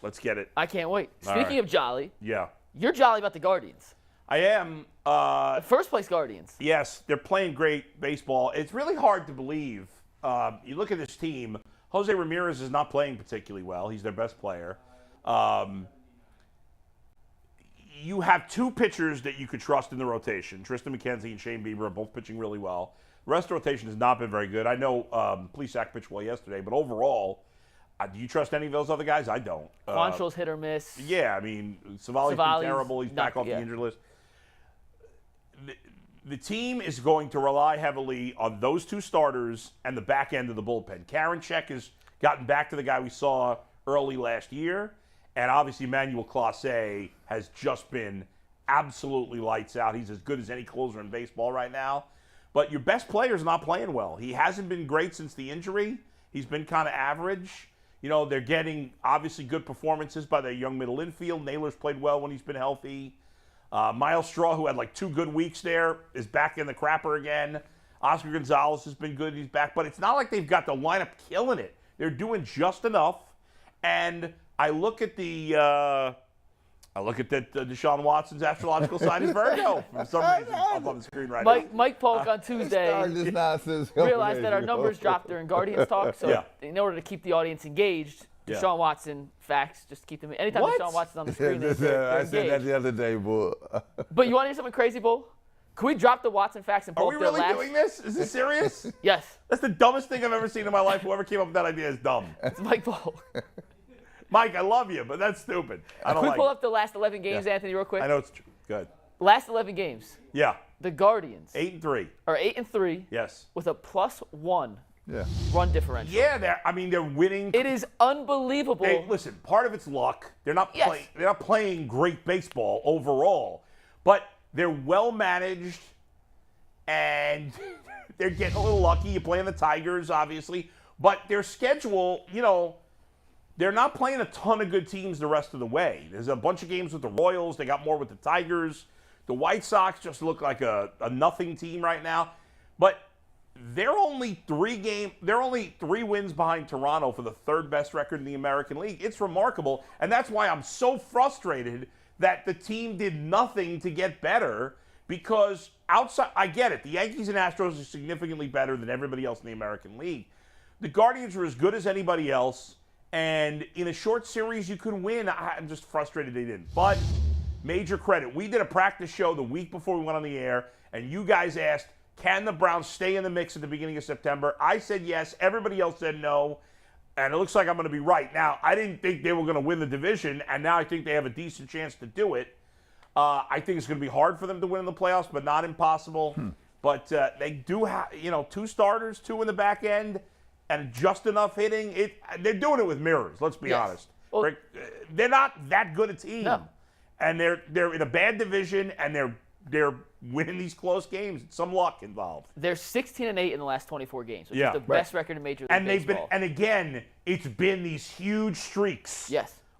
Speaker 3: Let's get it.
Speaker 2: I can't wait.
Speaker 3: All
Speaker 2: Speaking
Speaker 3: right.
Speaker 2: of jolly,
Speaker 3: Yeah.
Speaker 2: you're jolly about the Guardians.
Speaker 3: I am.
Speaker 2: First place Guardians.
Speaker 3: Yes, they're playing great baseball. It's really hard to believe. You look at this team. Jose Ramirez is not playing particularly well. He's their best player. You have two pitchers that you could trust in the rotation. Tristan McKenzie and Shane Bieber are both pitching really well. The rest of the rotation has not been very good. I know Plesac pitched well yesterday, but overall, do you trust any of those other guys? I don't.
Speaker 2: Quantrill's hit or miss.
Speaker 3: Yeah, I mean, Savali's been terrible. He's back off the injured list. The team is going to rely heavily on those two starters and the back end of the bullpen. Karinchak has gotten back to the guy we saw early last year, and obviously Emmanuel Clase has just been absolutely lights out. He's as good as any closer in baseball right now. But your best player's not playing well. He hasn't been great since the injury. He's been kind of average. You know, they're getting obviously good performances by their young middle infield. Naylor's played well when he's been healthy. Miles Straw, who had like 2 good weeks there, is back in the crapper again. Oscar Gonzalez has been good. He's back. But it's not like they've got the lineup killing it. They're doing just enough. And I look at Deshaun Watson's astrological sign is Virgo. For some reason, up on the screen right now.
Speaker 2: Mike Polk on Tuesday realized that our numbers dropped during Guardians talk. So in order to keep the audience engaged, Deshaun Watson facts, just to keep them. Anytime Deshaun Watson's on the screen, they're
Speaker 4: I said that the other day, Bull.
Speaker 2: But you want to hear something crazy, Bull? Can we drop the Watson facts and
Speaker 3: Are
Speaker 2: pull
Speaker 3: we
Speaker 2: up their
Speaker 3: really
Speaker 2: last?
Speaker 3: doing this? Is this serious?
Speaker 2: Yes.
Speaker 3: That's the dumbest thing I've ever seen in my life. Whoever came up with that idea is dumb.
Speaker 2: It's Mike Polk.
Speaker 3: Mike, I love you, but that's stupid. I don't
Speaker 2: Can we
Speaker 3: like
Speaker 2: pull
Speaker 3: it.
Speaker 2: up the last 11 games, Anthony, real quick?
Speaker 3: I know it's true. Good.
Speaker 2: Last 11 games.
Speaker 3: Yeah.
Speaker 2: The Guardians
Speaker 3: 8-3.
Speaker 2: are 8-3.
Speaker 3: Yes.
Speaker 2: With a +1
Speaker 4: Yeah.
Speaker 2: run differential.
Speaker 3: Yeah, they're winning.
Speaker 2: It is unbelievable.
Speaker 3: Listen, part of it's luck. They're not
Speaker 2: Yes.
Speaker 3: playing. They're not playing great baseball overall, but they're well managed, and they're getting a little lucky. You're playing the Tigers, obviously, but their schedule, you know, they're not playing a ton of good teams the rest of the way. There's a bunch of games with the Royals. They got more with the Tigers. The White Sox just look like a nothing team right now, but they're only 3 wins behind Toronto for the 3rd best record in the American League. It's remarkable, and that's why I'm so frustrated that the team did nothing to get better because outside, I get it. The Yankees and Astros are significantly better than everybody else in the American League. The Guardians are as good as anybody else, and in a short series you could win. I'm just frustrated they didn't. But major credit. We did a practice show the week before we went on the air, and you guys asked, can the Browns stay in the mix at the beginning of September? I said yes. Everybody else said no. And it looks like I'm going to be right. Now, I didn't think they were going to win the division, and now I think they have a decent chance to do it. I think it's going to be hard for them to win in the playoffs, but not impossible. But they do have, 2 starters, 2 in the back end, and just enough hitting. They're doing it with mirrors, let's be honest. Well, they're not that good a team.
Speaker 2: No.
Speaker 3: And they're in a bad division, and they're winning these close games. Some luck involved.
Speaker 2: They're 16-8 in the last 24 games, which is the best record in Major League
Speaker 3: and
Speaker 2: Baseball.
Speaker 3: And again, it's been these huge streaks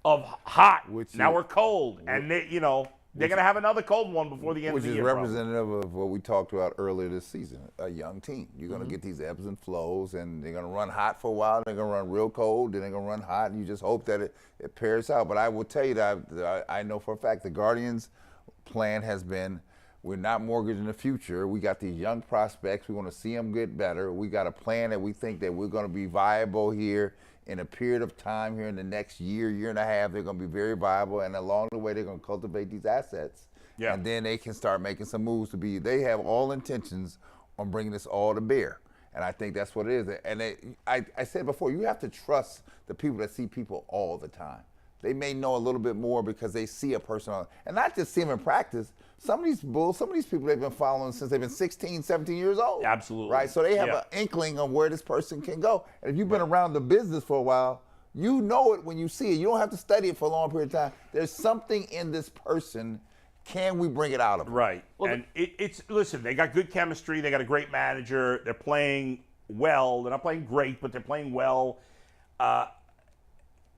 Speaker 2: of
Speaker 3: hot. Now we're cold, and they're going to have another cold one before the end of the year.
Speaker 4: Which is representative of what we talked about earlier this season, a young team. You're going to get these ebbs and flows, and they're going to run hot for a while. They're going to run real cold, then they're going to run hot, and you just hope that it pairs out. But I will tell you that I know for a fact the Guardians' plan has been, we're not mortgaging the future. We got these young prospects. We want to see them get better. We got a plan that we think that we're going to be viable here in a period of time here in the next year and a half. They're going to be very viable, and along the way they're going to cultivate these assets. Yeah. And then they can start making some moves they have all intentions on bringing this all to bear. And I think that's what it is. And I said before, you have to trust the people that see people all the time. They may know a little bit more because they see a person and not just see them in practice. Some of these people they've been following since they've been 16, 17 years old.
Speaker 3: Absolutely.
Speaker 4: Right? So they have an inkling of where this person can go. And if you've been around the business for a while, you know it when you see it. You don't have to study it for a long period of time. There's something in this person. Can we bring it out of them?
Speaker 3: Right. Well, and listen, they got good chemistry. They got a great manager. They're playing well. They're not playing great, but they're playing well.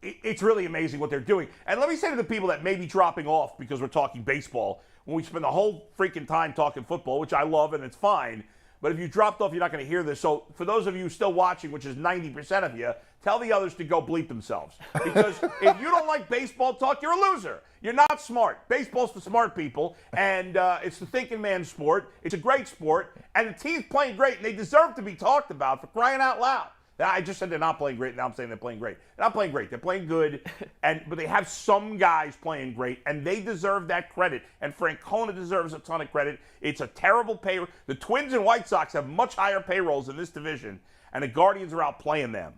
Speaker 3: It's really amazing what they're doing. And let me say to the people that may be dropping off because we're talking baseball, when we spend the whole freaking time talking football, which I love and it's fine, but if you dropped off, you're not going to hear this. So for those of you still watching, which is 90% of you, tell the others to go bleep themselves. Because if you don't like baseball talk, you're a loser. You're not smart. Baseball's for smart people, and it's the thinking man's sport. It's a great sport, and the team's playing great, and they deserve to be talked about, for crying out loud. I just said they're not playing great. Now I'm saying they're playing great. They're not playing great. They're playing good, but they have some guys playing great, and they deserve that credit. And Francona deserves a ton of credit. It's a terrible payroll. The Twins and White Sox have much higher payrolls in this division, and the Guardians are outplaying them.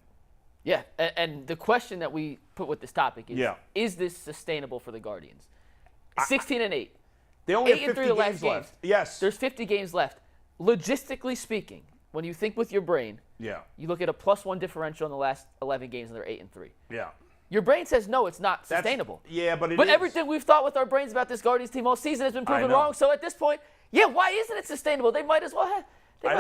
Speaker 2: Yeah, and the question that we put with this topic is this sustainable for the Guardians? 16-8.
Speaker 3: They only have 50
Speaker 2: the last
Speaker 3: games left. Yes.
Speaker 2: There's 50 games left. Logistically speaking, when you think with your brain, you look at a +1 differential in the last 11 games, and they're 8-3.
Speaker 3: Yeah.
Speaker 2: Your brain says, no, it's not sustainable.
Speaker 3: But
Speaker 2: everything we've thought with our brains about this Guardians team all season has been proven wrong. So at this point, why isn't it sustainable? They might as well have.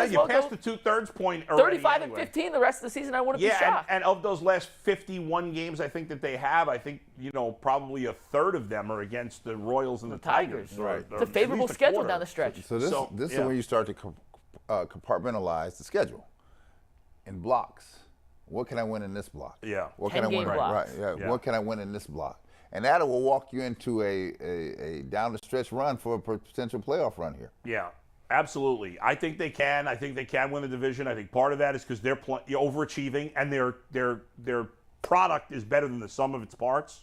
Speaker 3: You passed the 2/3 point already.
Speaker 2: 35-15 the rest of the season. I wouldn't be shocked.
Speaker 3: And of those last 51 games, I think that they have, probably a third of them are against the Royals and the Tigers.
Speaker 4: Right.
Speaker 2: It's a favorable schedule down the stretch.
Speaker 4: So this is when you start to compartmentalize the schedule in blocks. What can I win in this block?
Speaker 3: Yeah.
Speaker 4: What can I win? Right. Yeah. What can I win in this block? And that will walk you into a down the stretch run for a potential playoff run here.
Speaker 3: Yeah. Absolutely. I think they can. I think they can win the division. I think part of that is because they're overachieving, and their product is better than the sum of its parts.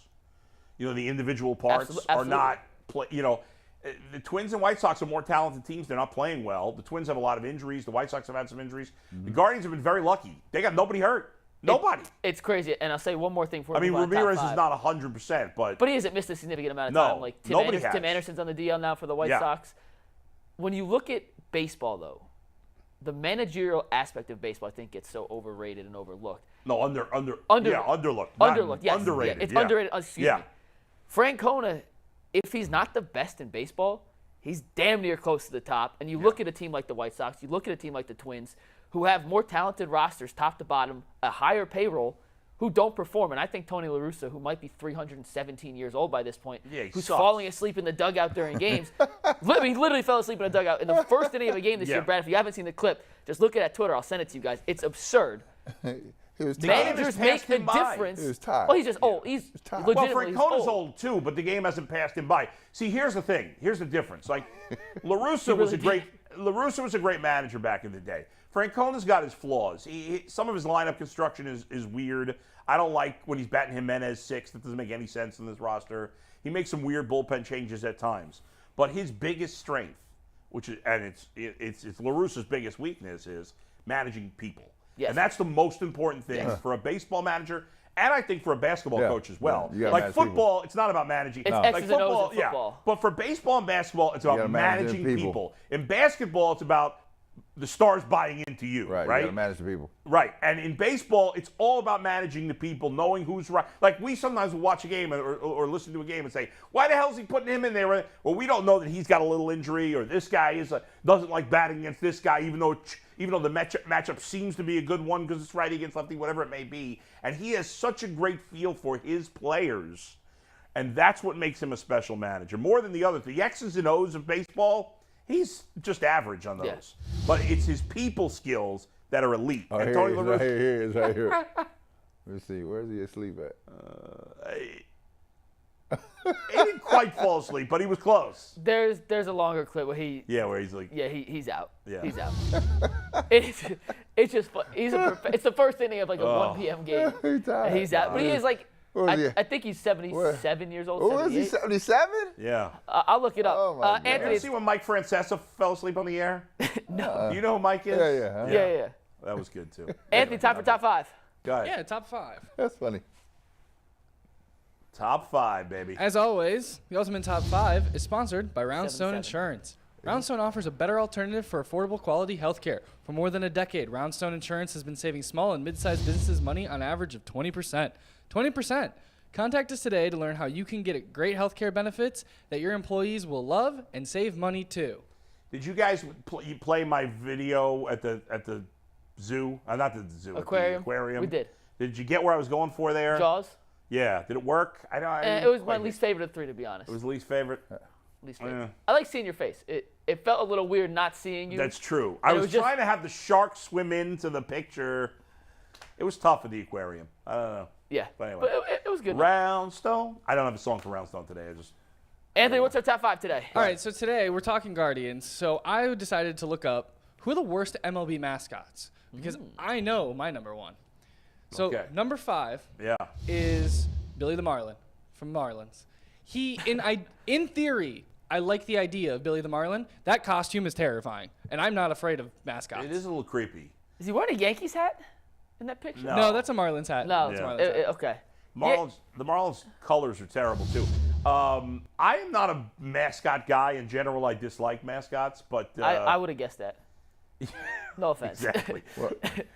Speaker 3: The individual parts are not the Twins and White Sox are more talented teams. They're not playing well. The Twins have a lot of injuries. The White Sox have had some injuries. Mm-hmm. The Guardians have been very lucky. They got nobody hurt. Nobody.
Speaker 2: It's crazy. And I'll say one more thing for
Speaker 3: you. Ramirez is not 100%, but
Speaker 2: he hasn't missed a significant amount of time. Like Tim Anderson's on the DL now for the White Sox. When you look at baseball, though, the managerial aspect of baseball, I think, gets so overrated and overlooked.
Speaker 3: No, underlooked.
Speaker 2: Underlooked, yes.
Speaker 3: Underrated.
Speaker 2: Yeah, it's underrated. Excuse me. Francona, if he's not the best in baseball, he's damn near close to the top. And you look at a team like the White Sox, you look at a team like the Twins, who have more talented rosters top to bottom, a higher payroll, who don't perform. And I think Tony La Russa, who might be 317 years old by this point, who's falling asleep in the dugout during games. He literally fell asleep in a dugout in the first inning of a game this year. Brad, if you haven't seen the clip, just look at it at Twitter. I'll send it to you guys. It's absurd.
Speaker 4: He was tired.
Speaker 2: Managers make the
Speaker 3: him by.
Speaker 2: difference.
Speaker 4: He was tired.
Speaker 2: Well, he's just old. He's
Speaker 4: tired.
Speaker 3: Well,
Speaker 2: legitimately
Speaker 3: Francona's
Speaker 2: old.
Speaker 3: old too, but the game hasn't passed him by. See, here's the thing. Here's the difference. Like, La Russa was a great manager back in the day. Francona's got his flaws. Some of his lineup construction is weird. I don't like when he's batting Jimenez 6. That doesn't make any sense in this roster. He makes some weird bullpen changes at times. But his biggest strength, it's La Russa's biggest weakness, is managing people.
Speaker 2: Yes.
Speaker 3: And that's the most important thing for a baseball manager, and I think for a basketball coach as well.
Speaker 4: Yeah,
Speaker 3: like football, it's not about managing.
Speaker 2: It's
Speaker 3: like
Speaker 2: X's and O's in
Speaker 3: yeah.
Speaker 2: football.
Speaker 3: But for baseball and basketball, it's about
Speaker 4: gotta manage
Speaker 3: managing
Speaker 4: people.
Speaker 3: people. In basketball, it's about the stars buying into you,
Speaker 4: Right.
Speaker 3: right?
Speaker 4: You gotta manage the people.
Speaker 3: Right. And in baseball, it's all about managing the people, knowing who's right. Like, we sometimes will watch a game or listen to a game and say, why the hell is he putting him in there? Well, we don't know that he's got a little injury, or this guy doesn't like batting against this guy, even though the matchup seems to be a good one because it's righty against lefty, whatever it may be. And he has such a great feel for his players, and that's what makes him a special manager. More than the others. The X's and O's of baseball, he's just average on those.
Speaker 2: Yeah.
Speaker 3: But it's his people skills that are elite.
Speaker 4: Oh,
Speaker 3: and Tony La Russa,
Speaker 4: here it is, right here. Let's see, where's he asleep at?
Speaker 3: he didn't quite fall asleep, but he was close.
Speaker 2: There's a longer clip where
Speaker 3: Where he's like,
Speaker 2: he's out.
Speaker 3: Yeah.
Speaker 2: He's out. it's just fun. It's the first inning of like a 1 p.m. game.
Speaker 4: He's tired.
Speaker 2: And he's out. But he is like,
Speaker 4: What was he?
Speaker 2: I think he's 77 years old.
Speaker 4: Who is he,
Speaker 2: 78.
Speaker 4: 77?
Speaker 3: yeah.
Speaker 2: I'll look it up.
Speaker 4: Oh, my God.
Speaker 3: You
Speaker 2: Anthony,
Speaker 3: ever see when Mike Francesa fell asleep on the air?
Speaker 2: no.
Speaker 3: Do you know who Mike is?
Speaker 4: Yeah.
Speaker 2: Yeah.
Speaker 3: That was good, too.
Speaker 2: Anthony, time for top 5.
Speaker 3: Go ahead.
Speaker 6: Yeah, top 5.
Speaker 4: That's funny.
Speaker 3: Top 5, baby.
Speaker 6: As always, the Ultimate Top 5 is sponsored by Roundstone
Speaker 2: 7-7.
Speaker 6: Insurance. Roundstone offers a better alternative for affordable quality health care. For more than a decade, Roundstone Insurance has been saving small and mid-sized businesses money on average of 20%. 20%! Contact us today to learn how you can get great health care benefits that your employees will love and save money too.
Speaker 3: Did you guys play my video at the zoo? Not the zoo.
Speaker 2: Aquarium.
Speaker 3: At the aquarium.
Speaker 2: We did.
Speaker 3: Did you get where I was going for there?
Speaker 2: Jaws.
Speaker 3: Yeah. Did it work? I
Speaker 2: It was my least favorite of 3, to be honest.
Speaker 3: It was least favorite.
Speaker 2: Least favorite.
Speaker 3: Yeah.
Speaker 2: I like seeing your face. It felt a little weird not seeing you.
Speaker 3: That's true.
Speaker 2: And
Speaker 3: I
Speaker 2: it
Speaker 3: was
Speaker 2: was just-
Speaker 3: trying to have the shark swim into the picture. It was tough at the aquarium. I don't know.
Speaker 2: Yeah.
Speaker 3: But anyway.
Speaker 2: But it was good.
Speaker 3: Roundstone. I don't have a song for Roundstone today.
Speaker 2: Anthony, what's our top 5 today?
Speaker 6: All right, so today we're talking Guardians. So I decided to look up who are the worst MLB mascots because I know my number 1. So
Speaker 3: Okay.
Speaker 6: number 5
Speaker 3: Yeah.
Speaker 6: is Billy the Marlin from Marlins. In theory, I like the idea of Billy the Marlin. That costume is terrifying, and I'm not afraid of mascots.
Speaker 3: It is a little creepy.
Speaker 2: Is he wearing a Yankees hat in that picture?
Speaker 3: No.
Speaker 6: No, that's a Marlins hat.
Speaker 2: No.
Speaker 6: That's a
Speaker 3: Yeah.
Speaker 6: Marlins hat.
Speaker 2: Okay.
Speaker 3: The Marlins colors are terrible too. I am not a mascot guy in general. I dislike mascots, but
Speaker 2: I would have guessed that. No offense.
Speaker 3: exactly.
Speaker 2: You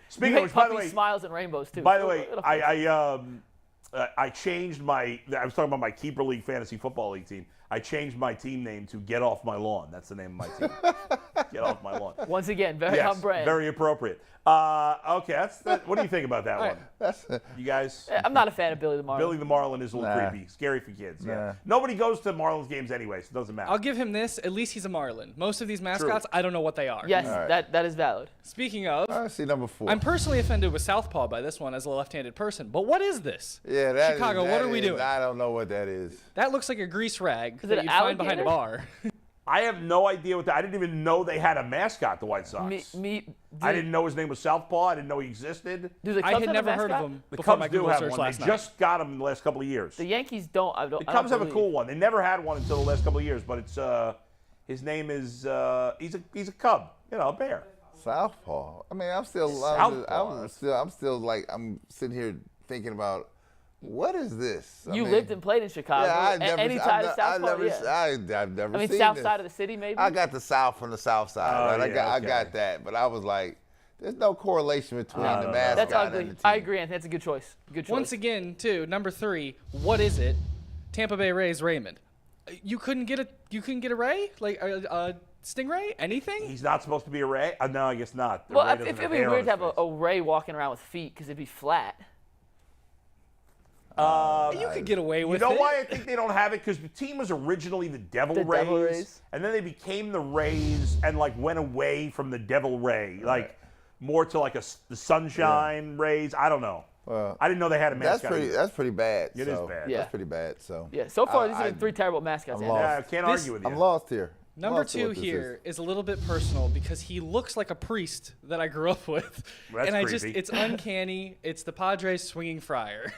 Speaker 3: Speaking of
Speaker 2: hate
Speaker 3: which, by the
Speaker 2: puppy
Speaker 3: way,
Speaker 2: smiles and rainbows too.
Speaker 3: By the
Speaker 2: So
Speaker 3: way,
Speaker 2: it'll-
Speaker 3: I changed my. I was talking about my Keeper League Fantasy Football League team. I changed my team name to Get Off My Lawn. That's the name of my team. Get Off My Lawn.
Speaker 2: Once again, very on brand.
Speaker 3: Very appropriate. Okay, what do you think about that one?
Speaker 4: That's
Speaker 3: You guys?
Speaker 2: I'm not a fan of Billy the Marlin.
Speaker 3: Billy the Marlin is a little
Speaker 4: Nah.
Speaker 3: creepy, scary for kids. Yeah.
Speaker 4: Nah.
Speaker 3: Nobody goes to Marlins games anyway, so it doesn't matter.
Speaker 6: I'll give him this. At least he's a Marlin. Most of these mascots, I don't know what they are.
Speaker 2: Yes,
Speaker 4: All right.
Speaker 2: that is valid.
Speaker 6: Speaking of,
Speaker 4: I see number 4.
Speaker 6: I'm personally offended with Southpaw by this one as a left-handed person. But what is this?
Speaker 4: Yeah, that
Speaker 6: Chicago,
Speaker 4: is-
Speaker 6: what
Speaker 4: that
Speaker 6: are we
Speaker 4: is-
Speaker 6: doing?
Speaker 4: I don't know what that is.
Speaker 6: That looks like a grease rag
Speaker 2: Is it
Speaker 6: that
Speaker 2: an
Speaker 6: you'd find behind a
Speaker 2: alligator?
Speaker 6: bar.
Speaker 3: I have no idea what that. I didn't even know they had a mascot, the White Sox. I didn't know his name was Southpaw. I didn't know he existed.
Speaker 2: Do the
Speaker 6: I
Speaker 2: Cubs
Speaker 6: had
Speaker 2: have
Speaker 6: never
Speaker 2: a
Speaker 6: heard
Speaker 2: mascot?
Speaker 6: of him
Speaker 3: The
Speaker 6: before
Speaker 3: Cubs
Speaker 6: my
Speaker 3: do
Speaker 6: Google
Speaker 3: have
Speaker 6: search
Speaker 3: one.
Speaker 6: last
Speaker 3: They
Speaker 6: night.
Speaker 3: just got him in the last couple of years.
Speaker 2: The Yankees don't.
Speaker 3: The Cubs have a cool one. They never had one until the last couple of years, but it's his name is he's a Cub, a bear.
Speaker 4: Southpaw. I mean, I'm still like I'm sitting here thinking about what is this?
Speaker 2: You lived and played in Chicago. Any tie to Southpaw?
Speaker 4: I've never
Speaker 2: I mean,
Speaker 4: seen
Speaker 2: south
Speaker 4: this.
Speaker 2: side of the city, maybe.
Speaker 4: I got the South from the South side,
Speaker 3: Oh,
Speaker 4: right?
Speaker 3: yeah,
Speaker 4: I
Speaker 3: okay.
Speaker 4: got that, but I was like, there's no correlation between the mascot
Speaker 2: That's
Speaker 4: and
Speaker 2: ugly.
Speaker 4: the team.
Speaker 2: I agree, Anthony. That's a good choice. Good choice.
Speaker 6: Once again, too, number 3, what is it? Tampa Bay Rays Raymond. You couldn't get a Ray? Like a Stingray? Anything?
Speaker 3: He's not supposed to be a Ray. No, I guess not. The
Speaker 2: well,
Speaker 3: Ray
Speaker 2: it'd
Speaker 3: doesn't
Speaker 2: be
Speaker 3: hair
Speaker 2: weird
Speaker 3: on
Speaker 2: to have
Speaker 3: his
Speaker 2: a Ray walking around with feet because it'd be flat.
Speaker 6: You could get away with
Speaker 3: You know
Speaker 6: it.
Speaker 3: why I think they don't have it? Because the team was originally the Devil
Speaker 2: The
Speaker 3: Rays,
Speaker 2: Devil Rays.
Speaker 3: and then they became the Rays and went away from the Devil Ray. more to like the sunshine rays. I don't know. I didn't know they had a mascot.
Speaker 4: That's pretty bad.
Speaker 3: It is bad.
Speaker 4: That's pretty bad. So
Speaker 2: so far these are 3 terrible mascots.
Speaker 3: I can't argue with you.
Speaker 4: I'm lost here.
Speaker 6: Number 2 here is a little bit personal because he looks like a priest that I grew up with.
Speaker 3: That's
Speaker 6: and
Speaker 3: creepy.
Speaker 6: It's uncanny. It's the Padres swinging friar.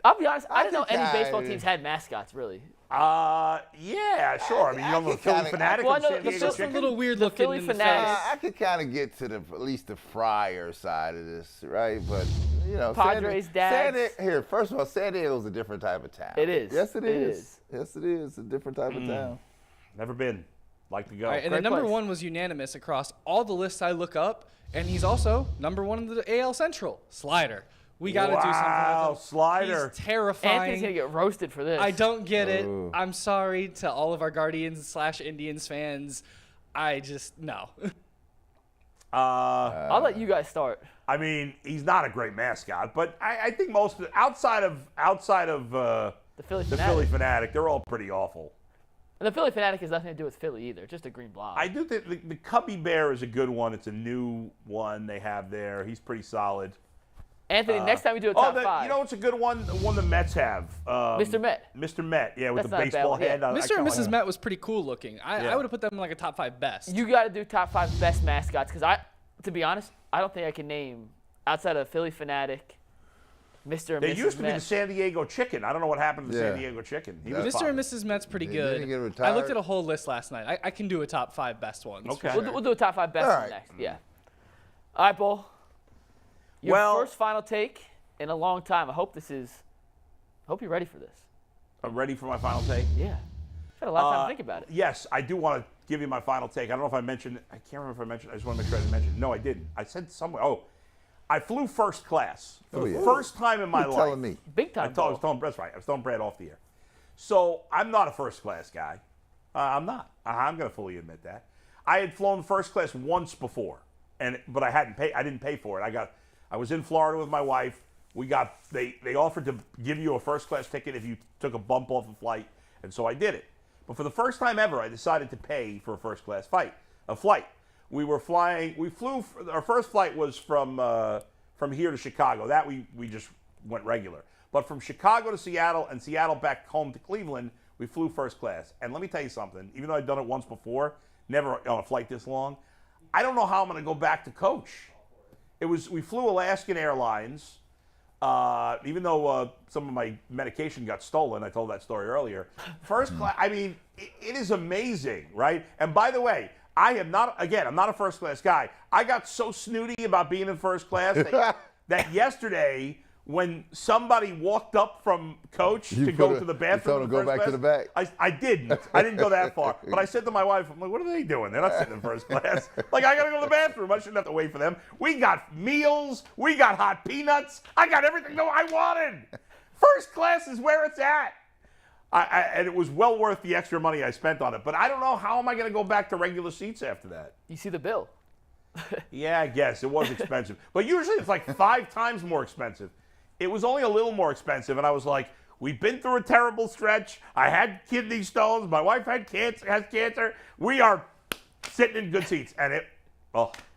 Speaker 2: I'll be honest, I didn't know any baseball teams had mascots, really.
Speaker 3: Yeah, sure. I mean, you don't know the Philly Fanatic
Speaker 2: Well,
Speaker 3: and
Speaker 2: San
Speaker 3: San
Speaker 2: Diego
Speaker 3: Diego
Speaker 6: Just a
Speaker 3: Chicken?
Speaker 6: little weird looking
Speaker 2: Philly
Speaker 6: in the
Speaker 2: Fanatics.
Speaker 6: face.
Speaker 4: I could kind of get to at least the Friar side of this, right? But
Speaker 2: Padres, Dads.
Speaker 4: Here, first of all, San Diego's a different type of town.
Speaker 2: It is.
Speaker 4: Yes, it is.
Speaker 2: is.
Speaker 4: Yes, it is. A different type of town.
Speaker 3: Never been. Like to go.
Speaker 6: All right, and
Speaker 2: Great
Speaker 6: then number
Speaker 2: place.
Speaker 6: 1 was unanimous across all the lists I look up, and he's also number 1 in the AL Central. Slider. We got to do something with him.
Speaker 3: Slider.
Speaker 6: He's terrifying.
Speaker 2: Anthony's going to get roasted for this.
Speaker 6: I don't get it. I'm sorry to all of our Guardians / Indians fans. I just, no.
Speaker 2: I'll let you guys start.
Speaker 3: I mean, he's not a great mascot, but I think most of the, outside of
Speaker 2: The Philly
Speaker 3: the
Speaker 2: Fanatic.
Speaker 3: Philly Fanatic, they're all pretty awful.
Speaker 2: And the Philly Fanatic has nothing to do with Philly either, just a green blob.
Speaker 3: I do think the Cubby Bear is a good one. It's a new one they have there. He's pretty solid.
Speaker 2: Anthony, next time we do a top 5.
Speaker 3: You know what's a good one? The one the Mets have.
Speaker 2: Mr. Met.
Speaker 3: Mr. Met, yeah, with
Speaker 2: That's
Speaker 3: the
Speaker 2: not a bad
Speaker 3: baseball
Speaker 2: one, yeah.
Speaker 3: head.
Speaker 6: Mr. and Mrs. Met was pretty cool looking. I would have put them in like a top 5 best.
Speaker 2: You got to do top 5 best mascots because to be honest, I don't think I can name outside of Philly Fanatic, Mr. and
Speaker 3: They
Speaker 2: Mrs.
Speaker 3: used to be
Speaker 2: Met.
Speaker 3: the San Diego Chicken. I don't know what happened to the San Diego Chicken. He was
Speaker 6: Mr.
Speaker 3: fine.
Speaker 6: and Mrs. Met's pretty
Speaker 4: Did
Speaker 6: good.
Speaker 4: he get
Speaker 6: I
Speaker 4: retired?
Speaker 6: looked at a whole list last night. I can do a top 5 best ones.
Speaker 3: Okay.
Speaker 2: We'll do a top 5 best
Speaker 4: All
Speaker 2: one
Speaker 4: right.
Speaker 2: next. Yeah. All right, Bull. Your first final take in a long time. I hope you're ready for this.
Speaker 3: I'm ready for my final take.
Speaker 2: Yeah. I've had a lot of time to think about it.
Speaker 3: Yes, I do want to give you my final take. I don't know if I mentioned it. I can't remember if I mentioned it. I just want to make sure I didn't mention it. No, I didn't. I said somewhere. Oh, I flew first class for the first time in my
Speaker 4: You're
Speaker 3: life.
Speaker 4: telling me.
Speaker 2: Big time.
Speaker 3: I was telling Brett, right. I was telling Brett off the air. So I'm not a first class guy. I'm not. I'm going to fully admit that. I had flown first class once before, but I didn't pay for it. I was in Florida with my wife. They offered to give you a first class ticket if you took a bump off a flight, and so I did it. But for the first time ever, I decided to pay for a first class flight. Our first flight was from here to Chicago. That we just went regular. But from Chicago to Seattle and Seattle back home to Cleveland, we flew first class. And let me tell you something, even though I'd done it once before, never on a flight this long, I don't know how I'm going to go back to coach. We flew Alaskan Airlines, even though some of my medication got stolen. I told that story earlier. First class, I mean, it is amazing, right? And by the way, I'm not a first class guy. I got so snooty about being in first class that yesterday, when somebody walked up from coach to go to the bathroom,
Speaker 4: you told him to go back to the back.
Speaker 3: I didn't. I didn't go that far. But I said to my wife, I'm like, what are they doing? They're not sitting in first class. Like, I got to go to the bathroom. I shouldn't have to wait for them. We got meals. We got hot peanuts. I got everything that I wanted. First class is where it's at. And it was well worth the extra money I spent on it. But I don't know, how am I going to go back to regular seats after that?
Speaker 2: You see the bill.
Speaker 3: Yeah, I guess. It was expensive. But usually it's like 5 times more expensive. It was only a little more expensive, and I was like, we've been through a terrible stretch. I had kidney stones. My wife has cancer. We are sitting in good seats. And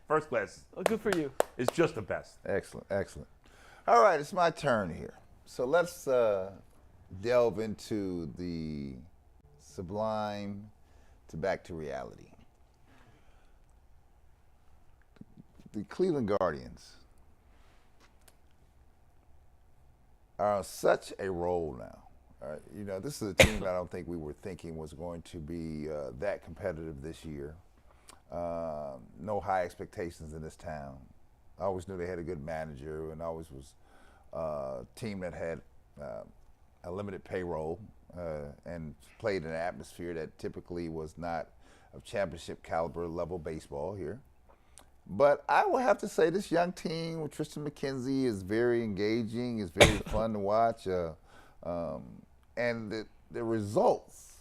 Speaker 3: first class.
Speaker 2: Well, good for you.
Speaker 3: Is just the best.
Speaker 4: Excellent. All right, it's my turn here. So let's delve into the sublime to back to reality. The Cleveland Guardians are on such a roll now. This is a team that I don't think we were thinking was going to be that competitive this year. No high expectations in this town. I always knew they had a good manager, and always was a team that had a limited payroll and played in an atmosphere that typically was not of championship caliber level baseball here. But I will have to say this young team with Tristan McKenzie is very engaging, is very fun to watch, and the results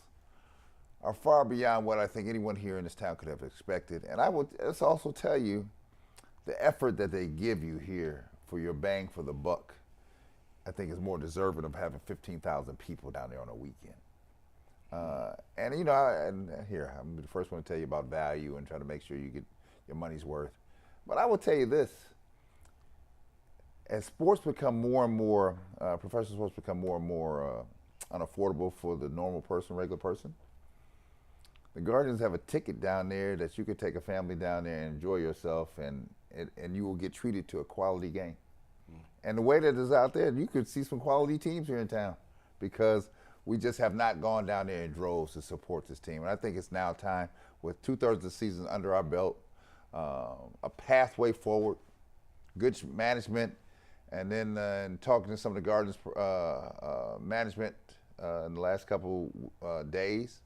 Speaker 4: are far beyond what I think anyone here in this town could have expected. And I will also tell you the effort that they give you here for your bang for the buck, I think is more deserving of having 15,000 people down there on a weekend. And here, I'm the first one to tell you about value and try to make sure you get your money's worth. But I will tell you this. As sports become more and more, professional sports become more and more unaffordable for the normal person, regular person, the Guardians have a ticket down there that you could take a family down there and enjoy yourself, and you will get treated to a quality game. And the way that is out there, you could see some quality teams here in town because we just have not gone down there in droves to support this team. And I think it's now time, with 2/3 of the season under our belt, a pathway forward, good management, and then in talking to some of the Guardians management in the last couple days,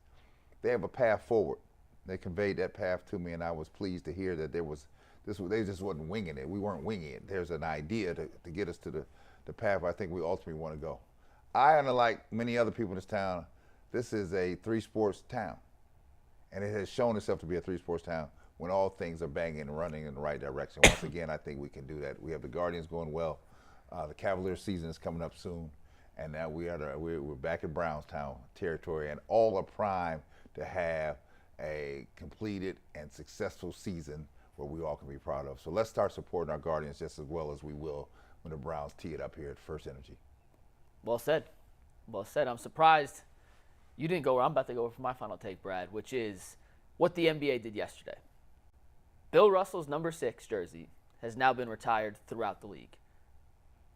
Speaker 4: they have a path forward. They conveyed that path to me, and I was pleased to hear that they just wasn't winging it. We weren't winging it. There's an idea to get us to the path I think we ultimately want to go. I, unlike many other people in this town, this is a three-sports town, and it has shown itself to be a three-sports town when all things are banging and running in the right direction. Once again, I think we can do that. We have the Guardians going well. The Cavaliers season is coming up soon, and now we're back in Brownstown territory, and all are primed to have a completed and successful season where we all can be proud of. So let's start supporting our Guardians just as well as we will when the Browns tee it up here at First Energy.
Speaker 2: Well said. Well said. I'm surprised you didn't go where I'm about to go for my final take, Brad, which is what the NBA did yesterday. Bill Russell's number 6 jersey has now been retired throughout the league.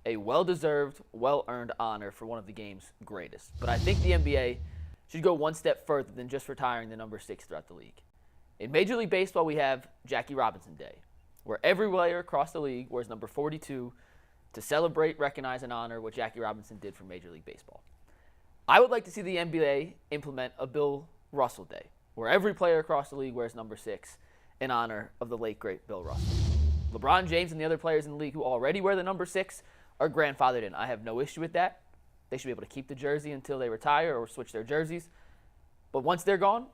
Speaker 2: A well-deserved, well-earned honor for one of the game's greatest. But I think the NBA should go one step further than just retiring the number 6 throughout the league. In Major League Baseball, we have Jackie Robinson Day, where every player across the league wears number 42 to celebrate, recognize, and honor what Jackie Robinson did for Major League Baseball. I would like to see the NBA implement a Bill Russell Day, where every player across the league wears number 6 in honor of the late, great Bill Russell. LeBron James and the other players in the league who already wear the number 6 are grandfathered in. I have no issue with that. They should be able to keep the jersey until they retire or switch their jerseys. But once they're gone,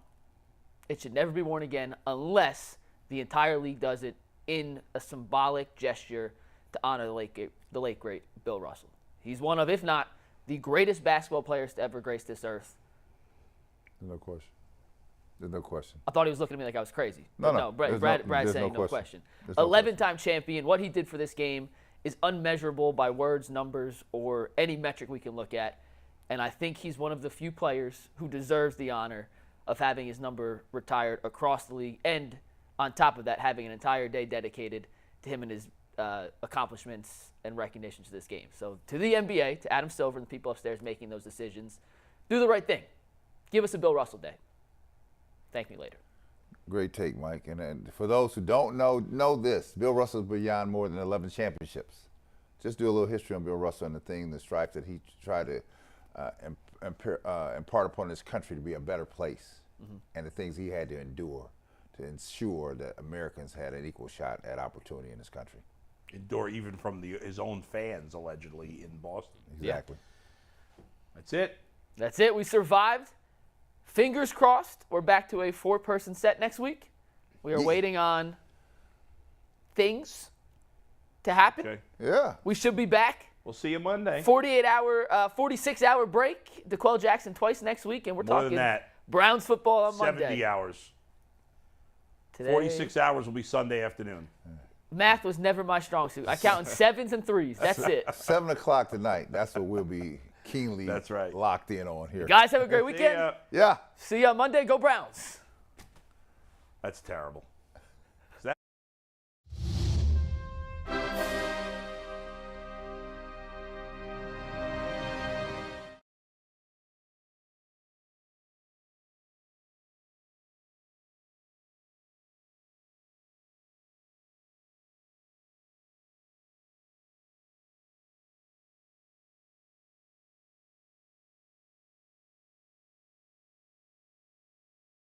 Speaker 2: it should never be worn again unless the entire league does it in a symbolic gesture to honor the late great Bill Russell. He's one of, if not, the greatest basketball players to ever grace this earth.
Speaker 4: No question. There's no question.
Speaker 2: I thought he was looking at me like I was crazy.
Speaker 4: No.
Speaker 2: Brad's saying no question. 11-time champion. What he did for this game is unmeasurable by words, numbers, or any metric we can look at. And I think he's one of the few players who deserves the honor of having his number retired across the league, and on top of that, having an entire day dedicated to him and his accomplishments and recognition to this game. So to the NBA, to Adam Silver and the people upstairs making those decisions, do the right thing. Give us a Bill Russell Day. Thank me later.
Speaker 4: Great take, Mike. And for those who don't know this, Bill Russell's beyond more than 11 championships. Just do a little history on Bill Russell and the strife that he tried to impart upon this country to be a better place, and the things he had to endure to ensure that Americans had an equal shot at opportunity in this country.
Speaker 3: Endure even from his own fans, allegedly, in Boston.
Speaker 4: Exactly.
Speaker 3: Yeah. That's it.
Speaker 2: That's it. We survived. Fingers crossed, we're back to a 4-person set next week. We are waiting on things to happen.
Speaker 3: Okay.
Speaker 4: Yeah.
Speaker 2: We should be back.
Speaker 3: We'll see you Monday.
Speaker 2: 46-hour break. DeQuell Jackson twice next week, and we're
Speaker 3: More
Speaker 2: talking
Speaker 3: than that.
Speaker 2: Browns football on
Speaker 3: 70
Speaker 2: Monday.
Speaker 3: hours.
Speaker 2: Today,
Speaker 3: 46 hours will be Sunday afternoon.
Speaker 2: Math was never my strong suit. I count in 7s and 3s. That's it.
Speaker 4: 7 o'clock tonight. That's what we'll be keenly locked in on here.
Speaker 2: Guys, have a great weekend.
Speaker 4: Yeah.
Speaker 2: See you on Monday. Go Browns.
Speaker 3: That's terrible.